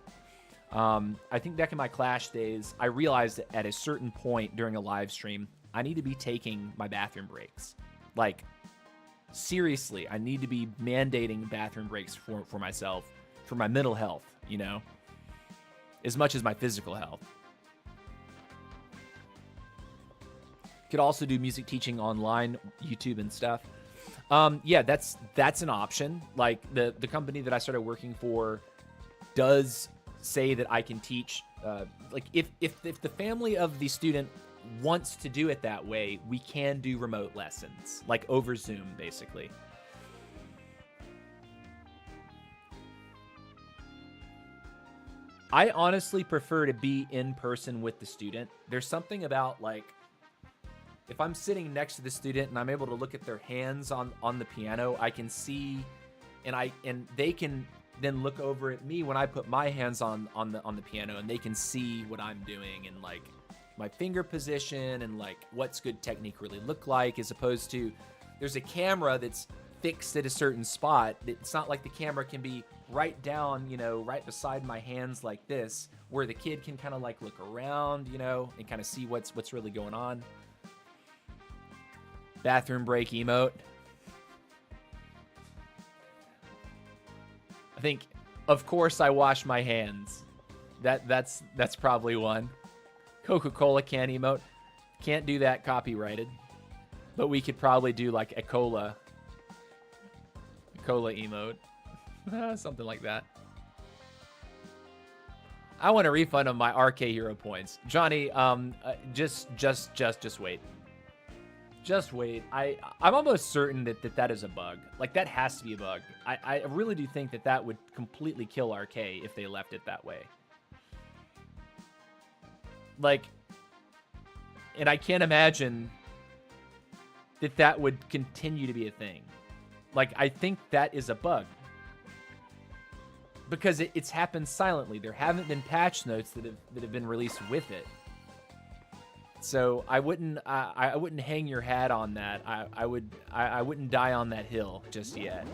I think back in my Clash days, I realized that at a certain point during a live stream, I need to be taking my bathroom breaks. Like, seriously, I need to be mandating bathroom breaks for myself, for my mental health, as much as my physical health. Could also do music teaching online, YouTube and stuff. Yeah, that's an option. Like the company that I started working for does say that I can teach. Like if the family of the student wants to do it that way, we can do remote lessons, like over Zoom, basically. I honestly prefer to be in person with the student. There's something about like, if I'm sitting next to the student and I'm able to look at their hands on the piano, I can see, and they can then look over at me when I put my hands on the piano, and they can see what I'm doing and like my finger position and like what's good technique really look like, as opposed to there's a camera that's fixed at a certain spot. It's not like the camera can be right down, right beside my hands like this, where the kid can kind of like look around, and kind of see what's really going on. Bathroom break emote. I think, of course, I wash my hands. That's probably one. Coca-Cola can emote. Can't do that copyrighted. But we could probably do like a cola emote. Something like that. I want a refund of my RK Hero points. Johnny, just wait. Just wait. I'm almost certain that is a bug. Like, that has to be a bug. I really do think that would completely kill RK if they left it that way. Like, and I can't imagine that would continue to be a thing. Like, I think that is a bug. Because it's happened silently. There haven't been patch notes that have been released with it. So I wouldn't hang your hat on that. I wouldn't die on that hill just yet.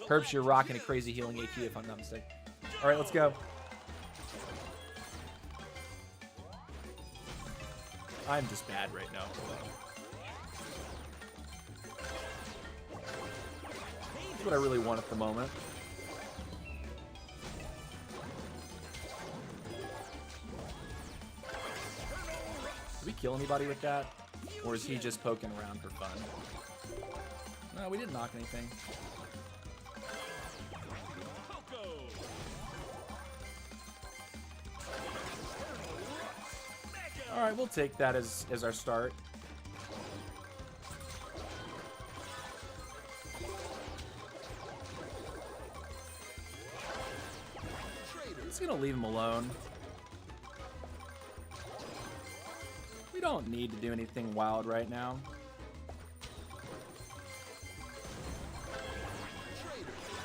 Perps, you're rocking a crazy healing AQ if I'm not mistaken. All right, let's go. I'm just bad right now. That's what I really want at the moment. Did we kill anybody with that? Or is he just poking around for fun? No, we didn't knock anything. Alright, we'll take that as our start. Just gonna leave him alone. We don't need to do anything wild right now.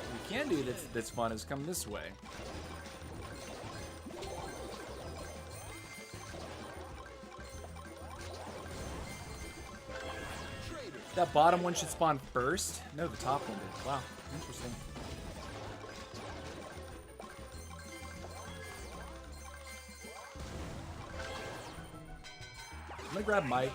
What we can do that's fun is come this way. That bottom one should spawn first. No, the top one did. Wow, interesting. I'm gonna grab Mike.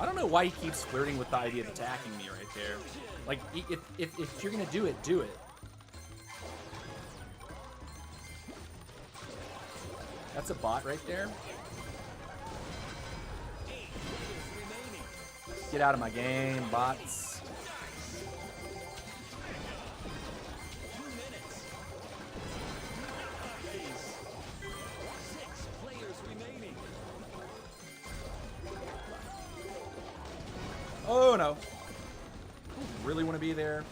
I don't know why he keeps flirting with the idea of attacking me right there. Like, if you're gonna do it, do it. That's a bot right there. Get out of my game, bots. Oh no. Really want to be there.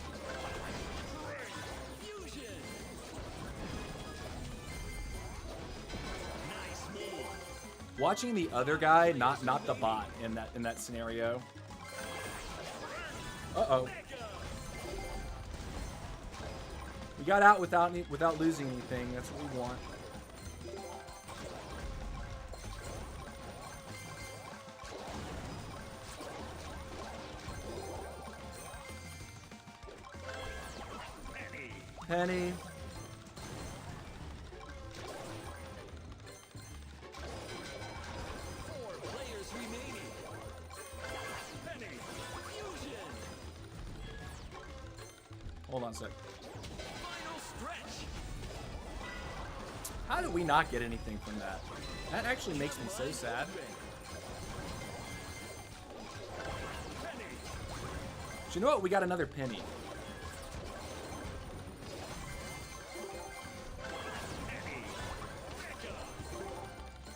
Watching the other guy, not the bot in that scenario. Uh-oh. We got out without losing anything. That's what we want. Penny. Hold on a sec. How did we not get anything from that? That actually makes me so sad. But you know what? We got another penny.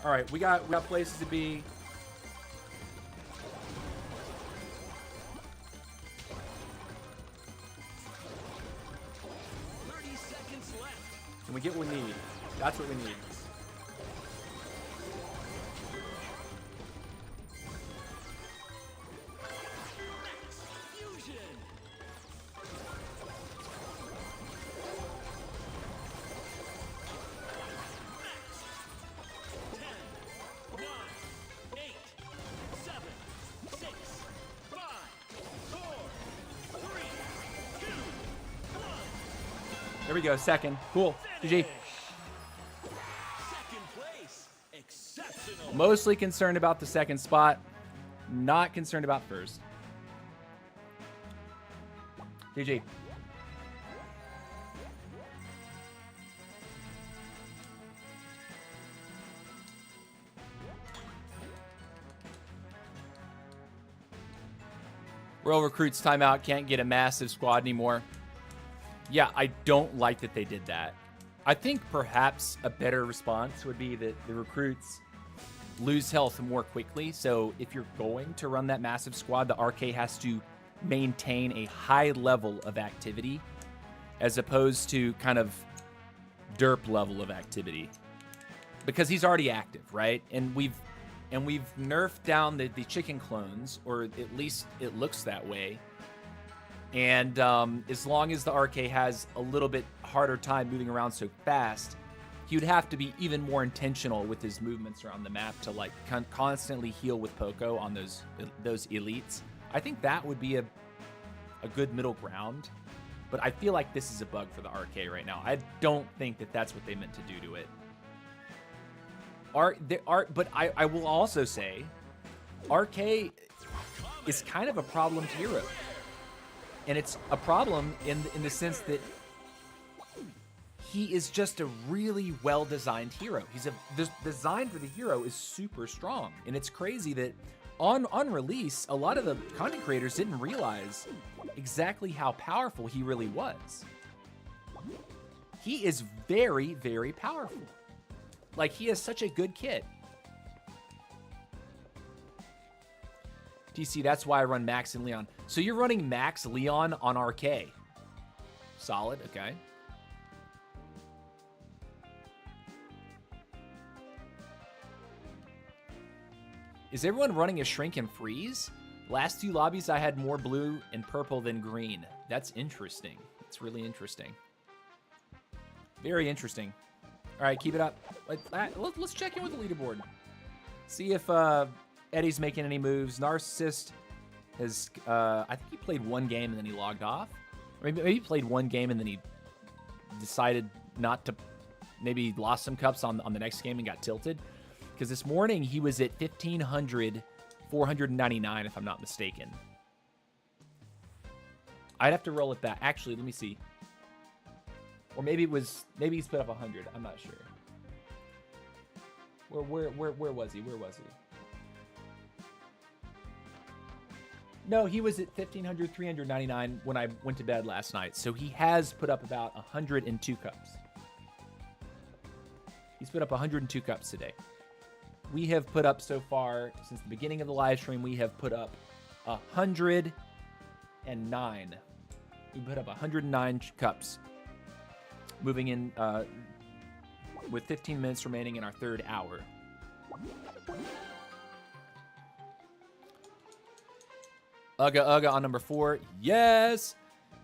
All right, we got places to be. And we get what we need. That's what we need. There we go, second. Cool. GG. Mostly concerned about the second spot. Not concerned about first. GG. Royal Recruits timeout. Can't get a massive squad anymore. Yeah, I don't like that they did that. I think perhaps a better response would be that the recruits lose health more quickly. So if you're going to run that massive squad, the RK has to maintain a high level of activity as opposed to kind of derp level of activity. Because he's already active, right? And we've nerfed down the chicken clones, or at least it looks that way. And as long as the RK has a little bit harder time moving around so fast, he would have to be even more intentional with his movements around the map to like constantly heal with Poco on those elites. I think that would be a good middle ground. But I feel like this is a bug for the RK right now. I don't think that that's what they meant to do to it. But I will also say, RK is kind of a problem hero. And it's a problem in the sense that he is just a really well-designed hero. The design for the hero is super strong. And it's crazy that on release, a lot of the content creators didn't realize exactly how powerful he really was. He is very, very powerful. Like, he is such a good kit. DC, that's why I run Max and Leon. So you're running Max Leon on RK. Solid, okay. Is everyone running a shrink and freeze? Last 2 lobbies, I had more blue and purple than green. That's interesting. It's really interesting. Very interesting. All right, keep it up. Let's check in with the leaderboard. See if Eddie's making any moves. Narcissist has, I think he played 1 game and then he logged off. Or maybe he played 1 game and then he decided not to, maybe lost some cups on the next game and got tilted. Because this morning he was at 499, if I'm not mistaken. I'd have to roll it back. Actually, let me see. Or maybe he's put up 100. I'm not sure. Where was he? Where was he? No, he was at 399 when I went to bed last night. So he has put up about 102 cups. He's put up 102 cups today. We have put up so far, since the beginning of the live stream, we have put up 109. We put up 109 cups. Moving in with 15 minutes remaining in our 3rd hour. Uga on number 4. Yes.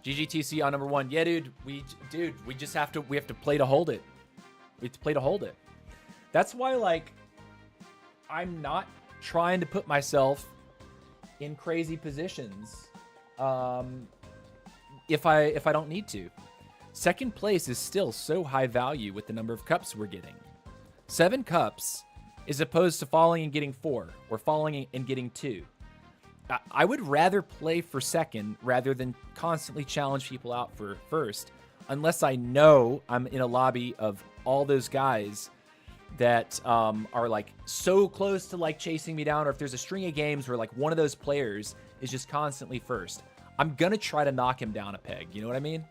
GGTC on number 1. Yeah, dude. We have to play to hold it. We have to play to hold it. That's why, like, I'm not trying to put myself in crazy positions if I don't need to. 2nd place is still so high value with the number of cups we're getting. 7 cups as opposed to falling and getting 4 or falling and getting 2. I would rather play for 2nd rather than constantly challenge people out for 1st, unless I know I'm in a lobby of all those guys that are like so close to like chasing me down, or if there's a string of games where like one of those players is just constantly 1st. I'm gonna try to knock him down a peg. You know what I mean?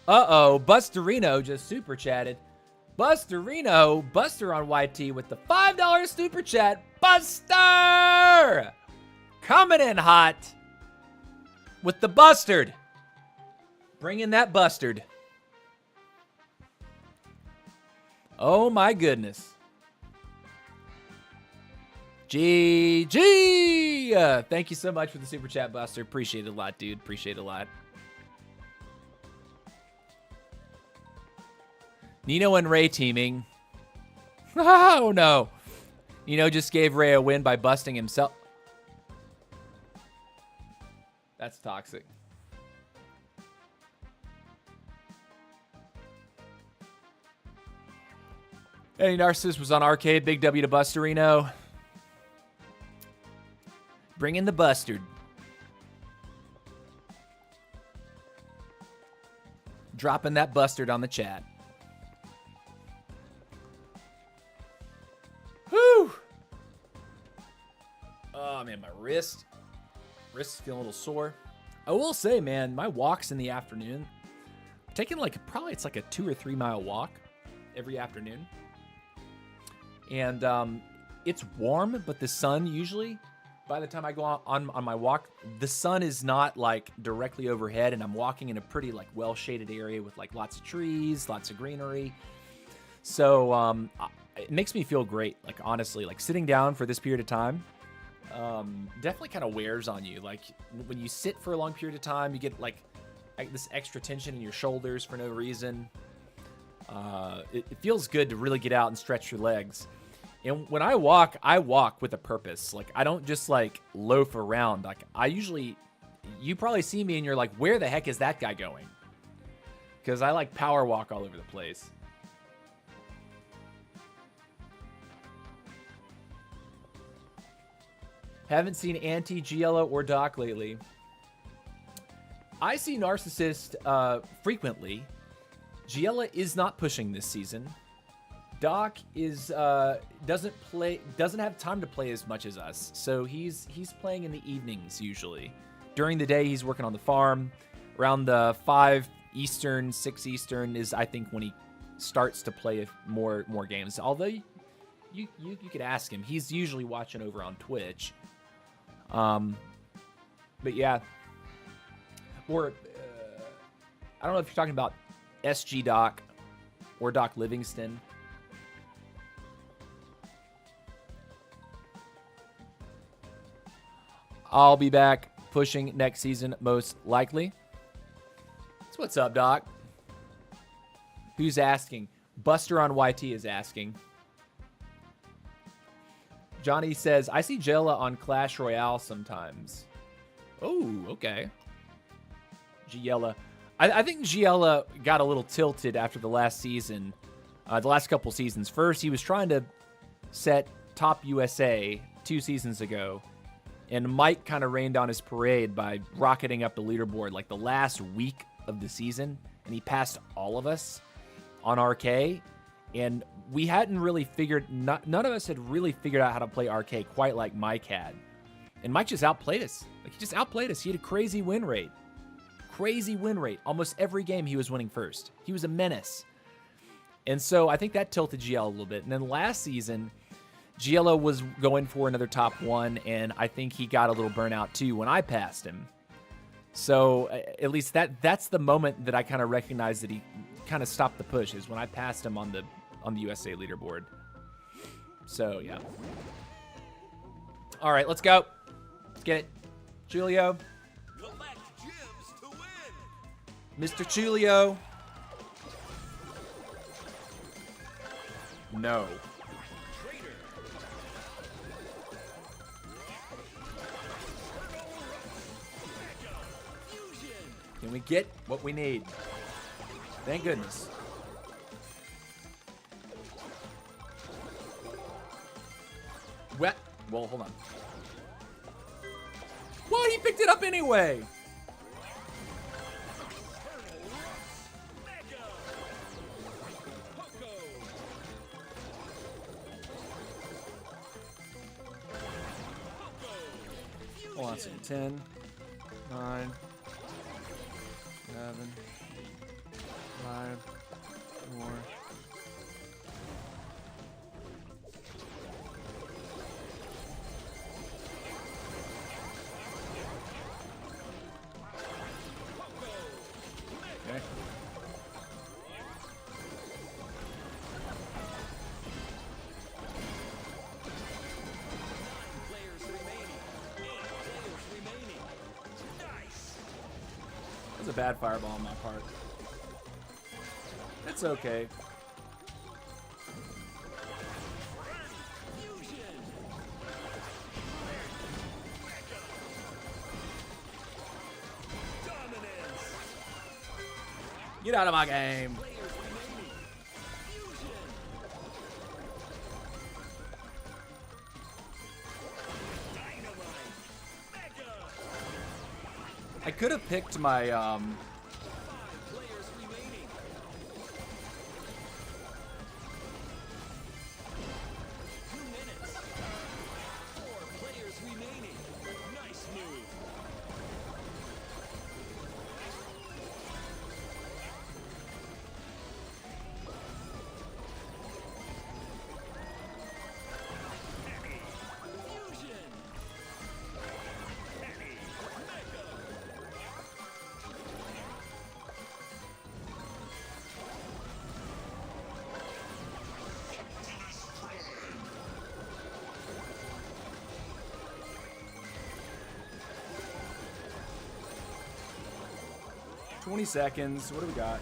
Uh-oh, Busterino just super chatted. Busterino, Buster on YT with the $5 super chat. Buster! Coming in hot with the bustard. Bring in that bustard. Oh my goodness. GG! Thank you so much for the super chat, Buster. Appreciate it a lot, dude. Appreciate it a lot. Nino and Ray teaming. Oh, no. Nino just gave Ray a win by busting himself. That's toxic. Eddie Narcissus was on Arcade. Big W to Busterino. Bring in the bustard. Dropping that bustard on the chat. Whew. Oh, man, my wrist is feeling a little sore. I will say, man, my walks in the afternoon, I'm taking like, probably it's like a 2 or 3 mile walk every afternoon. And it's warm, but the sun usually, by the time I go on my walk, the sun is not like directly overhead, and I'm walking in a pretty like well-shaded area with like lots of trees, lots of greenery. So it makes me feel great. Like, honestly, like sitting down for this period of time definitely kind of wears on you. Like when you sit for a long period of time, you get like this extra tension in your shoulders for no reason. It feels good to really get out and stretch your legs. And when I walk with a purpose. Like, I don't just like loaf around. Like, you probably see me and you're like, where the heck is that guy going? Because I like power walk all over the place. Haven't seen anti-Giella or Doc lately. I see Narcissist frequently. Giella is not pushing this season. Doc is doesn't have time to play as much as us, so he's playing in the evenings usually. During the day, he's working on the farm. Around the 5 Eastern, 6 Eastern is, I think, when he starts to play more games. Although you could ask him, he's usually watching over on Twitch. But yeah, or I don't know if you're talking about SG Doc or Doc Livingston. I'll be back pushing next season, most likely. So what's up, Doc? Who's asking? Buster on YT is asking. Johnny says, I see Giella on Clash Royale sometimes. Oh, okay. Giella. I think Giella got a little tilted after the last season. The last couple seasons. First, he was trying to set top USA 2 seasons ago. And Mike kind of rained on his parade by rocketing up the leaderboard like the last week of the season. And he passed all of us on RK. And we hadn't really figured, none of us had really figured out how to play RK quite like Mike had. And Mike just outplayed us. Like, he just outplayed us. He had a crazy win rate. Crazy win rate. Almost every game he was winning first. He was a menace. And so I think that tilted GL a little bit. And then last season, Giella was going for another top 1, and I think he got a little burnout too when I passed him. So at least that's the moment that I kind of recognized that he kind of stopped the push, is when I passed him on the USA leaderboard. So yeah. All right, let's go. Let's get it. Julio.
Collect gems to win.
Mr. Julio. No.
Trader. Fusion.
Can we get what we need? Thank goodness. Wet. Well, hold on. What? He picked it up anyway.
Mega. Poco. Poco.
Hold on a second. 10, 9, 7, 5, 4. Okay.
Players remaining. 8 players remaining. Nice.
That was a bad fireball on my part. It's okay.
Fusion. Dominance.
Get out of my game.
Players remaining. Fusion. Dynamite. Mega.
I could have picked my
5 players remaining. 2 minutes. 4 players remaining. Nice move. Fusion. Mega.
20 seconds. What do we got?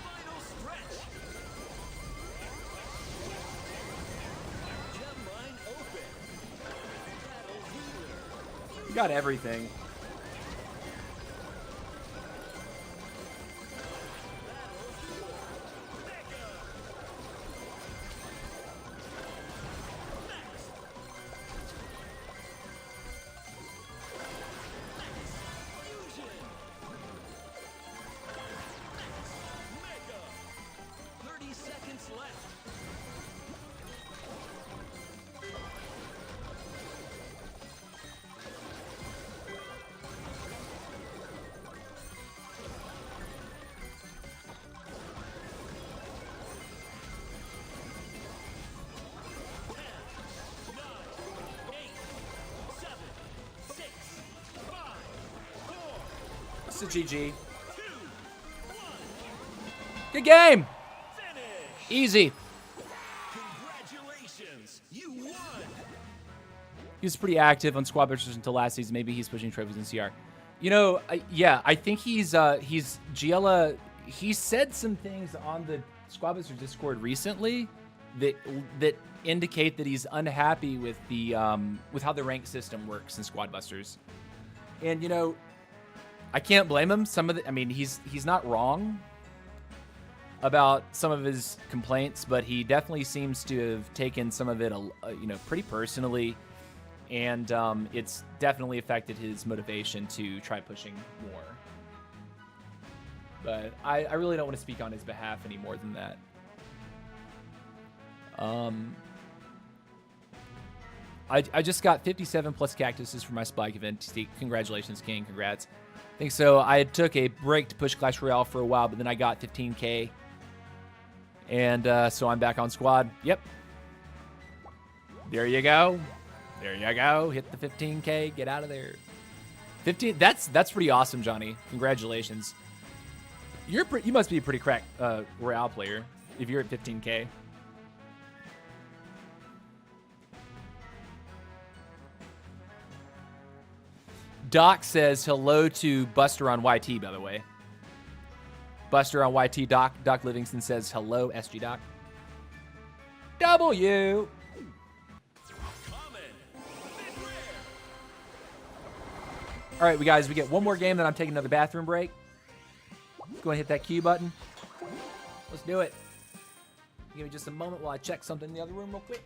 Final stretch.
got everything.
Mega. 30 seconds left.
It's a GG. Good game. Easy.
Congratulations, you won.
He was pretty active on Squad Busters until last season. Maybe he's pushing trophies in CR. You know, yeah, I think he's Giella. He said some things on the Squad Busters Discord recently that indicate that he's unhappy with the with how the rank system works in Squad Busters. And you know, I can't blame him. I mean, he's not wrong about some of his complaints, but he definitely seems to have taken some of it, you know, pretty personally, and it's definitely affected his motivation to try pushing more. But I really don't want to speak on his behalf any more than that. I just got 57 plus cactuses for my Spike event. Congratulations, King. Congrats. I think so. I took a break to push Clash Royale for a while, but then I got 15K. And so I'm back on squad. Yep. There you go. There you go. Hit the 15K. Get out of there. 15. That's pretty awesome, Johnny. Congratulations. You must be a pretty cracked Royale player if you're at 15K. Doc says hello to Buster on YT, by the way. Buster on YT, Doc Livingston says hello, SG Doc. W. All right, we get one more game, then I'm taking another bathroom break. Let's go and hit that Q button. Let's do it. Give me just a moment while I check something in the other room real quick.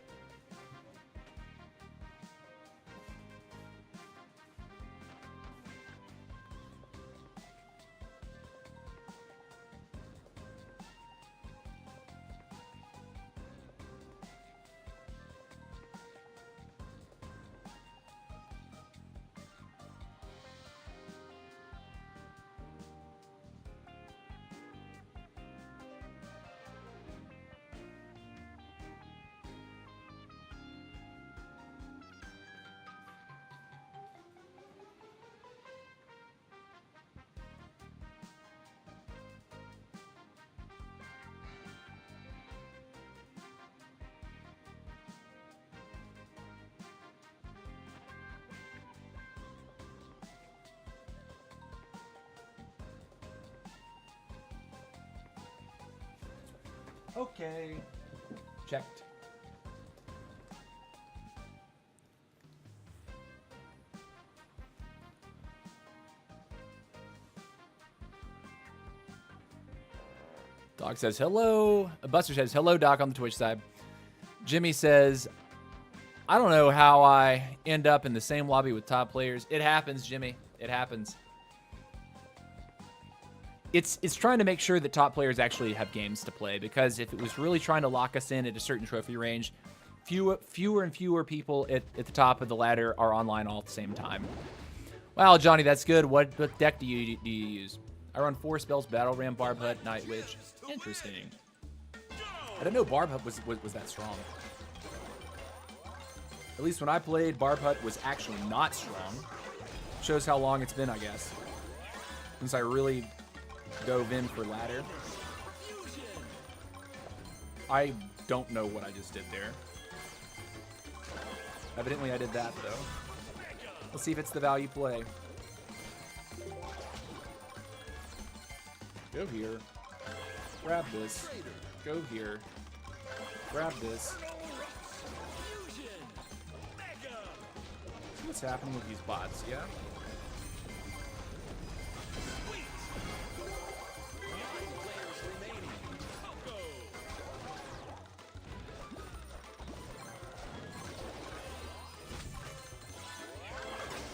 Okay. Checked. Doc says hello. Buster says hello, Doc, on the Twitch side. Jimmy says, I don't know how I end up in the same lobby with top players. It happens, Jimmy. It happens. It's trying to make sure that top players actually have games to play, because if it was really trying to lock us in at a certain trophy range, fewer and fewer people at the top of the ladder are online all at the same time. Wow, Johnny, that's good. What deck do you use? I run 4 spells: Battle Ram, Barb Hut, Night Witch. Interesting. I didn't know Barb Hut was that strong. At least when I played, Barb Hut was actually not strong. Shows how long it's been, I guess, since I really dove in for ladder. I don't know what I just did there. Evidently I did that, though. Let's see if it's the value play. Go here. Grab this. Go here. Grab this. What's happening with these bots, yeah?
Sweet. 9 players remaining. Pogo.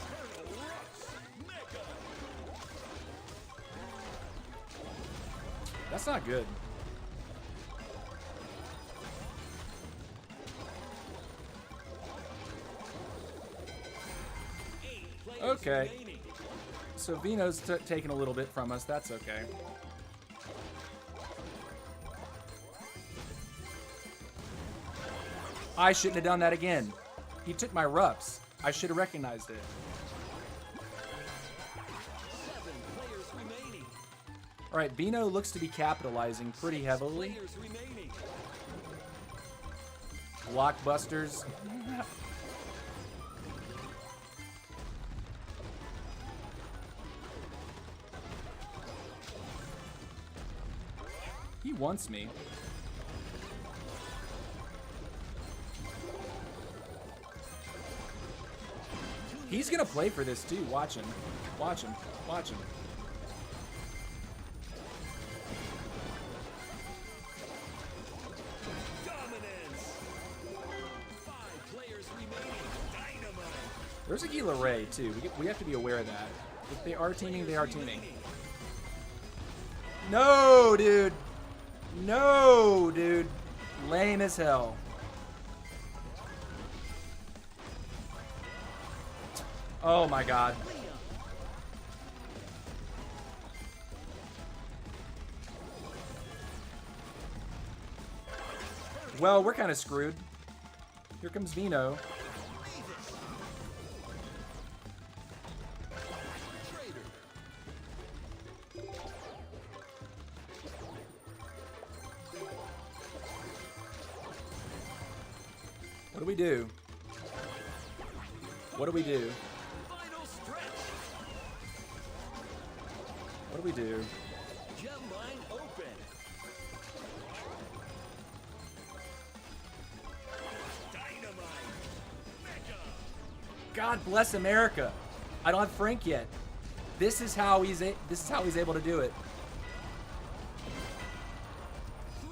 Colonel Ruff's Mega.
That's not good. Okay. So Vino's taking a little bit from us. That's okay. I shouldn't have done that again. He took my rups. I should have recognized it.
7 players remaining.
All right, Vino looks to be capitalizing pretty heavily.
Players remaining.
Blockbusters. He wants me. He's gonna play for this too. Watch him. Watch him. Watch him.
Dominance. 5 players remaining. Dynamite.
There's a Gila Ray too. We have to be aware of that. If they are teaming, they are teaming. No, dude. No, dude. Lame as hell. Oh my god. Well, we're kind of screwed. Here comes Vino. What do we do? What do we do?
Final stretch.
What do we do?
Gem line open. Dynamite. Mega.
God bless America. I don't have Frank yet. This is how he's able to do it.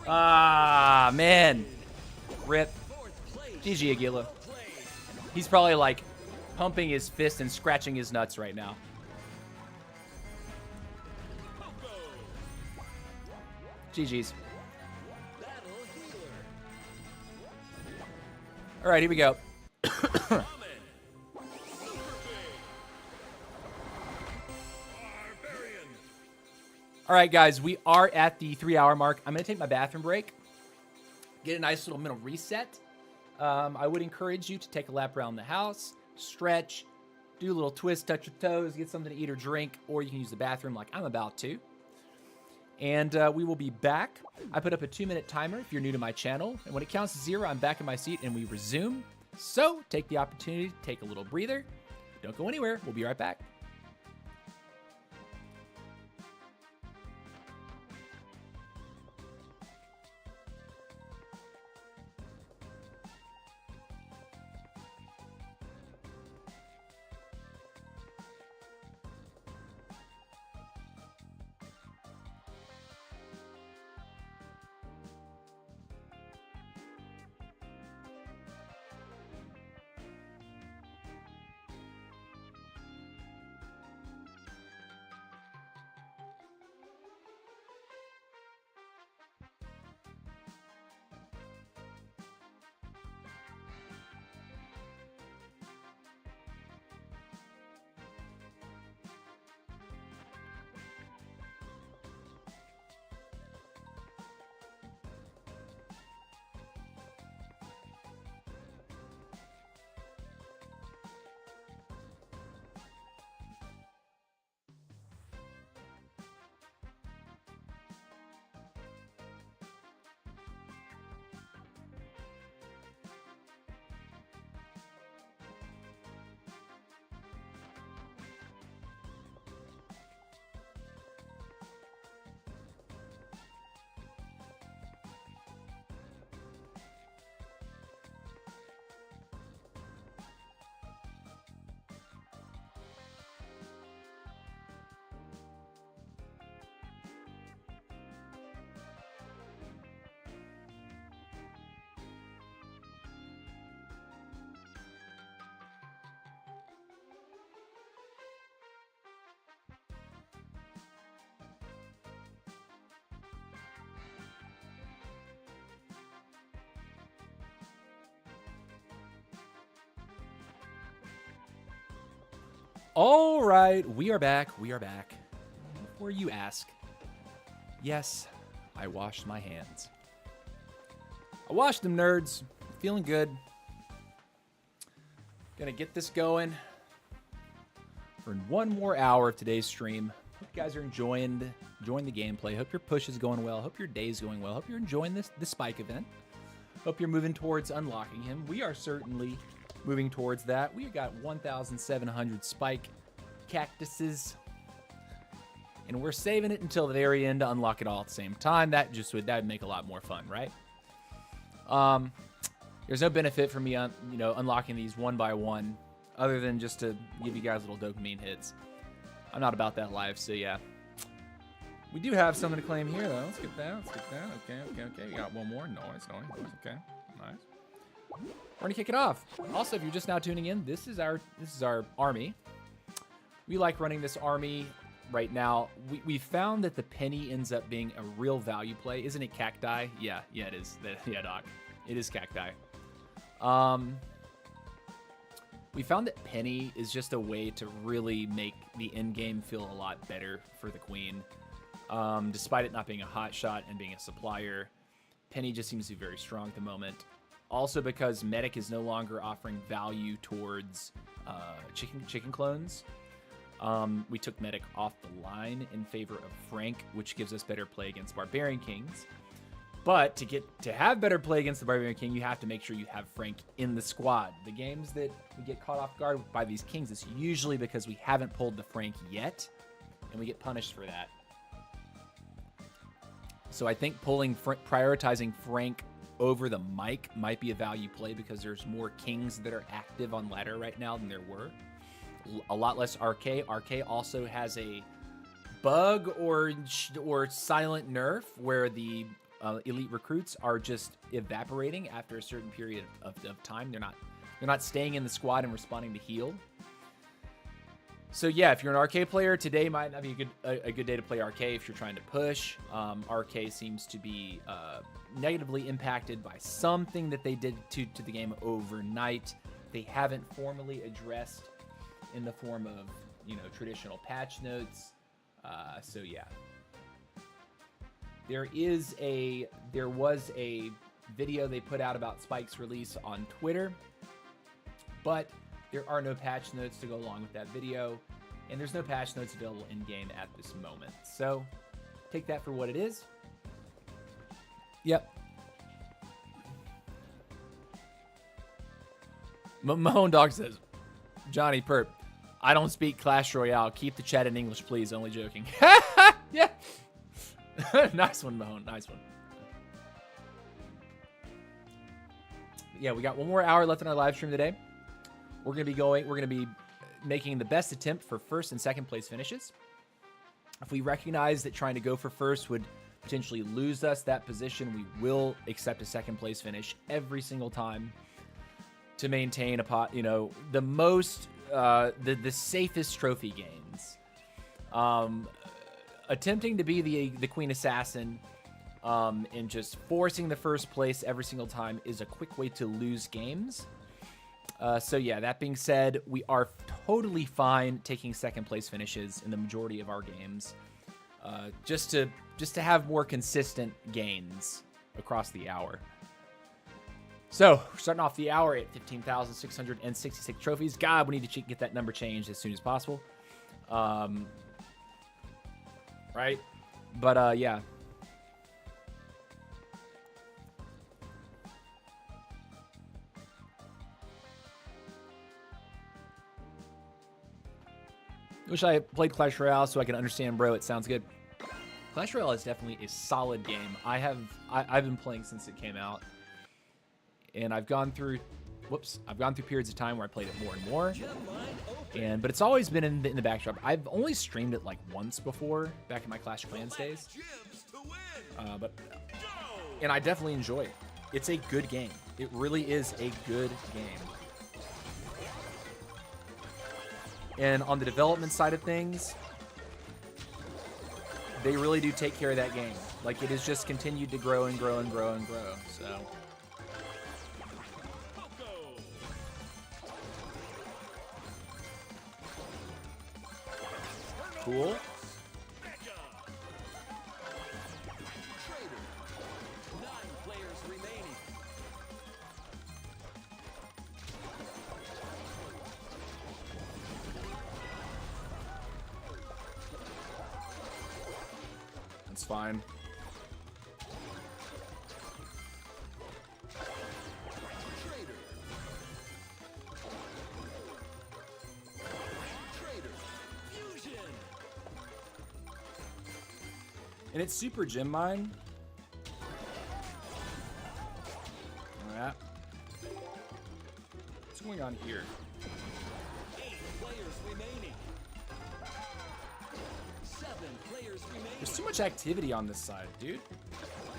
Ah, man. Rip.
4th place.
GG Aguila.
Played.
He's probably like pumping his fist and scratching his nuts right now.
Pogo.
GG's.
Battle healer.
All right, here we go.
Ramen. Super big. Barbarian.
All right, guys, we are at the 3-hour mark. I'm going to take my bathroom break, get a nice little mental reset. I would encourage you to take a lap around the house, stretch, do a little twist, touch your toes, get something to eat or drink, or you can use the bathroom like I'm about to. And we will be back. I put up a 2-minute timer if you're new to my channel. And when it counts to 0, I'm back in my seat and we resume. So take the opportunity to take a little breather. Don't go anywhere. We'll be right back. All right, we are back. We are back. Before you ask, yes, I washed my hands. I washed them, nerds. Feeling good. Gonna get this going for one more hour of today's stream. Hope you guys are enjoying the gameplay. Hope your push is going well. Hope your day's going well. Hope you're enjoying this spike event. Hope you're moving towards unlocking him. We are certainly moving towards that. We got 1,700 spike cactuses, and we're saving it until the very end to unlock it all at the same time. That would make a lot more fun, right? There's no benefit for me unlocking these one by one, other than just to give you guys little dopamine hits. I'm not about that life, so yeah. We do have something to claim here, though. Let's get that. Okay. We got one more. Nice. Okay, nice. We're gonna kick it off. Also, if you're just now tuning in, this is our army. We like running this army right now. We found that the penny ends up being a real value play. Isn't it cacti? Yeah, it is. Yeah, Doc. It is cacti. We found that penny is just a way to really make the end game feel a lot better for the queen. Despite it not being a hot shot and being a supplier, penny just seems to be very strong at the moment. Also, because medic is no longer offering value towards chicken clones, we took medic off the line in favor of Frank, which gives us better play against barbarian kings. But to have better play against the barbarian king, you have to make sure you have Frank in the squad. The games that we get caught off guard by these kings is usually because we haven't pulled the Frank yet, and we get punished for that. So I think prioritizing Frank over the Mike might be a value play because there's more kings that are active on ladder right now than there were. A lot less RK. RK also has a bug or silent nerf where the elite recruits are just evaporating after a certain period of time. They're not staying in the squad and responding to heal. So yeah, if you're an RK player, today might not be a good day to play RK if you're trying to push. RK seems to be negatively impacted by something that they did to the game overnight. They haven't formally addressed in the form of traditional patch notes. So yeah, there was a video they put out about Spike's release on Twitter, but there are no patch notes to go along with that video, and there's no patch notes available in-game at this moment. So take that for what it is. Yep. Mahone Dog says, Johnny Perp, I don't speak Clash Royale. Keep the chat in English, please. Only joking. Yeah. Nice one, Mahone. Nice one. Yeah, we got one more hour left in our live stream today. We're gonna be making the best attempt for first and second place finishes. If we recognize that trying to go for first would potentially lose us that position, we will accept a second place finish every single time to maintain the most the safest trophy gains. Attempting to be the Queen Assassin and just forcing the first place every single time is a quick way to lose games. So yeah, that being said, we are totally fine taking second place finishes in the majority of our games, just to have more consistent gains across the hour. So we're starting off the hour at 15,666 trophies. God, we need to get that number changed as soon as possible. Right? But yeah. Wish I played Clash Royale so I can understand, bro. It sounds good. Clash Royale is definitely a solid game. I've been playing since it came out, and I've gone through periods of time where I played it more and more. But it's always been in the backdrop. I've only streamed it like once before, back in my Clash of Clans days. And I definitely enjoy it. It's a good game. It really is a good game. And on the development side of things, they really do take care of that game. Like, it has just continued to grow and grow and grow and grow. So cool.
Trader. 9 players remaining.
That's fine.
Trader. Trader. Fusion.
And it's super gem mine. Alright. What's going on here?
8 players remaining. 7 players remaining.
There's too much activity on this side, dude.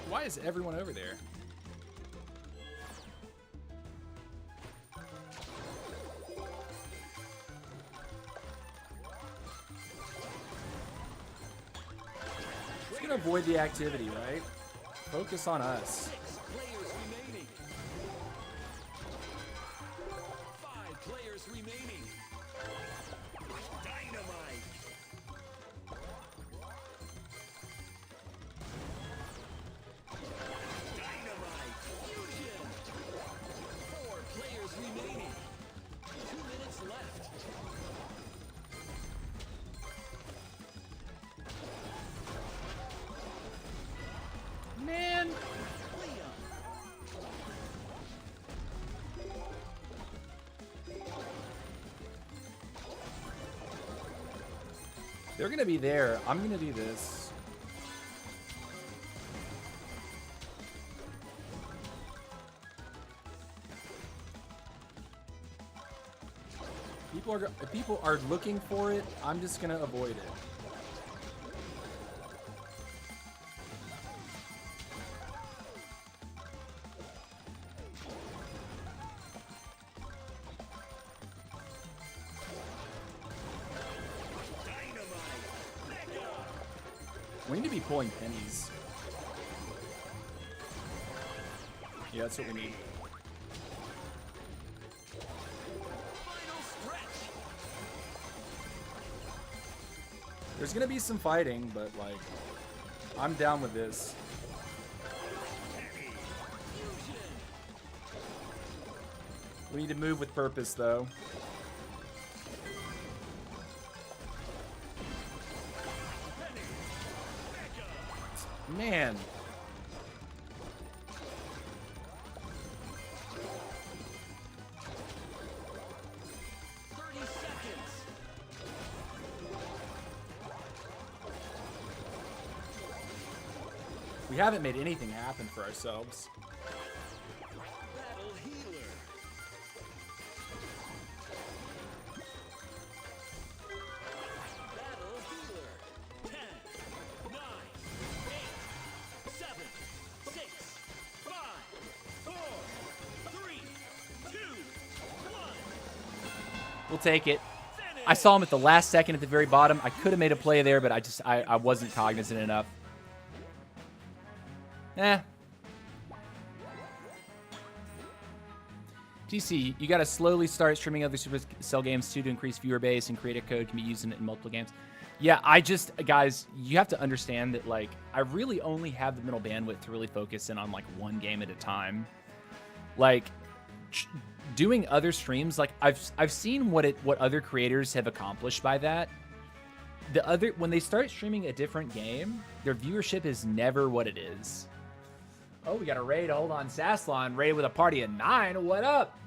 Why is everyone over there? Just gonna avoid the activity, right? Focus on us.
6 players remaining. 5 players remaining. Dynamite. Dynamite. Fusion. 4 players remaining. 2 minutes left.
Man!
Leon.
They're gonna be there. I'm gonna do this. If people are looking for it, I'm just gonna avoid it. We need to be pulling pennies. Yeah, that's what we need.
Final stretch.
There's gonna be some fighting, but like, I'm down with this.
Fusion.
We need to move with purpose, though. Man. We haven't made anything happen for ourselves.
Battle healer. Battle healer. 10, 9, 8, 7, 6, 5, 4, 3, 2, 1.
We'll take it. I saw him at the last second at the very bottom. I could have made a play there, but I wasn't cognizant enough. TC, you got to slowly start streaming other Supercell games too to increase viewer base, and creator code can be used in multiple games. Yeah, guys, you have to understand that, like, I really only have the mental bandwidth to really focus in on, like, one game at a time. Like, doing other streams, like, I've seen what other creators have accomplished by that. When they start streaming a different game, their viewership is never what it is. Oh, we got a raid. Hold on. Sasslon raid with a party of 9. What up?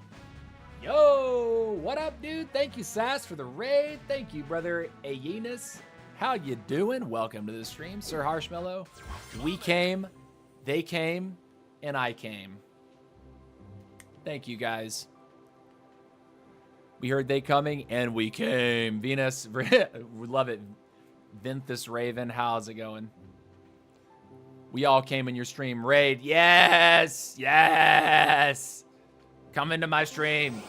Yo, what up, dude? Thank you, Sass, for the raid. Thank you, brother Aeneas. How you doing? Welcome to the stream, Sir Harshmellow. We came, they came, and I came. Thank you, guys. We heard they coming, and we came. Venus, we love it. Vinthus Raven, how's it going? We all came in your stream. Raid, yes, yes. Come into my stream.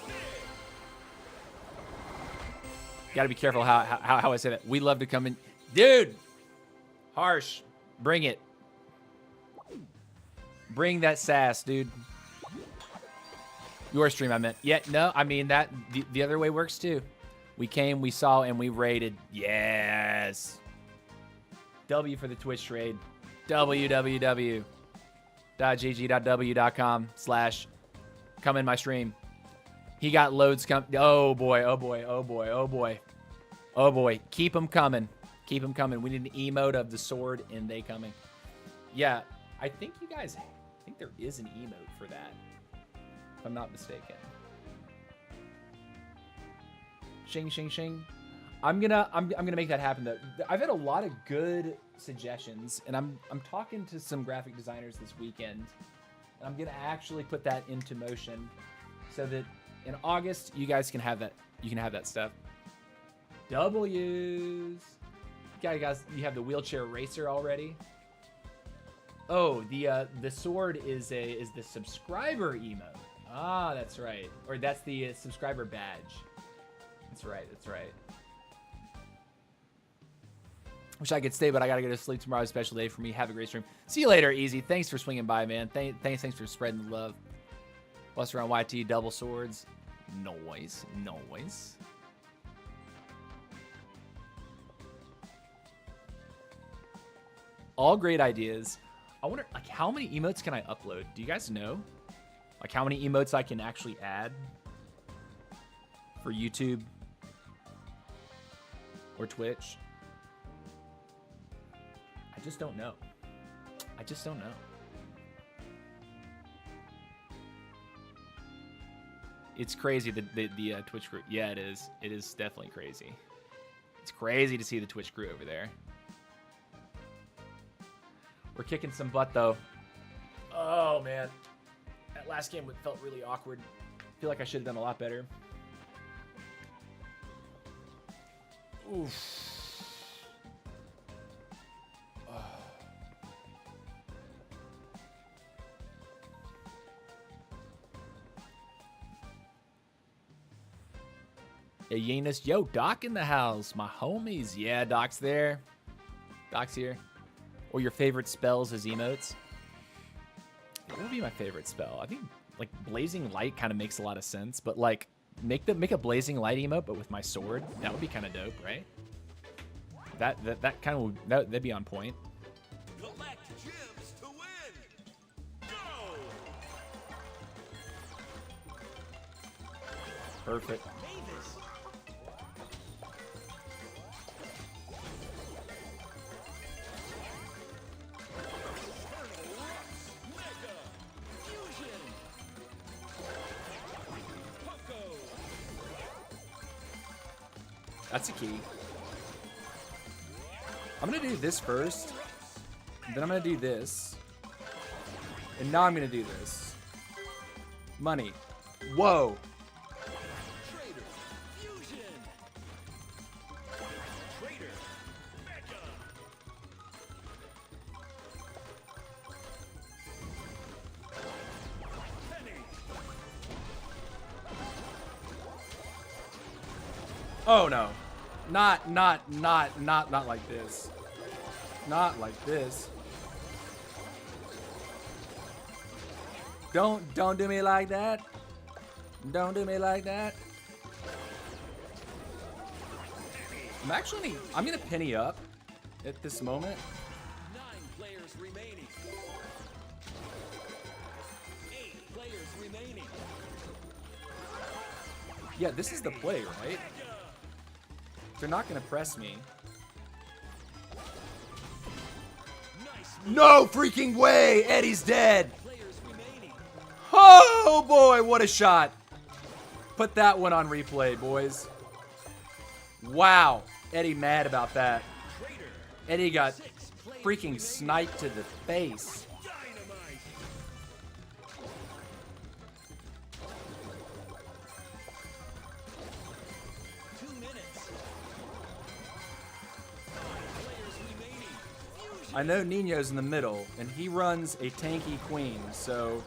Got to be careful how I say that. We love to come in. Dude, Harsh, bring it. Bring that sass, dude. Your stream, I meant. Yeah, no, I mean, that the other way works too. We came, we saw, and we raided. Yes. W for the Twitch trade. www.gg.w.com/come in my stream. He got loads come. Oh boy, oh boy, oh boy, oh boy. Oh boy. Keep them coming. Keep them coming. We need an emote of the sword and they coming. Yeah, I think you guys, I think there is an emote for that. If I'm not mistaken. Shing, shing, shing. I'm gonna make that happen though. I've had a lot of good suggestions, and I'm talking to some graphic designers this weekend, and I'm gonna actually put that into motion, so that in August you guys can have that. You can have that stuff. W's. Guys, you have the wheelchair racer already. Oh, the sword is the subscriber emote. Ah, that's right. Or that's the subscriber badge. That's right. That's right. Wish I could stay, but I gotta go to sleep tomorrow. Special day for me. Have a great stream. See you later, Easy. Thanks for swinging by, man. Thanks for spreading the love. Buster on YT, double swords. Noise. All great ideas. I wonder, like, how many emotes can I upload? Do you guys know? Like, how many emotes I can actually add for YouTube or Twitch? I just don't know. It's crazy, the Twitch crew. Yeah, it is. It is definitely crazy. It's crazy to see the Twitch crew over there. We're kicking some butt, though. Oh, man. That last game felt really awkward. I feel like I should have done a lot better. Oof. Hey, Yanus. Yo, Doc in the house. My homies. Yeah, Doc's there. Doc's here. Or your favorite spells as emotes. What would be my favorite spell? I think, like, Blazing Light kind of makes a lot of sense. But, like, make a Blazing Light emote, but with my sword. That would be kind of dope, right? That kind of, that'd be on point.
Collect gems to win. Go.
Perfect.
Davis. Mega Fusion. Poco.
That's a key. I'm going to do this first. Then I'm going to do this. And now I'm going to do this. Money. Whoa.
Trader Fusion. Trader Mega. Penny.
Oh no. Not like this. Not like this. Don't do me like that. Don't do me like that. I'm gonna penny up at this moment.
9 players remaining. 8 players remaining.
Yeah, this is the play, right? They're not gonna press me.
Nice
No freaking way! Eddie's dead!
players remaining.
Oh boy, what a shot! Put that one on replay, boys. Wow. Eddie mad about that.
Trader.
Eddie got
6 players
freaking
remaining.
sniped to the face.
Dynamite. 2 minutes. 5 players remaining. Fusion.
I know Nino's in the middle, and he runs a tanky queen, so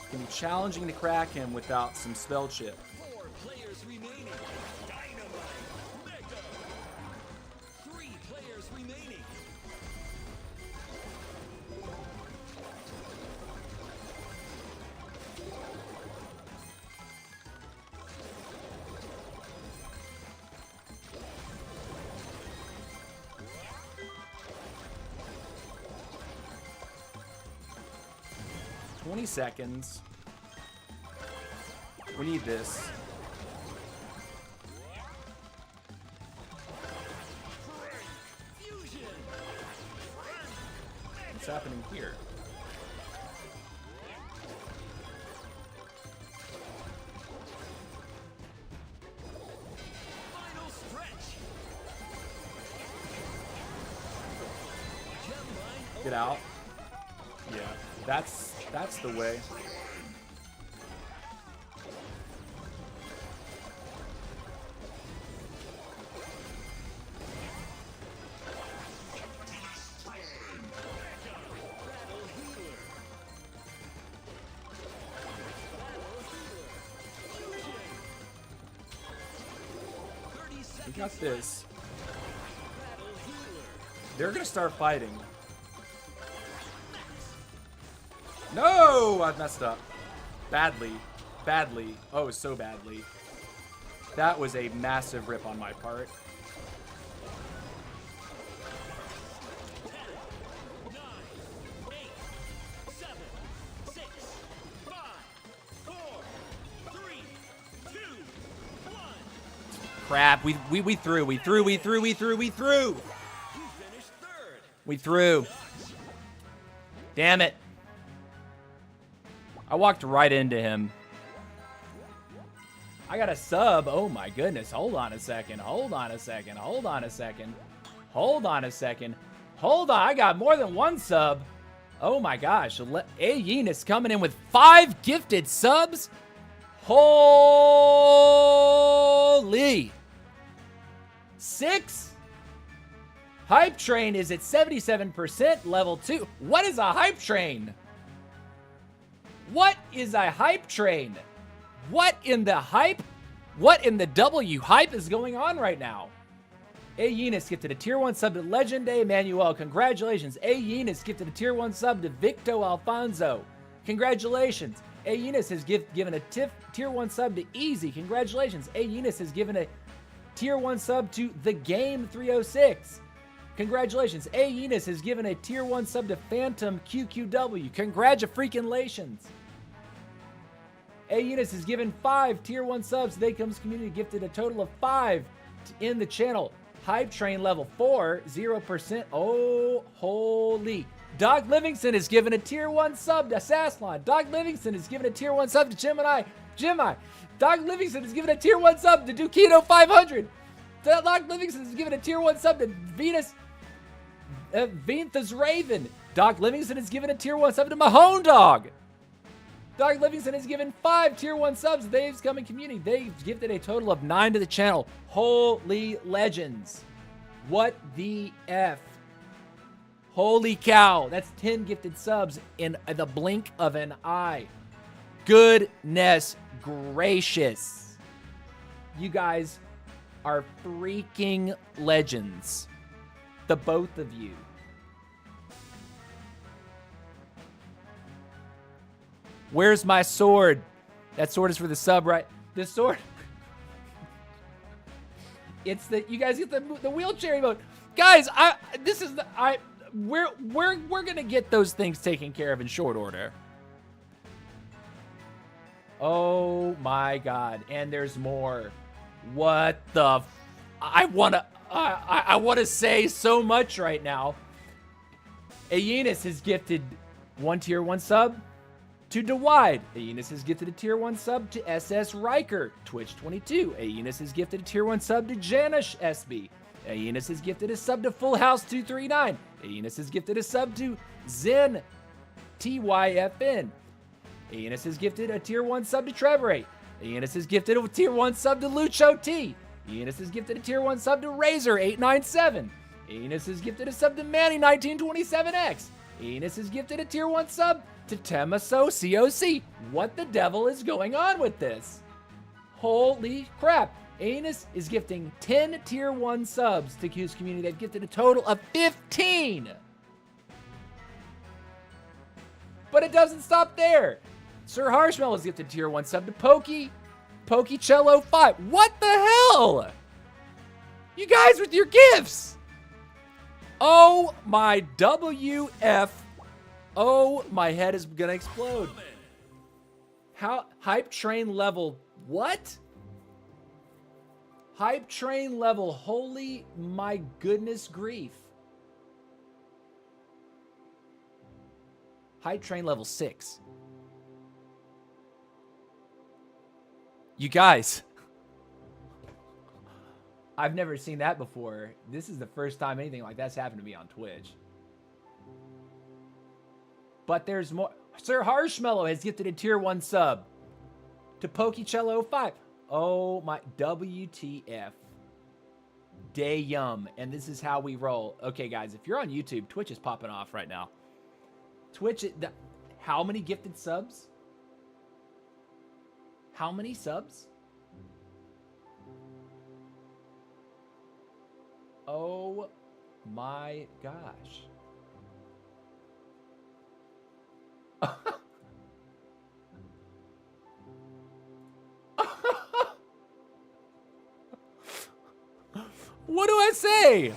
it can be challenging to crack him without some spell chip.
4 players remaining. Dynamite. Mega. 3 players remaining.
20 seconds. We need this. What's happening here?
Final stretch. Gem line
Get out. Yeah, that's the way. We got this. They're gonna start fighting. No! I've messed up. Badly. Badly. Oh, so badly. That was a massive rip on my part.
10, 9, 8, 7, 6, 5, 4, 3, 2, 1.
Crap. We threw. We threw.
You finished third.
We threw. Damn it. I walked right into him. I got a sub. Oh my goodness. Hold on a second. Hold on a second. Hold on a second. Hold on a second. Hold on. I got more than one sub. Oh my gosh. Eunice coming in with 5 gifted subs. Holy. 6? Hype train is at 77%, level 2. What is a hype train? What is a hype train? What in the hype? What in the W hype is going on right now? A Eunice gifted a tier 1 sub to Legend A Emmanuel. Congratulations. A Eunice gifted a tier 1 sub to Victo Alfonso. Congratulations. A Eunice has given a tier 1 sub to Easy. Congratulations. A Eunice has given a tier 1 sub to The Game 306. Congratulations. A Eunice has given a tier 1 sub to Phantom QQW. Congratulations. A Eunice has given 5 tier 1 subs. Today Comes Community gifted a total of 5 in the channel. Hype Train level 4, 0%. Oh, holy. Doc Livingston has given a tier 1 sub to Sasslon. Doc Livingston has given a tier 1 sub to Gemini. Doc Livingston has given a tier 1 sub to Dukino 500. Doc Livingston has given a tier 1 sub to Venthas Raven. Doc Livingston has given a tier 1 sub to Mahone Dog. Doc Livingston has given 5 tier 1 subs to Dave's Coming Community. They've gifted a total of 9 to the channel. Holy legends. What the F? Holy cow. That's 10 gifted subs in the blink of an eye. Goodness gracious. You guys are freaking legends. The both of you. Where's my sword? That sword is for the sub, right? This sword. It's the you guys get the wheelchair emote. Guys, we're gonna get those things taken care of in short order. Oh my god, and there's more. What the I wanna say so much right now. Aeneas has gifted 1 tier 1 sub to DeWide. Aeneas has gifted a tier 1 sub to SS Riker. Twitch 22. Aeneas has gifted a tier 1 sub to Janish SB. Aeneas has gifted a sub to Full House 239. Aeneas has gifted a sub to Zen TYFN. Aeneas has gifted a tier 1 sub to Trevor. Aeneas has gifted a tier 1 sub to Lucho T. Aeneas has gifted a tier 1 sub to Razor 897. Aeneas has gifted a sub to Manny 1927X. Aeneas has gifted a tier 1 sub to Temaso COC. What the devil is going on with this? Holy crap. Aeneas is gifting 10 tier 1 subs to Q's community. They've gifted a total of 15. But it doesn't stop there. Sir Harshmell has gifted tier 1 sub to Pokecello 5. What the hell? You guys with your gifts. Oh my WF. Oh, my head is gonna explode. How hype train level what? Hype train level, holy my goodness grief. Hype train level 6. You guys, I've never seen that before. This is the first time anything like that's happened to me on Twitch. But there's more. Sir Harshmellow has gifted a tier 1 sub to Pokecello5. Oh my, WTF. Day yum. And this is how we roll. Okay, guys, if you're on YouTube, Twitch is popping off right now. Twitch, how many gifted subs? How many subs? Oh my gosh. What do I say?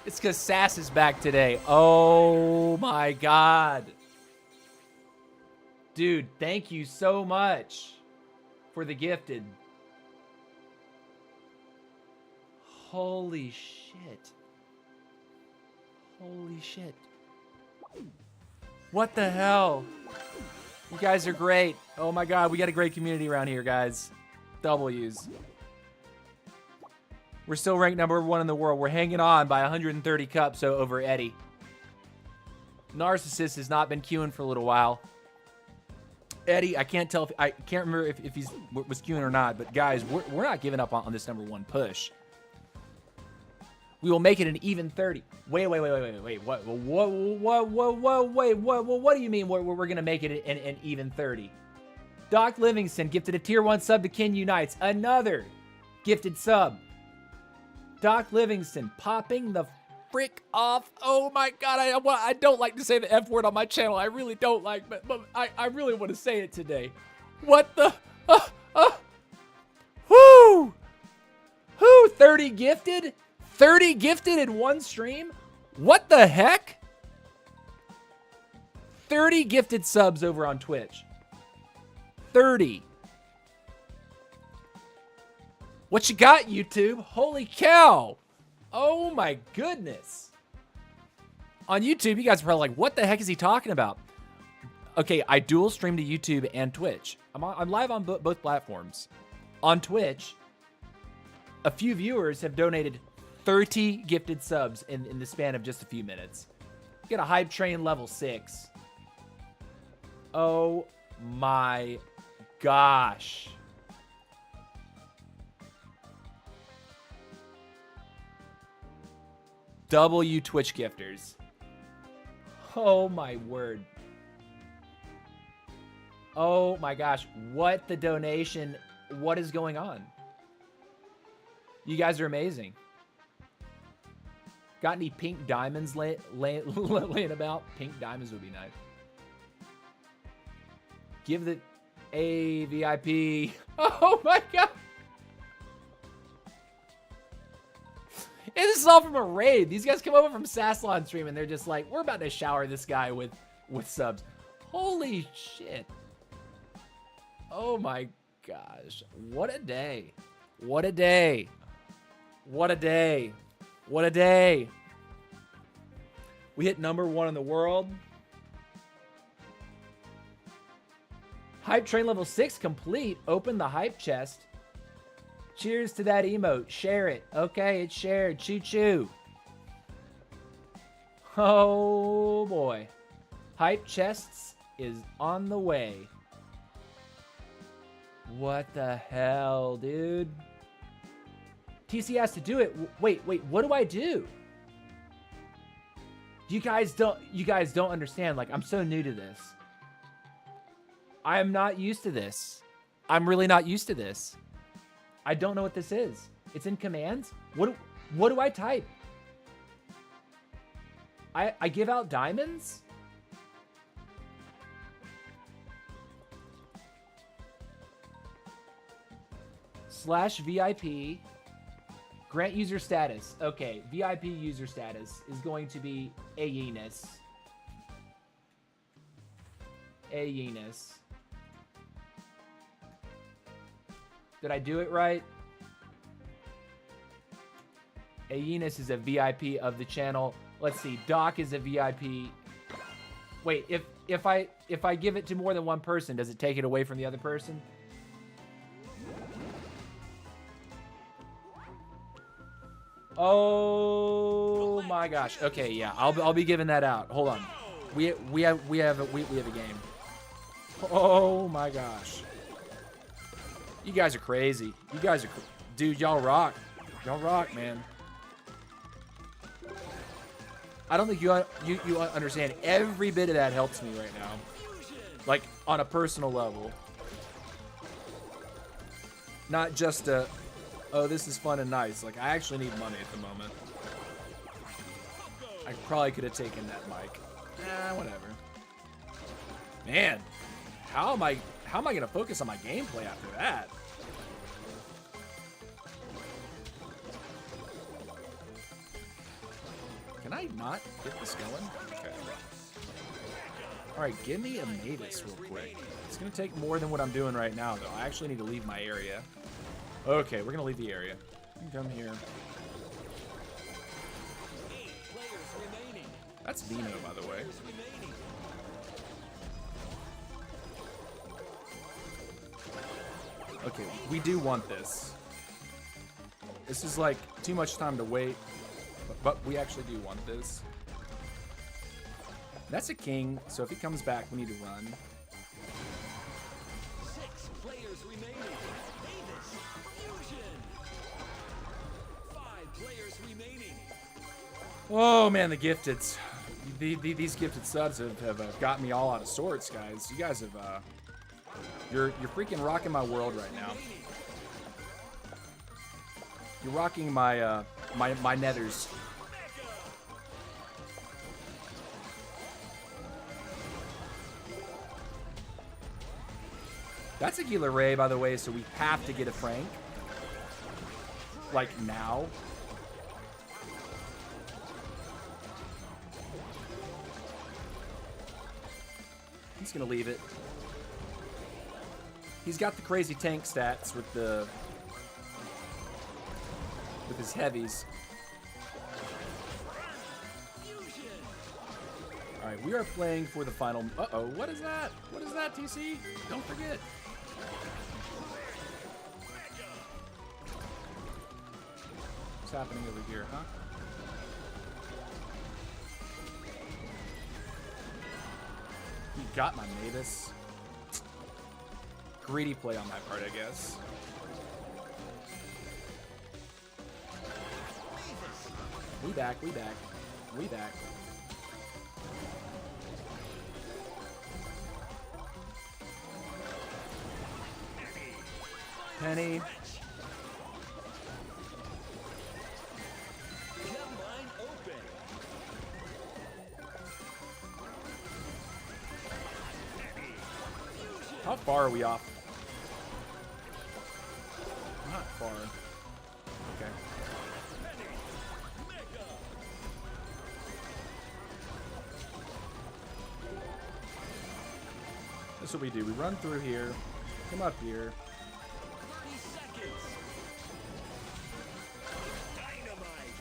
It's because Sass is back today. Oh my god. Dude, thank you so much for the gifted. Holy shit. Holy shit. What the hell? You guys are great. Oh my god, we got a great community around here, guys. W's. We're still ranked number 1 in the world. We're hanging on by 130 cups over Eddie. Narcissist has not been queuing for a little while. Eddie, I can't tell if I can't remember if he's was queuing or not, but guys, we're not giving up on this number 1 push. We will make it an even 30. Wait. What do you mean we're gonna make it an even 30? Doc Livingston gifted a tier 1 sub to Ken Unites. Another gifted sub. Doc Livingston popping the frick off. Oh my god, I don't like to say the F word on my channel. I really don't like, but I really want to say it today. What the? Whoo! 30 gifted? 30 gifted in one stream? What the heck? 30 gifted subs over on Twitch. 30. What you got, YouTube? Holy cow. Oh my goodness. On YouTube, you guys are probably like, what the heck is he talking about? Okay, I dual stream to YouTube and Twitch. I'm live on both platforms. On Twitch, a few viewers have donated 30 gifted subs in the span of just a few minutes. Get a hype train level 6. Oh my gosh. W Twitch gifters. Oh my word. Oh my gosh. What the donation? What is going on? You guys are amazing. Got any pink diamonds laying about? Pink diamonds would be nice. Give the a VIP. Oh my god. And this is all from a raid. These guys come over from Sasslon stream and they're just like, we're about to shower this guy with subs. Holy shit. Oh my gosh. What a day. What a day. What a day. What a day. We hit number 1 in the world. Hype train level 6 complete. Open the hype chest. Cheers to that emote. Share it. Okay, it's shared. Choo choo. Oh boy. Hype chests is on the way. What the hell, dude? TC has to do it. Wait, what do I do? You guys don't understand. Like, I'm so new to this. I am not used to this. I'm really not used to this. I don't know what this is. It's in commands. What do I type? I give out diamonds? /VIP. Grant user status. Okay, VIP user status is going to be AEness. A Enos. Did I do it right? A Enos is a VIP of the channel. Let's see. Doc is a VIP. Wait, if I give it to more than one person, does it take it away from the other person? Oh my gosh. Okay, yeah. I'll be giving that out. Hold on. We have a game. Oh my gosh. You guys are crazy. You guys are dude, y'all rock. Y'all rock, man. I don't think you understand. Every bit of that helps me right now. Like on a personal level. Not just a oh, this is fun and nice. Like, I actually need money at the moment. I probably could have taken that mic. Whatever. Man, how am I gonna focus on my gameplay after that? Can I not get this going? Okay. Alright, give me a Mavis real quick. It's gonna take more than what I'm doing right now, though. I actually need to leave my area. Okay, we're gonna leave the area. You can come here. That's Vino, by the way. Okay, we do want this. This is like too much time to wait, but we actually do want this. That's a king, so if he comes back, we need to run.
6 players remaining. Davis, fusion. 5 players remaining.
Oh man, the gifteds. These gifted subs have got me all out of sorts, guys. You guys have you're freaking rocking my world right now. You're rocking my my nethers. That's Aguila Ray, by the way, so we have to get a Frank. Like, now. He's gonna leave it. He's got the crazy tank stats with his heavies. Alright, we are playing for the final... Uh-oh, what is that? What is that, TC? Don't forget. What's happening over here, huh? He got my Mavis. Greedy play on my part, I guess. We back, we back, we back. Penny. How far are we off? Not far. Okay. This is what we do. We run through here, come up here.
30 seconds. Dynamite.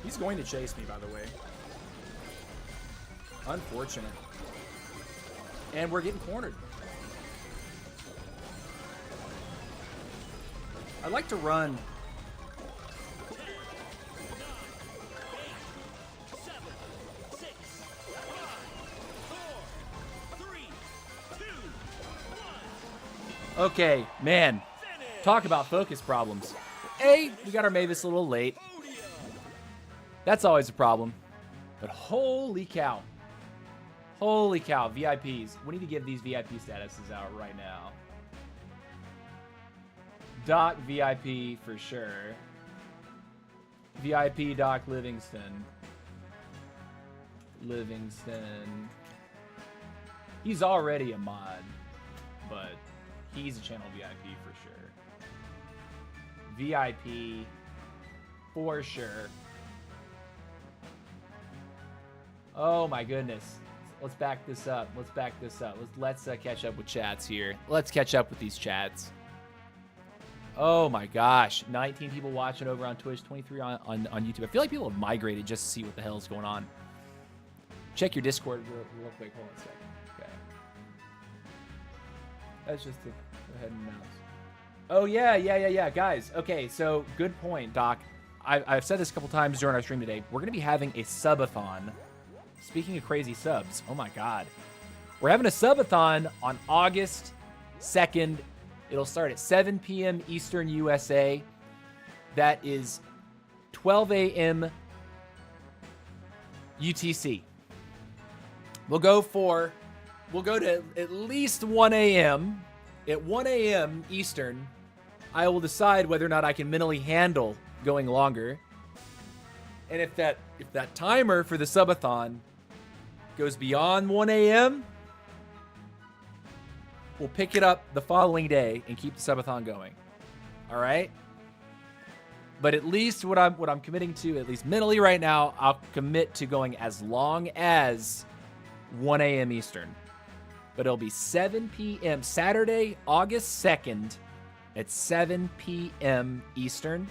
He's going to chase me, by the way. Unfortunate. And we're getting cornered. I like to run.
10, 9, 8, 7, 6, 5, 4, 3, 2, 1.
Okay, man. Talk about focus problems. A, we got our Mavis a little late. That's always a problem. But holy cow. Holy cow, VIPs. We need to give these VIP statuses out right now. Doc VIP for sure. VIP Doc Livingston. Livingston. He's already a mod, but he's a channel VIP for sure. VIP for sure. Oh my goodness. Let's back this up. Let's catch up with chats here. Let's catch up with these chats. Oh my gosh, 19 people watching over on Twitch, 23 on YouTube. I feel like people have migrated just to see what the hell is going on. Check your Discord real quick. Hold on a second. Okay. That's just to go ahead and announce. Oh yeah, guys. Okay, so good point, Doc. I've said this a couple times during our stream today. We're gonna be having a subathon. Speaking of crazy subs, oh my god. We're having a subathon on August 2nd. It'll start at 7 p.m. Eastern USA. That is 12 a.m. UTC. We'll go to at least 1 a.m. At 1 a.m. Eastern, I will decide whether or not I can mentally handle going longer. And if that timer for the subathon goes beyond 1 a.m., we'll pick it up the following day and keep the subathon going. All right? But at least what I'm committing to, at least mentally right now, I'll commit to going as long as 1 a.m. Eastern. But it'll be 7 p.m. Saturday, August 2nd at 7 p.m. Eastern.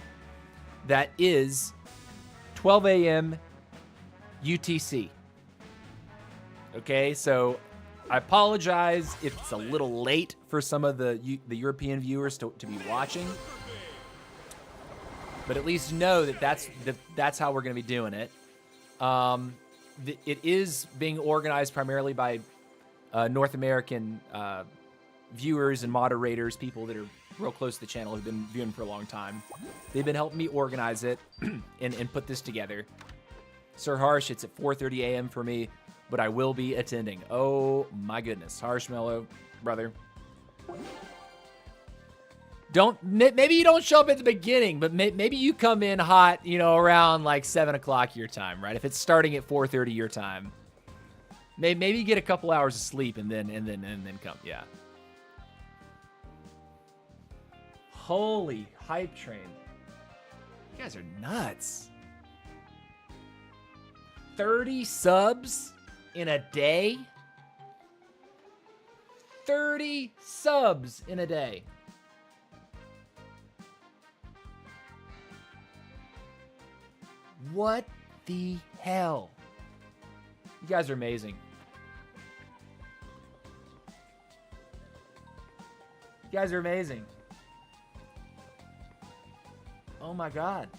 That is 12 a.m. UTC. Okay, so I apologize if it's a little late for some of the European viewers to be watching. But at least know that that's how we're going to be doing it. It is being organized primarily by North American viewers and moderators, people that are real close to the channel, who've been viewing for a long time. They've been helping me organize it and put this together. Sir Harsh, it's at 4:30 a.m. for me, but I will be attending. Oh my goodness, Harshmellow, brother. Maybe you don't show up at the beginning, but maybe you come in hot, around like 7 o'clock your time, right? If it's starting at 4:30 your time, maybe you get a couple hours of sleep and then come, yeah. Holy hype train! You guys are nuts. 30 subs in a day. 30 subs in a day. What the hell? You guys are amazing. You guys are amazing. Oh my god.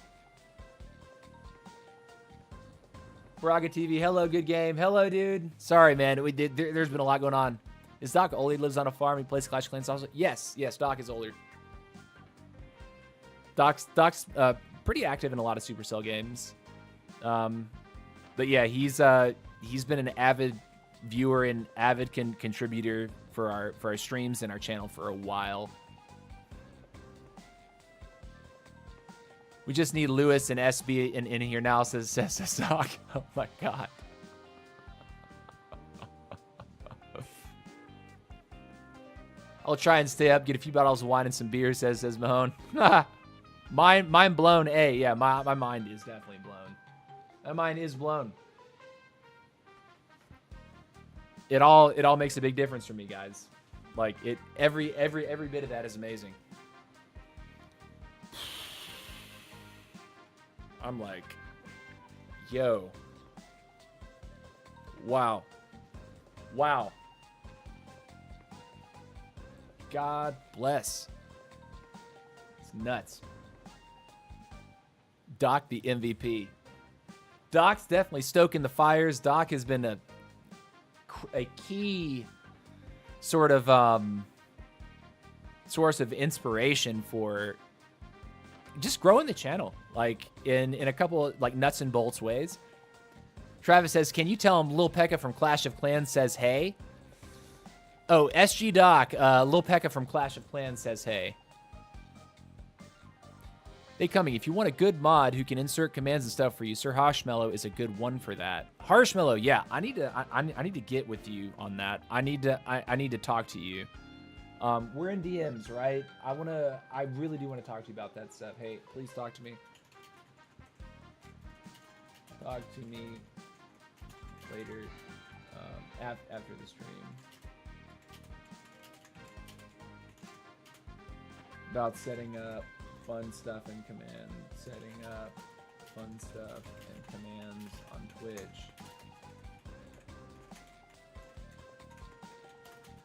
Braga TV, hello, good game. Hello, dude. Sorry, man. There's been a lot going on. Is Doc old? He lives on a farm. He plays Clash of Clans also. Yes, Doc is older. Doc's pretty active in a lot of Supercell games. But yeah, he's been an avid viewer and avid contributor for our streams and our channel for a while. We just need Lewis and SB in here now, says Doc. Oh my god. I'll try and stay up, get a few bottles of wine and some beer, says Mahone. Mind blown, A. Yeah, my mind is definitely blown. My mind is blown. It all makes a big difference for me, guys. Like every bit of that is amazing. I'm like, yo. Wow. God bless. It's nuts. Doc, the MVP. Doc's definitely stoking the fires. Doc has been a key sort of source of inspiration for just growing the channel, like in a couple of like nuts and bolts ways. Travis says, can you tell him Lil Pekka from Clash of Clans says hey? Oh, SG Doc, Lil Pekka from Clash of Clans says hey. They coming. If you want a good mod who can insert commands and stuff for you, Sir Harshmellow is a good one for that. Harshmellow, yeah, I need to get with you on that. I need to talk to you. We're in DMs, right? I really do want to talk to you about that stuff. Hey, please talk to me. Talk to me later. after the stream. About setting up fun stuff in command. Setting up fun stuff and commands on Twitch.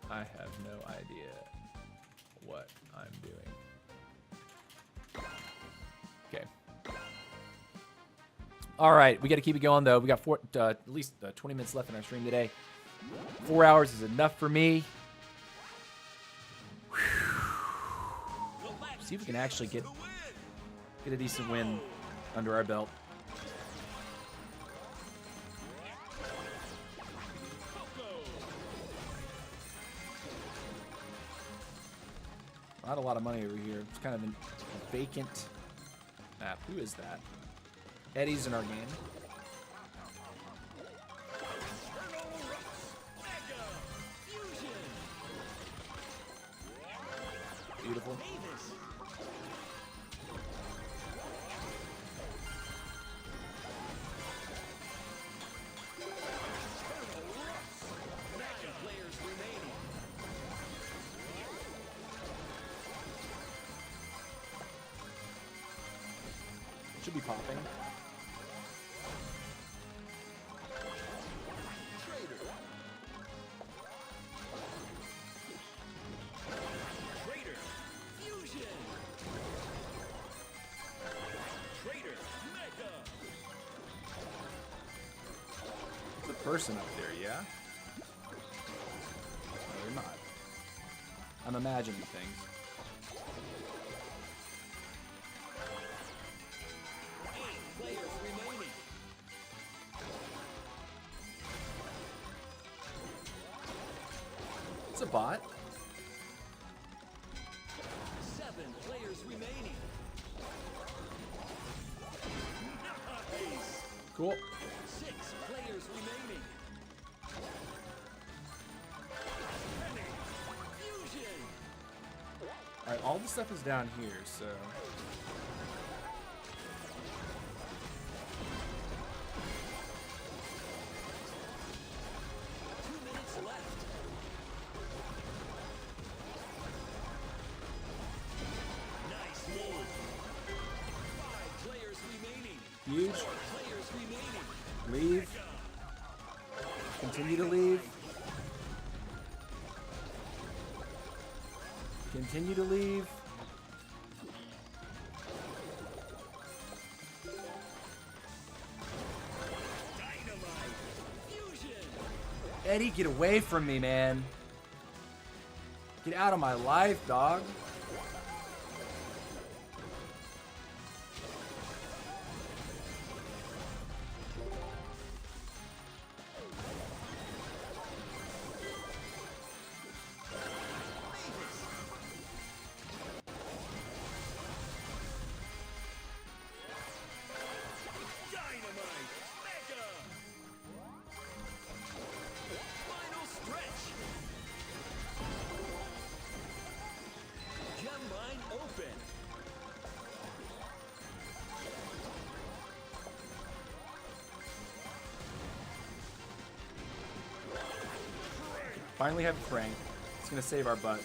I have no idea what I'm doing. Okay. All right, we got to keep it going though. We got at least 20 minutes left in our stream today. 4 hours is enough for me. See if we can actually get a decent win under our belt. Not a lot of money over here. It's kind of a vacant map. Who is that? Eddie's in our game. Beautiful. Should be popping. Person up there, yeah? No, they're not. I'm imagining things. It's a bot.
7 players remaining. Nice.
Cool.
6 players remaining. Fusion.
Alright, all the stuff is down here, so... Huge. Leave. Continue to leave. Continue to leave. Eddie, get away from me, man. Get out of my life, dog. Finally have Frank. It's gonna save our butt.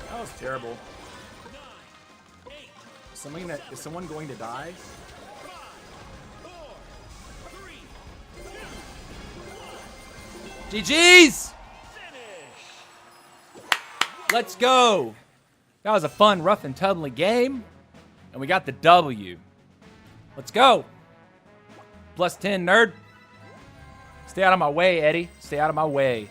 That was terrible. Is someone going to die? GG's! Let's go! That was a fun, rough and tumbly game. And we got the W. Let's go! Plus 10, nerd. Stay out of my way, Eddie. Stay out of my way.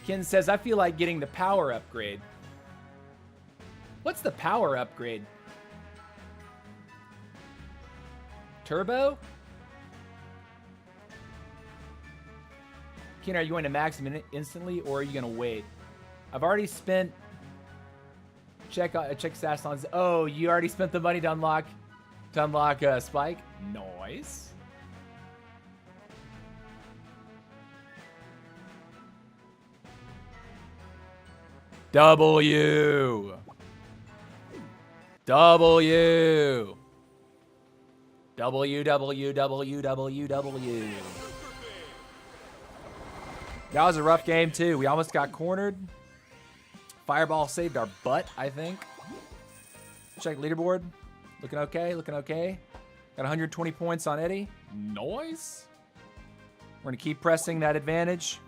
Ken says, I feel like getting the power upgrade. What's the power upgrade? Turbo? Ken, are you going to max him instantly, or are you going to wait? I've already spent... Check Subathon's... Oh, you already spent the money to unlock Spike? Nice. W. W. W, W, W, W, W. That was a rough game, too. We almost got cornered. Fireball saved our butt, I think. Check leaderboard. Looking okay, looking okay. Got 120 points on Eddie. Nice. We're going to keep pressing that advantage.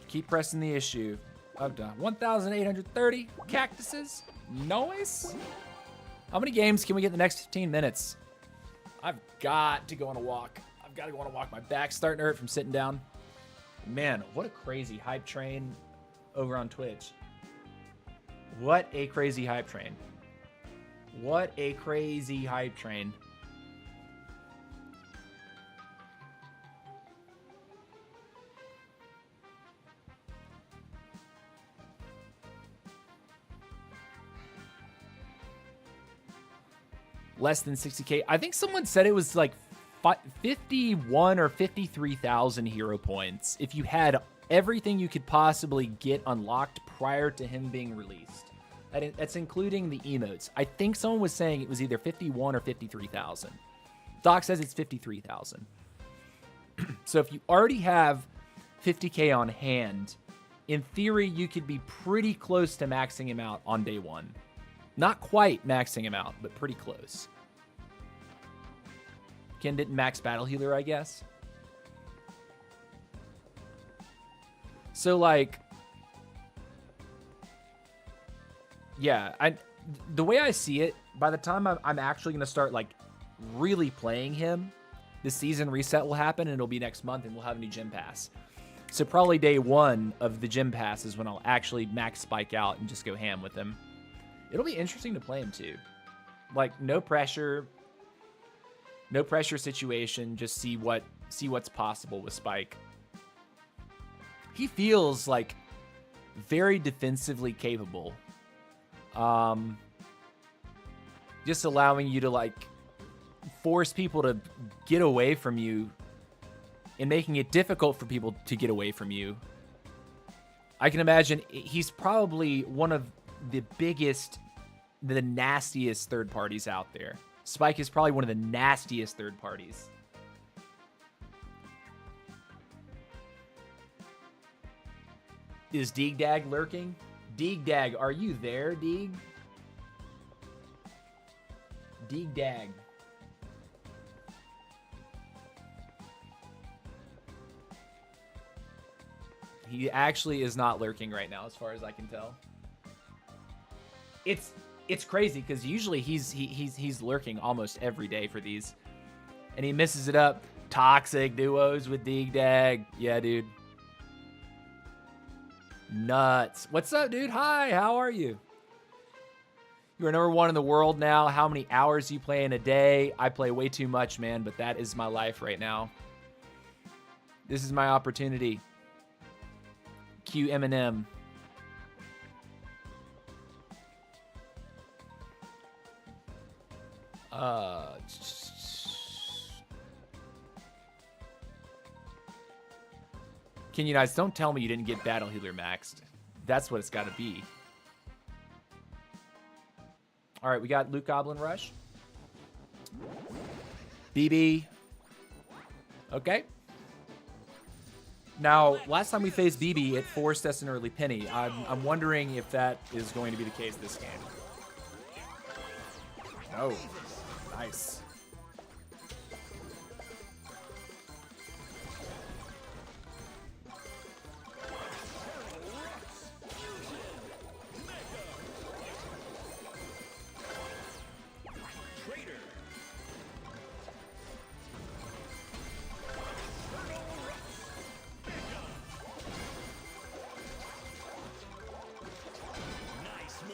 Keep pressing the issue. I've done 1,830 cactuses. Nice. How many games can we get in the next 15 minutes? I've got to go on a walk. I've got to go on a walk. My back's starting to hurt from sitting down. Man, what a crazy hype train over on Twitch. What a crazy hype train. What a crazy hype train. Less than 60K. I think someone said it was like 51 or 53,000 hero points if you had everything you could possibly get unlocked prior to him being released. That's including the emotes. I think someone was saying it was either 51 or 53,000. Doc says it's 53,000. So if you already have 50K on hand, in theory, you could be pretty close to maxing him out on day one. Not quite maxing him out, but pretty close. Ken didn't max Battle Healer, I guess. So, like... Yeah, the way I see it, by the time I'm actually going to start, like, really playing him, the season reset will happen, and it'll be next month, and we'll have a new gym pass. So probably day one of the gym pass is when I'll actually max Spike out and just go ham with him. It'll be interesting to play him, too. Like, no pressure situation, just see what's possible with Spike. He feels, like, very defensively capable. Just allowing you to, like, force people to get away from you and making it difficult for people to get away from you. I can imagine he's probably one of the biggest, the nastiest third parties out there. Spike is probably one of the nastiest third parties. Is Deegdag lurking? Deegdag, are you there, Deeg? Deegdag. He actually is not lurking right now, as far as I can tell. It's crazy because usually he's lurking almost every day for these, and he misses it up. Toxic duos with Deegdag. Yeah, dude. Nuts. What's up, dude? Hi, how are you? You are number one in the world now. How many hours do you play in a day? I play way too much, man, but that is my life right now. This is my opportunity. Cue Eminem. Can you guys don't tell me you didn't get Battle Healer maxed. That's what it's got to be. All right, we got Luke Goblin Rush. BB. Okay. Now, last time we faced BB, it forced us an early penny. I'm wondering if that is going to be the case this game. Oh, nice.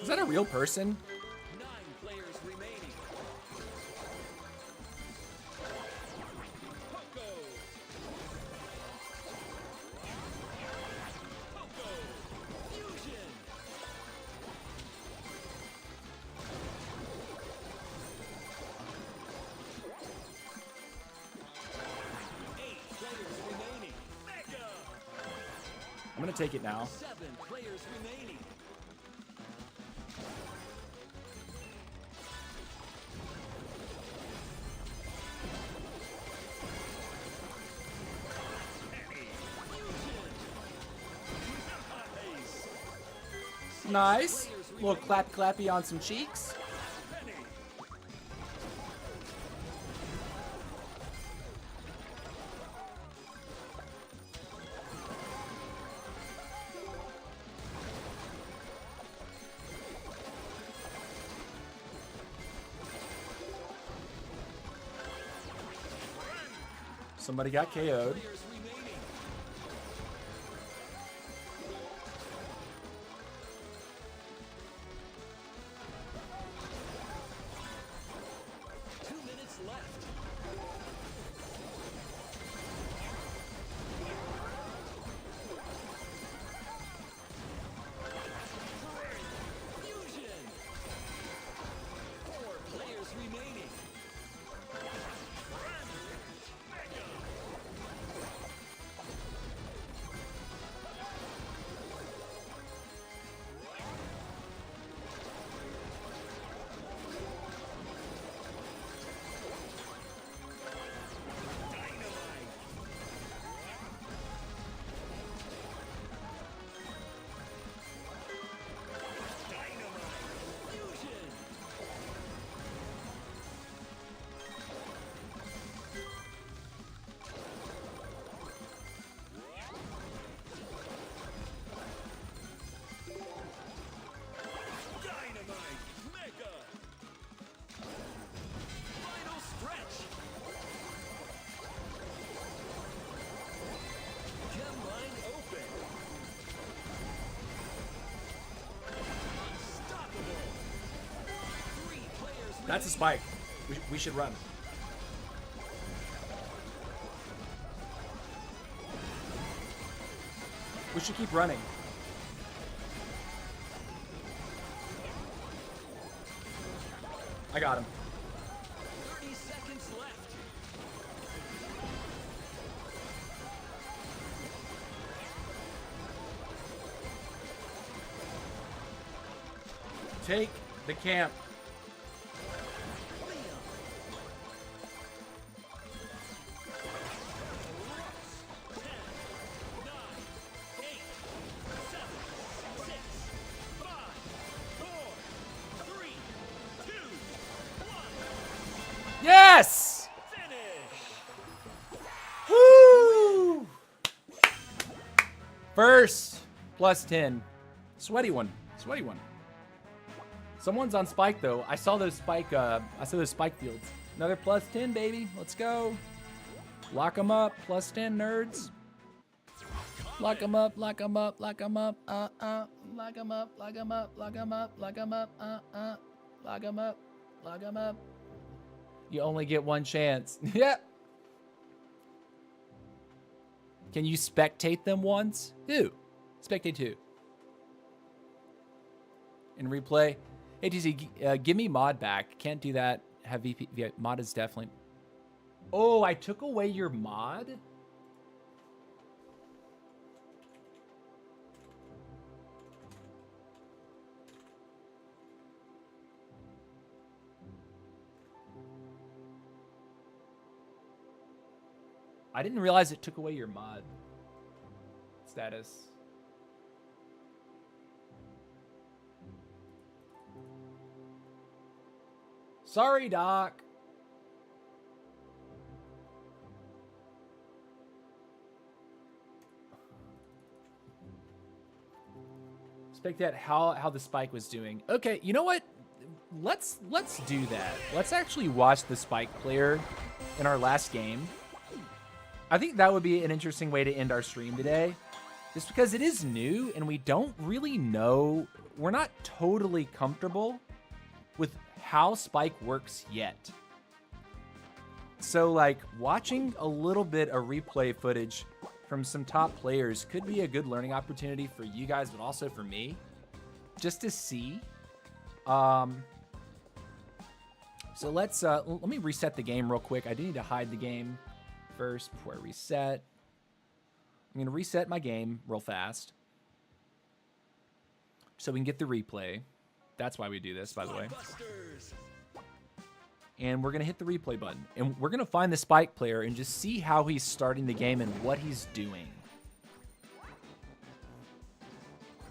Is that a real person?
9 players remaining.
I'm gonna take it now.
7 players remaining.
Nice. Little clap clappy on some cheeks. Somebody got KO'd.
Players remaining. Two minutes left. Fusion. 4 players remaining. Fusion. Dynamite. Mega. Final stretch. Gem line open. Unstoppable. 3 players
That's a
remaining.
spike. We should run. We should keep running. I got him.
30 seconds left.
Take the camp.
Leon. Russ. 10, 9, 8, 7, 6, 5, 4, 3, 2, 1.
Yes!
Finish.
Woo! First plus 10. Sweaty one. Sweaty one. Someone's on spike though. I saw those spike fields. Another plus 10, baby. Let's go. Lock them up. Plus 10 nerds. Lock them up, lock them up, lock them up, lock them up, lock them up, lock them up, lock them up, lock them up, lock them up. You only get one chance. Yep. Can you spectate them once? Who? Spectate who? And replay. ATC, give me mod back. Can't do that. Have VP. Yeah, mod is definitely. Oh, I took away your mod? I didn't realize it took away your mod status. Sorry, Doc. Spectate how the spike was doing. Okay, you know what? Let's do that. Let's actually watch the spike player in our last game. I think that would be an interesting way to end our stream today. Just because it is new and we don't really know, we're not totally comfortable with how Spike works yet. So like watching a little bit of replay footage from some top players could be a good learning opportunity for you guys, but also for me, just to see. So let me reset the game real quick. I do need to hide the game first before I reset. I'm going to reset my game real fast so we can get the replay. That's why we do this, by the way.
Busters.
And we're going to hit the replay button. And we're going to find the Spike player and just see how he's starting the game and what he's doing.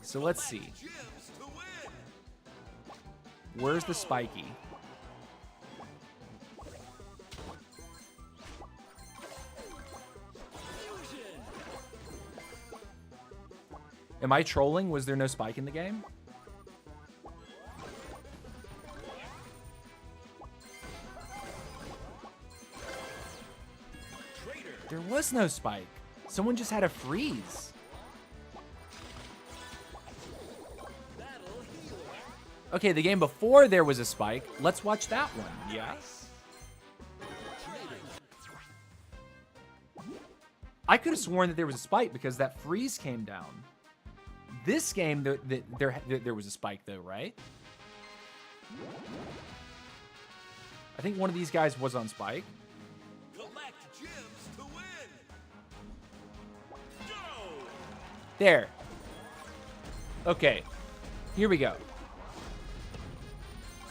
So let's see.
Gyms to win.
Where's the Spiky?
Fusion.
Am I trolling? Was there no Spike in the game?
Traitor.
There was no Spike. Someone just had a freeze.
Battle healer.
Okay, the game before there was a Spike. Let's watch that one. Yeah. I could have sworn that there was a Spike because that freeze came down. This game, there was a Spike though, right? I think one of these guys was on Spike.
Collect gyms to win. Go.
There. Okay. Here we go.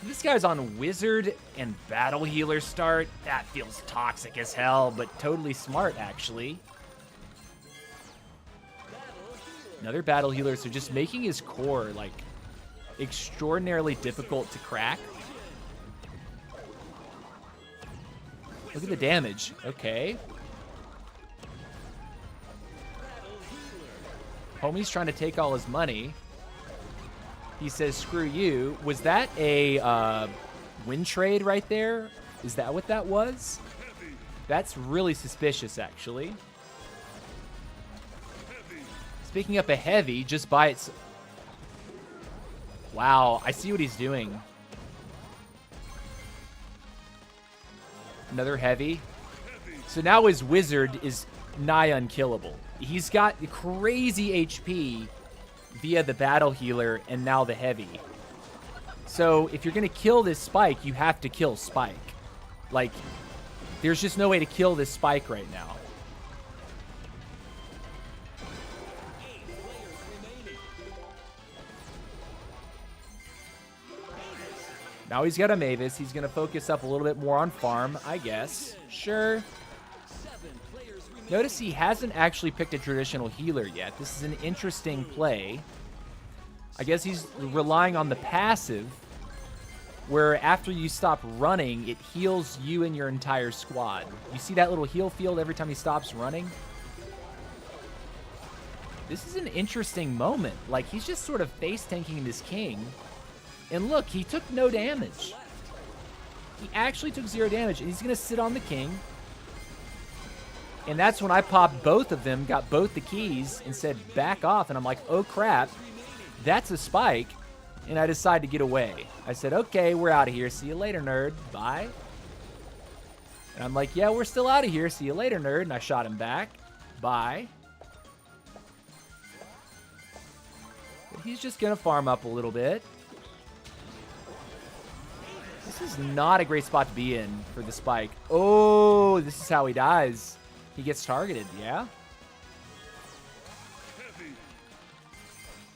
So this guy's on Wizard and Battle Healer start. That feels toxic as hell, but totally smart, actually. Another Battle Healer, so just making his core, like, extraordinarily difficult to crack. Look at the damage. Okay. Homie's trying to take all his money. He says, screw you. Was that a win trade right there? Is that what that was? That's really suspicious, actually. Speaking up a heavy, just by its... Wow, I see what he's doing. Another heavy. So now his wizard is nigh unkillable. He's got crazy HP via the battle healer and now the heavy. So if you're going to kill this Spike, you have to kill Spike. Like, there's just no way to kill this Spike right now.
8 players remaining.
Now he's got a Mavis. He's going to focus up a little bit more on farm, I guess. Sure.
7 players remaining.
Notice he hasn't actually picked a traditional healer yet. This is an interesting play. I guess he's relying on the passive, where after you stop running, it heals you and your entire squad. You see that little heal field every time he stops running? This is an interesting moment. Like, he's just sort of face-tanking this king. And look, he took no damage. He actually took 0 damage, and he's going to sit on the king. And that's when I popped both of them, got both the keys, and said, back off. And I'm like, oh, crap. That's a Spike. And I decided to get away. I said, okay, we're out of here. See you later, nerd. Bye. And I'm like, yeah, we're still out of here. See you later, nerd. And I shot him back. Bye. But he's just going to farm up a little bit. This is not a great spot to be in for the Spike. Oh, this is how he dies. He gets targeted, yeah?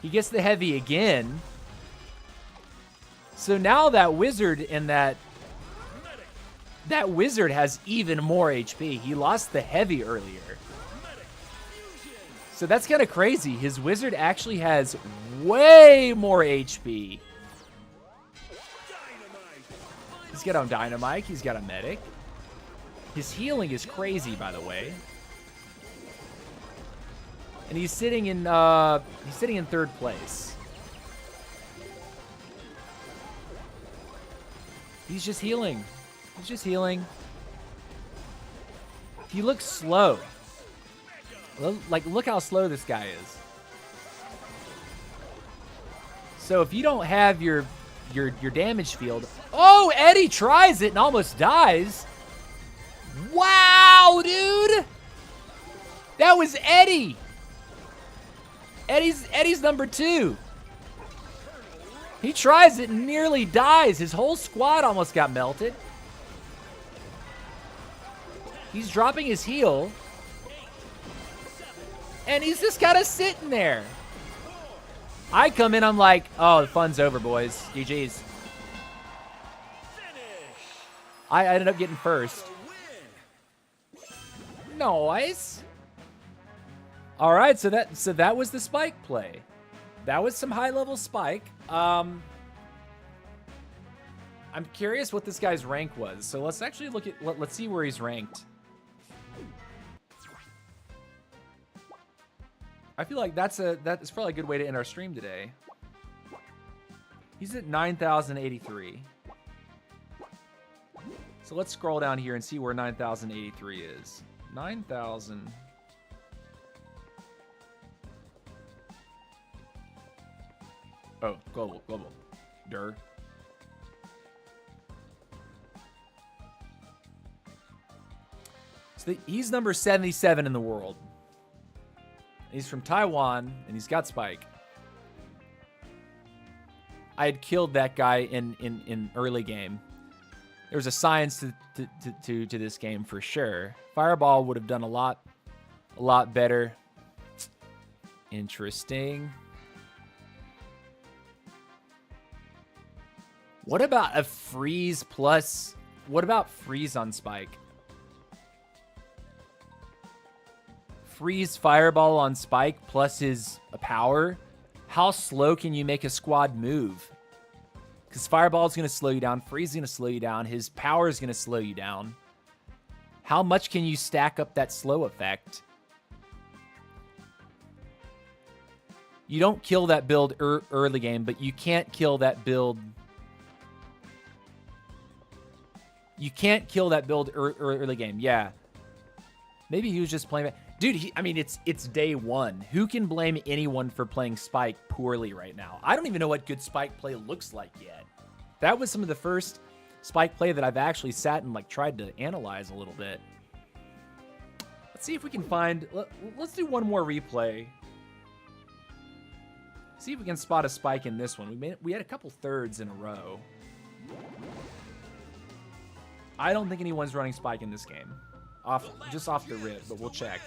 He gets the heavy again. So now that wizard and that wizard has even more HP. He lost the heavy earlier. So that's kind of crazy. His wizard actually has way more HP. He's got a dynamite. He's got a medic. His healing is crazy, by the way. And he's sitting in 3rd place. He's just healing. He's just healing. He looks slow. Like, look how slow this guy is. So if you don't have your damage field... Oh, Eddie tries it and almost dies. Wow, dude! That was Eddie! Eddie's number 2. He tries it and nearly dies. His whole squad almost got melted. He's dropping his heal. And he's just kind of sitting there. I come in, I'm like, oh, the fun's over, boys. GG's. I ended up getting first. Nice. All right, so that was the spike play. That was some high-level spike. I'm curious what this guy's rank was. So let's actually look at let's see where he's ranked. I feel like that's probably a good way to end our stream today. He's at 9,083. So let's scroll down here and see where 9,083 is. 9,000. Oh, global. Dur. So he's number 77 in the world. He's from Taiwan, and he's got Spike. I had killed that guy in early game. There was a science to this game for sure. Fireball would have done a lot better. Interesting. What about a freeze plus? What about freeze on Spike? Freeze Fireball on Spike plus his power. How slow can you make a squad move? Because Fireball is going to slow you down. Freeze is going to slow you down. His power is going to slow you down. How much can you stack up that slow effect? You don't kill that build early game, but you can't kill that build. You can't kill that build early game. Yeah. Maybe he was just playing it. Dude, I mean, it's day one. Who can blame anyone for playing Spike poorly right now? I don't even know what good Spike play looks like yet. That was some of the first Spike play that I've actually sat and like tried to analyze a little bit. Let's see if we can find. Let's do one more replay. See if we can spot a Spike in this one. We had a couple thirds in a row. I don't think anyone's running Spike in this game. Just off the rip, but we'll check.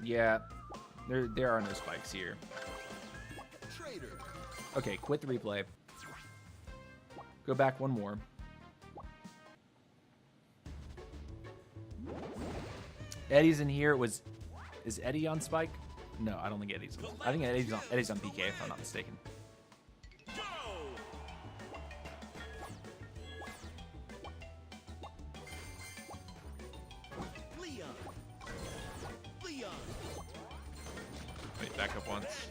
Yeah, there are no spikes here. Okay, quit the replay. Go back one more. Eddie's in here. Is Eddie on Spike? No, I don't think Eddie's on. I think Eddie's on PK if I'm not mistaken. Wait, back up once.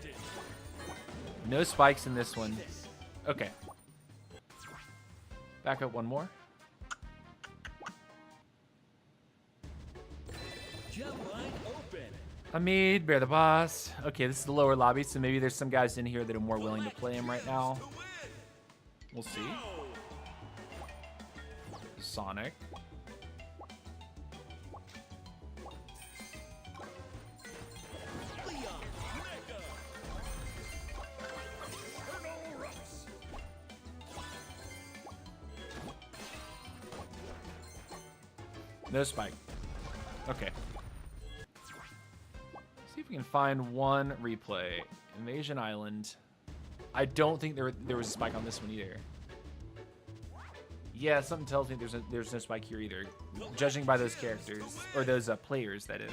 No spikes in this one. Okay. Back up one more. Hamid, Bear the Boss. Okay, this is the lower lobby, so maybe there's some guys in here that are more willing to play him right now. We'll see. Sonic. No spike. Okay. See if we can find one replay. Invasion Island. I don't think there was a spike on this one either. Yeah, something tells me there's no spike here either. Judging by those characters, or those players, that is.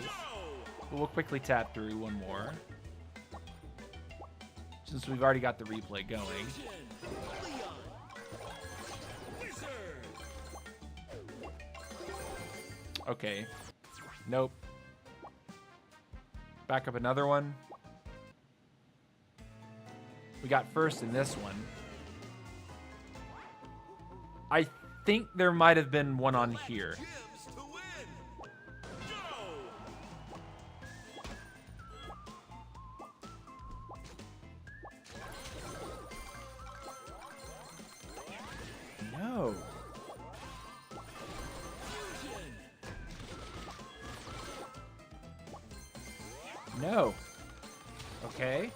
But we'll quickly tap through one more. Since we've already got the replay going. Okay. Nope. Back up another one. We got first in this one. I think there might have been one on here. No. No. Okay.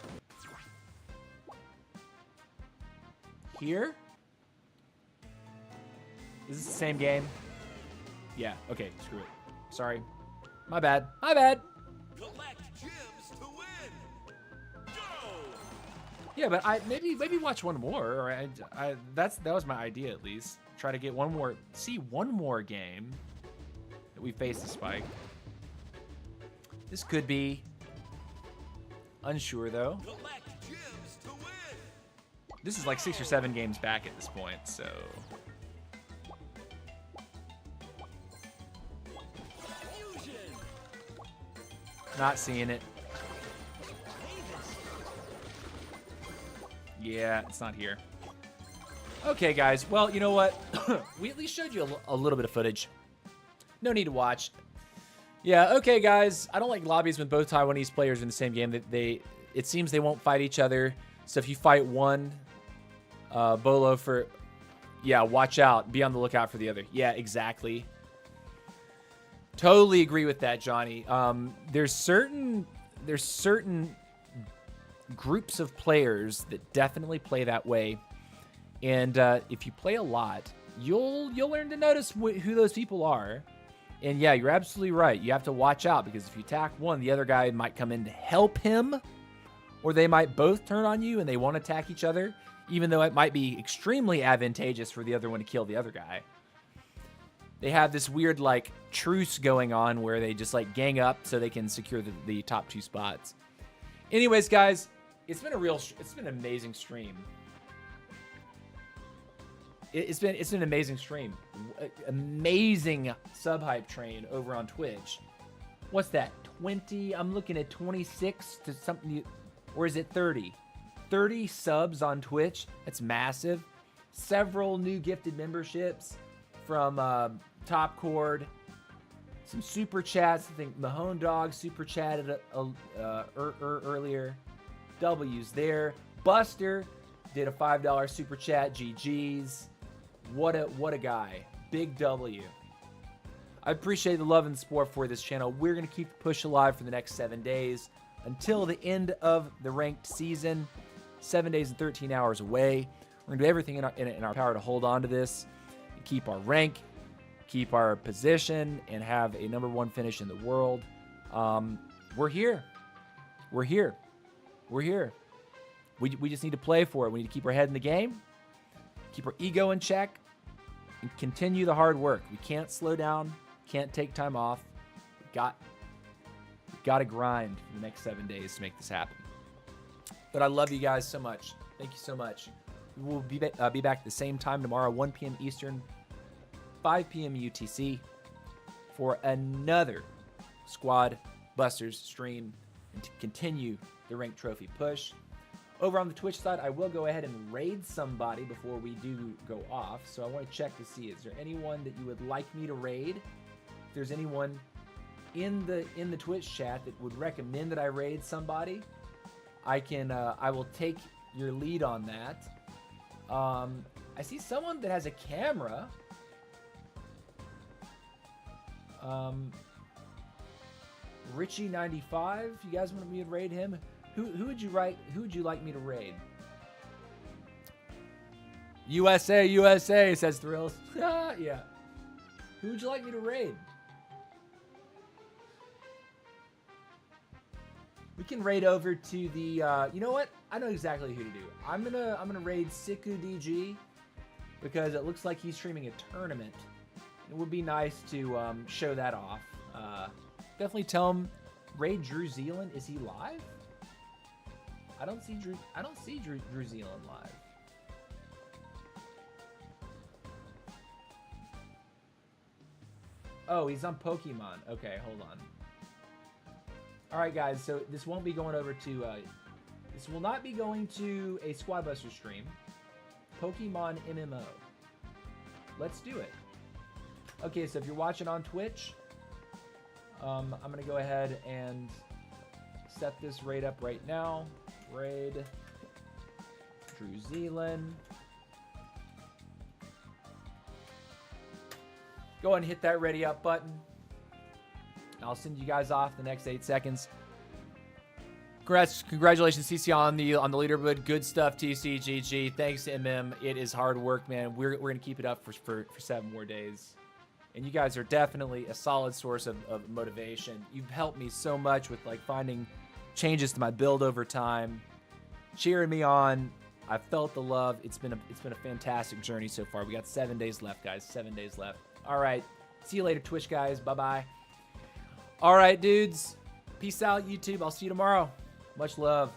Here? Is this the same game? Yeah. Okay. Screw it. Sorry. My bad. My bad.
Collect gems to win. Go.
Yeah, but maybe watch one more. Or that was my idea at least. Try to get one more game that we face the spike. This could be unsure though.
Collect gems to win.
This is like 6 or 7 games back at this point, so.
Fusion.
Not seeing it. Yeah, it's not here. Okay, guys. Well, you know what? We at least showed you a little bit of footage. No need to watch. Yeah, okay, guys. I don't like lobbies with both Taiwanese players in the same game. It seems they won't fight each other. So if you fight one, Bolo for... Yeah, watch out. Be on the lookout for the other. Yeah, exactly. Totally agree with that, Johnny. There's certain groups of players that definitely play that way, and if you play a lot, you'll learn to notice who those people are. And yeah, you're absolutely right. You have to watch out, because if you attack one, the other guy might come in to help him, or they might both turn on you and they won't attack each other, even though it might be extremely advantageous for the other one to kill the other guy. They have this weird like truce going on where they just like gang up so they can secure the top 2 spots. Anyways, guys, it's been an amazing stream. It's been an amazing stream. Amazing sub hype train over on Twitch. What's that? 20? I'm looking at 26 to something, or is it 30? 30 subs on Twitch. That's massive. Several new gifted memberships from Top Chord. Some super chats. I think Mahone Dog super chatted earlier. W's there. Buster did a $5 super chat. GG's. What a guy. Big W. I appreciate the love and support for this channel. We're going to keep the push alive for the next 7 days until the end of the ranked season. 7 days and 13 hours away. We're going to do everything in our power to hold on to this, and keep our rank, keep our position, and have a #1 finish in the world. We're here. We're here. We're here. We just need to play for it. We need to keep our head in the game, keep our ego in check, and continue the hard work. We can't slow down, can't take time off. We've got to grind for the next 7 days to make this happen. But I love you guys so much. Thank you so much. We will be back at the same time tomorrow, 1 p.m. Eastern, 5 p.m. UTC, for another Squad Busters stream and to continue the ranked trophy push. Over on the Twitch side, I will go ahead and raid somebody before we do go off. So I want to check to see, is there anyone that you would like me to raid? If there's anyone in the Twitch chat that would recommend that I raid somebody, I will take your lead on that. I see someone that has a camera. Richie95, you guys want me to raid him? Who would you like me to raid? USA, says Thrills. Yeah. Who would you like me to raid? We can raid over to the you know what? I know exactly who to do. I'm gonna raid Siku DG because it looks like he's streaming a tournament. It would be nice to show that off. Definitely tell him raid Drew Zealand. Is he live? I don't see Drew Zealand live. Oh, he's on Pokemon. Okay, hold on. All right, guys. So this won't be going over to. This will not be going to a Squad Buster stream. Pokemon MMO. Let's do it. Okay, so if you're watching on Twitch, I'm gonna go ahead and set this raid up right now. Raid Drew Zealand. Go ahead and hit that ready up button. I'll send you guys off the next 8 seconds. Congratulations, TC, on the leaderboard. Good stuff, TC. GG. Thanks, MM. It is hard work, man. We're gonna keep it up for 7 more days. And you guys are definitely a solid source of motivation. You've helped me so much with like finding changes to my build over time, cheering me on. I've felt the love. It's been a fantastic journey so far. We got 7 days left, guys. 7 days left. All right. See you later, Twitch guys. Bye-bye. All right, dudes. Peace out, YouTube. I'll see you tomorrow. Much love.